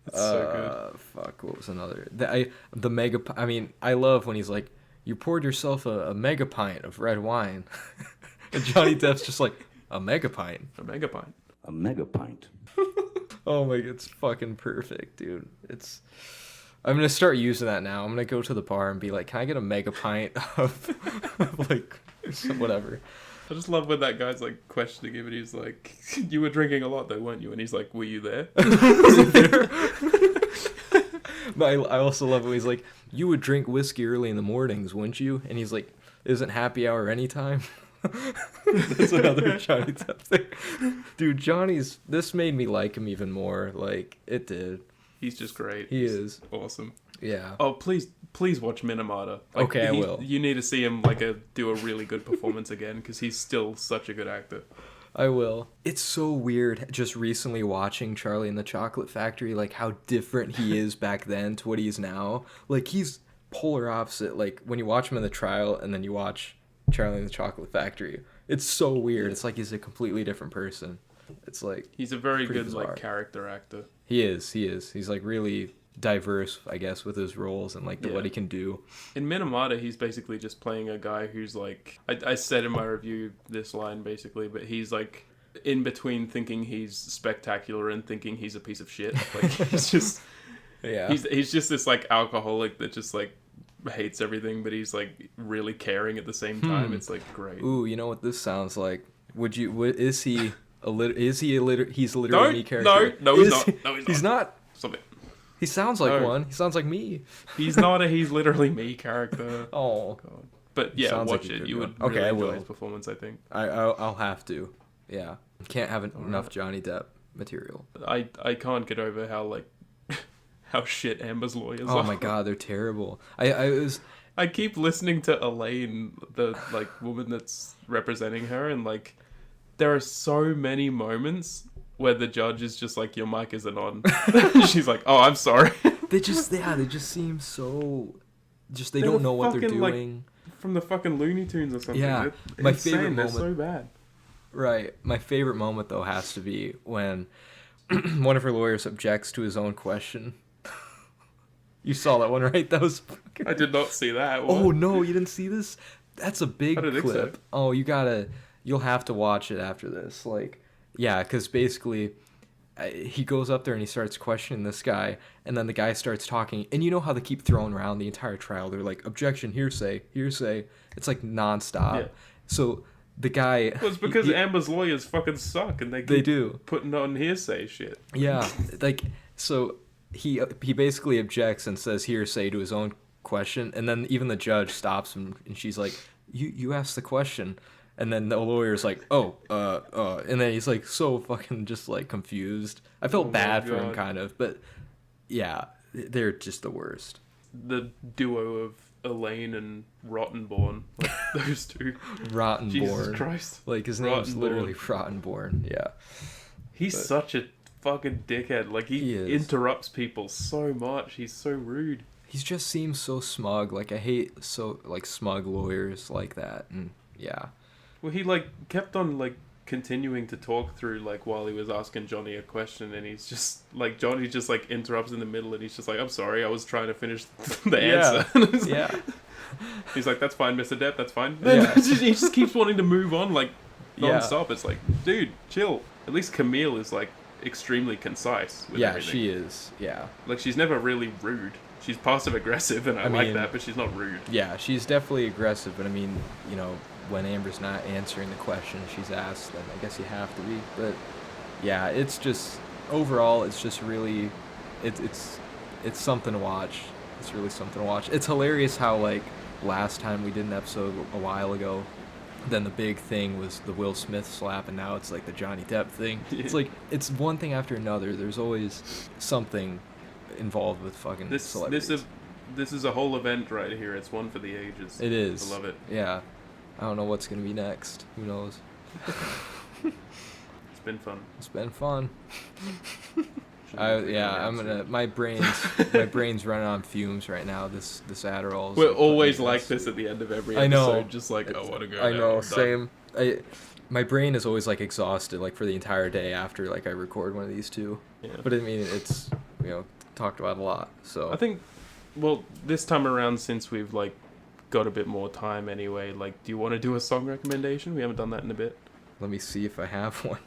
It's so good. fuck, what was another? The mega. I mean, I love when he's like, "You poured yourself a mega pint of red wine," and Johnny Depp's just like, "A mega pint." A mega pint. A mega pint. Oh my, it's fucking perfect, dude. I'm gonna start using that now. I'm gonna go to the bar and be like, "Can I get a mega pint of like whatever?" I just love when that guy's like questioning him and he's like, "You were drinking a lot though, weren't you?" And he's like, "Were you there?" But I also love when he's like, "You would drink whiskey early in the mornings, wouldn't you?" And he's like, "Isn't happy hour anytime?" That's another Johnny Depp thing. Dude, this made me like him even more. Like, it did. He's just great. He He's is. awesome. Yeah. Oh, please watch Minamata. Okay, I will. You need to see him like do a really good performance again because he's still such a good actor. I will. It's so weird just recently watching Charlie and the Chocolate Factory, like how different he is back then to what he is now. Like he's polar opposite. Like when you watch him in the trial and then you watch Charlie and the Chocolate Factory, it's so weird. It's like he's a completely different person. It's like He's a very pretty good bizarre. like character actor. He is. He's like really diverse, I guess, with his roles and like Yeah. what he can do. In Minamata, he's basically just playing a guy who's like I said in my review this line basically, but he's like in between thinking he's spectacular and thinking he's a piece of shit. Like he's just Yeah. he's just this like alcoholic that just like hates everything, but he's like really caring at the same time. It's like great. Ooh, you know what this sounds like? Is he he's a literally me character? No, he's Is not. he- No, he's He's not. not. Stop it. He sounds like No. one. He sounds like me. He's not a he's literally me character. Oh, God. But yeah, Sounds like watch a it. good You one. would Okay, really I enjoy will. his performance, I think. I'll have to. Yeah, can't have enough Johnny Depp material. I can't get over how like how shit Amber's lawyers Oh are. my god, they're terrible. I keep listening to Elaine, the like woman that's representing her, and like there are so many moments where the judge is just like, "Your mic isn't on." She's like, "Oh, I'm sorry." they just seem so. Just they They're don't the know what they're fucking, like, doing. From the fucking Looney Tunes or something. Yeah, They're my insane. favorite They're moment- so bad. Right. My favorite moment though has to be when one of her lawyers objects to his own question. You saw that one, right? That was. I did not see that. What? Oh no, you didn't see this? That's a big I didn't clip. think so. Oh, you'll have to watch it after this. Like, yeah, because basically, he goes up there and he starts questioning this guy, and then the guy starts talking, and you know how they keep throwing around the entire trial. They're like, objection, hearsay, hearsay. It's like nonstop. Yeah. So the guy. Well, it's because he- Amber's lawyers fucking suck, and they They keep do. putting on hearsay shit. Yeah, like so he basically objects and says hearsay to his own question, and then even the judge stops him, and she's like, "You asked the question," and then the lawyer's like, and then he's like so fucking just like confused. I felt Oh my bad for him God. kind of, but yeah, they're just the worst. The duo of Elaine and Rottenborn, like those two. Rottenborn, Jesus Christ. like his name's Rottenborn. literally Rottenborn. Yeah, He's But- such a fucking dickhead. Like he is. interrupts people so much. He's so rude. he just seems so smug. Like I hate so like smug lawyers like that, and yeah. Well, he like kept on like continuing to talk through like while he was asking Johnny a question, and he's just like Johnny just like interrupts in the middle, and he's just like, "I'm sorry, I was trying to finish the answer." And it's like- Yeah. He's like, "That's fine, Mr. Depp. That's fine." Yeah. He just keeps wanting to move on like Yeah. non-stop. It's like, dude, chill. At least Camille is like extremely concise with Yeah, everything. she is. Yeah. Like she's never really rude. She's passive aggressive, and I like that, but she's not rude. Yeah, she's definitely aggressive, but I mean, you know, when Amber's not answering the question she's asked, then I guess you have to be. But yeah, it's just overall, it's just really, it's something to watch. It's really something to watch. It's hilarious how like last time we did an episode a while ago, then the big thing was the Will Smith slap, and now it's like the Johnny Depp thing. It's like it's one thing after another. There's always something involved with fucking celebrities. This is a whole event right here. It's one for the ages. It is. I love it. Yeah. I don't know what's gonna be next. Who knows? It's been fun. It's been fun. My brain's running on fumes right now. This Adderall. We're always like this at the end of every episode. I know. Just like, I want to go. I know. Same. My brain is always like exhausted, like for the entire day after like I record one of these two. Yeah. But I mean, it's talked about a lot. So I think, well, this time around, since we've like got a bit more time anyway, like, do you want to do a song recommendation? We haven't done that in a bit. Let me see if I have one.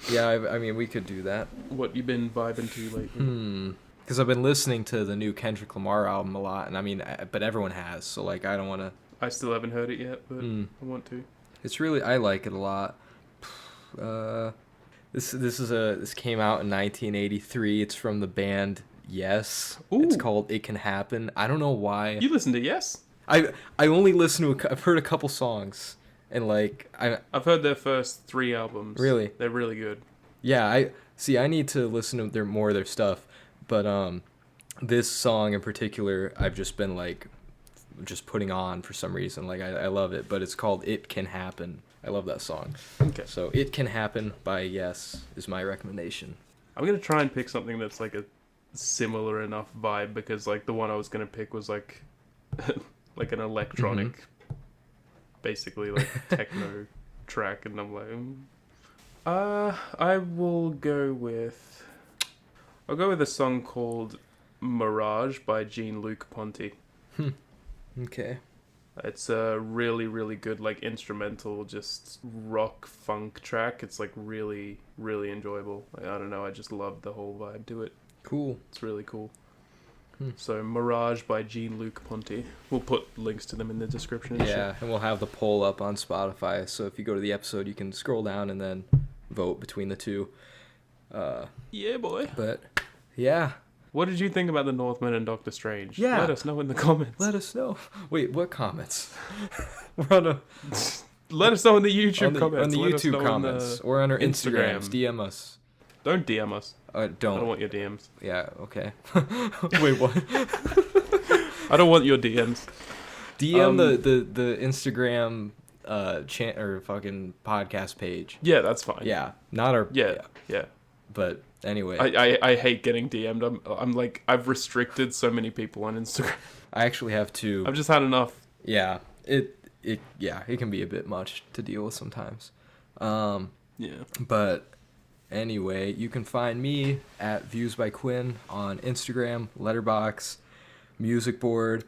Yeah, I mean, we could do that. What you been vibing to lately? Because I've been listening to the new Kendrick Lamar album a lot, and I mean, but everyone has, so like, I don't want to. I still haven't heard it yet, but I want to. It's really, I like it a lot. This came out in 1983. It's from the band Yes. Ooh. It's called It Can Happen. I don't know why. You listen to Yes? I only listen to I've heard a couple songs, and like I've heard their first 3 albums. Really? They're really good. Yeah, I need to listen to more of their stuff, but this song in particular I've just been like just putting on for some reason. Like I love it, but it's called It Can Happen. I love that song. Okay. So It Can Happen by Yes is my recommendation. I'm going to try and pick something that's like a similar enough vibe, because like the one I was going to pick was like like an electronic basically like techno track, and I'm like I'll go with a song called Mirage by Jean-Luc Ponty. Okay. It's a really, really good like instrumental, just rock funk track. It's like really, really enjoyable. Like, I don't know, I just love the whole vibe to it. Cool. It's really cool. So Mirage by Jean-Luc Ponty. We'll put links to them in the description. And we'll have the poll up on Spotify, so if you go to the episode you can scroll down and then vote between the two. Yeah, boy. But yeah. What did you think about the Northman and Doctor Strange? Yeah. Let us know in the comments. Let us know. Wait, what comments? We're on a... Let us know in the YouTube comments. On the YouTube comments. Or on our Instagrams. DM us. Don't DM us. Don't. I don't want your DMs. Yeah, okay. Wait, what? I don't want your DMs. DM the Instagram or fucking podcast page. Yeah, that's fine. Yeah, not our... Yeah. But anyway. I hate getting DM'd. I'm like, I've restricted so many people on Instagram. I actually have to... I've just had enough. Yeah, it can be a bit much to deal with sometimes. Yeah. But anyway, you can find me at Views by Quinn on Instagram, Letterboxd, Music Board.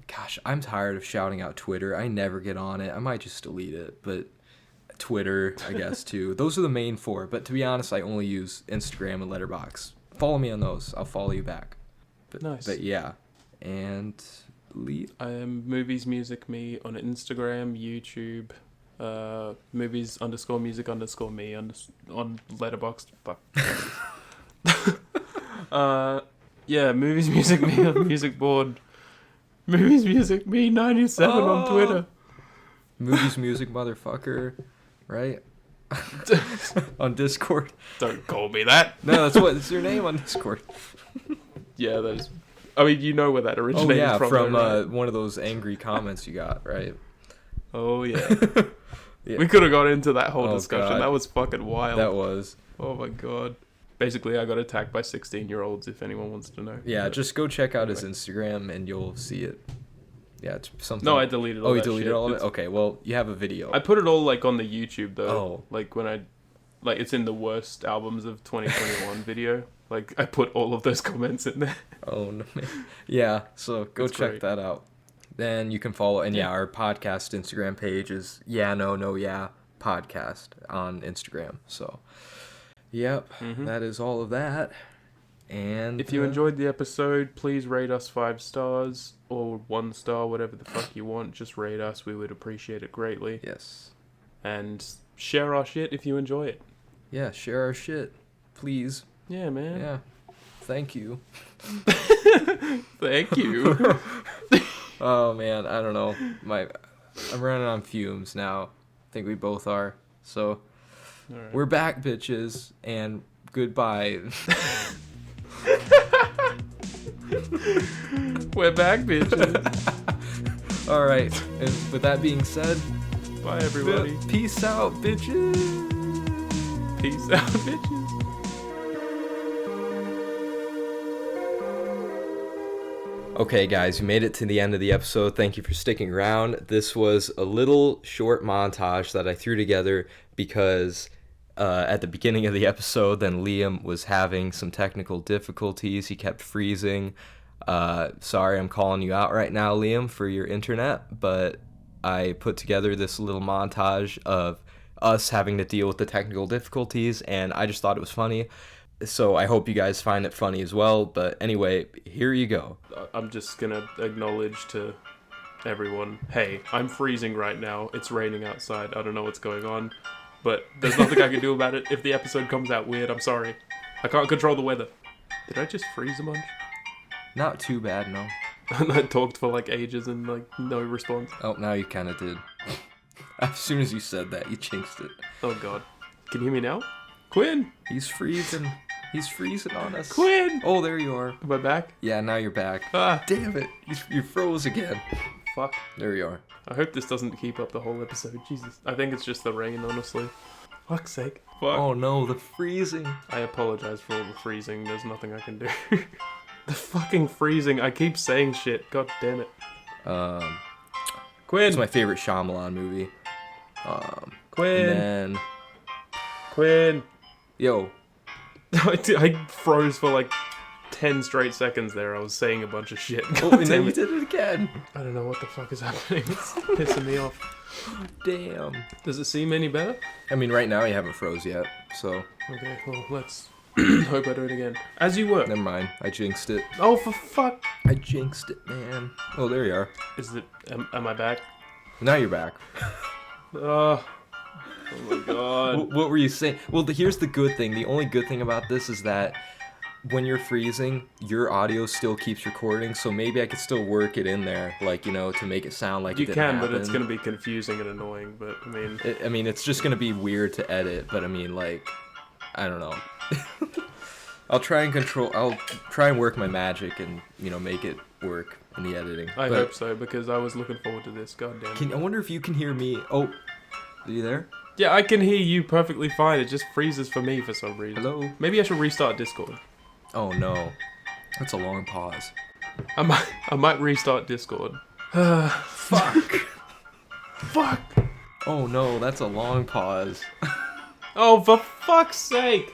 Gosh, I'm tired of shouting out Twitter. I never get on it. I might just delete it, but Twitter, I guess, too. Those are the main 4. But to be honest, I only use Instagram and Letterboxd. Follow me on those. I'll follow you back. Nice. But yeah. And I am Movies Music Me on Instagram, YouTube, movies_music_me on Letterboxd. Fuck. Yeah, Movies Music Me on Music Board. Movies Music Me 97 on Twitter. Movies Music Motherfucker, right? On Discord. Don't call me that. No, that's your name on Discord. Yeah, that is. I mean, you know where that originated from. From though, right? one of those angry comments you got, right? Oh yeah. Yeah. We could have got into that whole discussion. God. That was fucking wild. That was. Oh my god. Basically, I got attacked by 16-year-olds, if anyone wants to know. Yeah, just go check out his Instagram and you'll see it. Yeah, it's something. No, I deleted all that shit. Oh, you deleted all of it? Okay, well, you have a video. I put it all, like, on the YouTube, though. Oh. Like, when I... Like, it's in the worst albums of 2021 video. Like, I put all of those comments in there. Oh, no. Yeah, so go check great. that out. Then you can follow... And yeah, our podcast Instagram page is podcast on Instagram. So, yep, that is all of that. And If you enjoyed the episode, please rate us 5 stars or 1 star, whatever the fuck you want. Just rate us. We would appreciate it greatly. yes. And share our shit if you enjoy it. Yeah, share our shit. Please. Yeah, man. Yeah. Thank you. Thank you. Oh man, I don't know. I'm running on fumes now. I think we both are. So Alright. we're back, bitches, and goodbye. We're back, bitches. All right. And with that being said, Bye, everybody. peace out, bitches. Peace out, bitches. Okay, guys, you made it to the end of the episode. Thank you for sticking around. This was a little short montage that I threw together because at the beginning of the episode, then Liam was having some technical difficulties. He kept freezing. Sorry, I'm calling you out right now, Liam, for your internet, but I put together this little montage of us having to deal with the technical difficulties, and I just thought it was funny. So I hope you guys find it funny as well. But anyway, here you go. I'm just gonna acknowledge to everyone, hey, I'm freezing right now. It's raining outside. I don't know what's going on, but there's nothing I can do about it. If the episode comes out weird, I'm sorry. I can't control the weather. Did I just freeze a bunch? Not too bad, no. And I talked for like ages and like no response. Oh, now you kind of did. As soon as you said that, you jinxed it. Oh god. Can you hear me now? Quinn! He's freezing. He's freezing on us. Quinn! Oh, there you are. Am I back? Yeah, now you're back. Ah, Damn it. You froze again. fuck. There you are. I hope this doesn't keep up the whole episode. Jesus. I think it's just the rain, honestly. Fuck's sake. Fuck. Oh no, the freezing. I apologize for all the freezing. There's nothing I can do. The fucking freezing. I keep saying shit. God damn it. Quinn! It's my favorite Shyamalan movie. Quinn! And then, Quinn! yo, I froze for like 10 straight seconds there. I was saying a bunch of shit. oh, God and then damn you it. did it again. I don't know what the fuck is happening. It's pissing me off. Damn. Does it seem any better? I mean, right now you haven't froze yet, so Okay, well, let's hope I do it again. As you were. never mind. I jinxed it. Oh, for fuck. I jinxed it, man. Oh, there you are. Is it... Am I back? Now you're back. Oh my god. What were you saying? Well, here's the good thing. The only good thing about this is that when you're freezing, your audio still keeps recording, so maybe I could still work it in there, like, you know, to make it sound like You it didn't can, happen. but it's gonna be confusing and annoying, but I mean... It's just gonna be weird to edit, but I mean, like, I don't know. I'll try and work my magic and, you know, make it work in the editing. I But hope so, because I was looking forward to this, god damn it. I wonder if you can hear me. Oh, are you there? Yeah, I can hear you perfectly fine, it just freezes for me for some reason. Hello? Maybe I should restart Discord. Oh no. That's a long pause. I might restart Discord. Fuck. Fuck! Oh no, that's a long pause. Oh, for fuck's sake!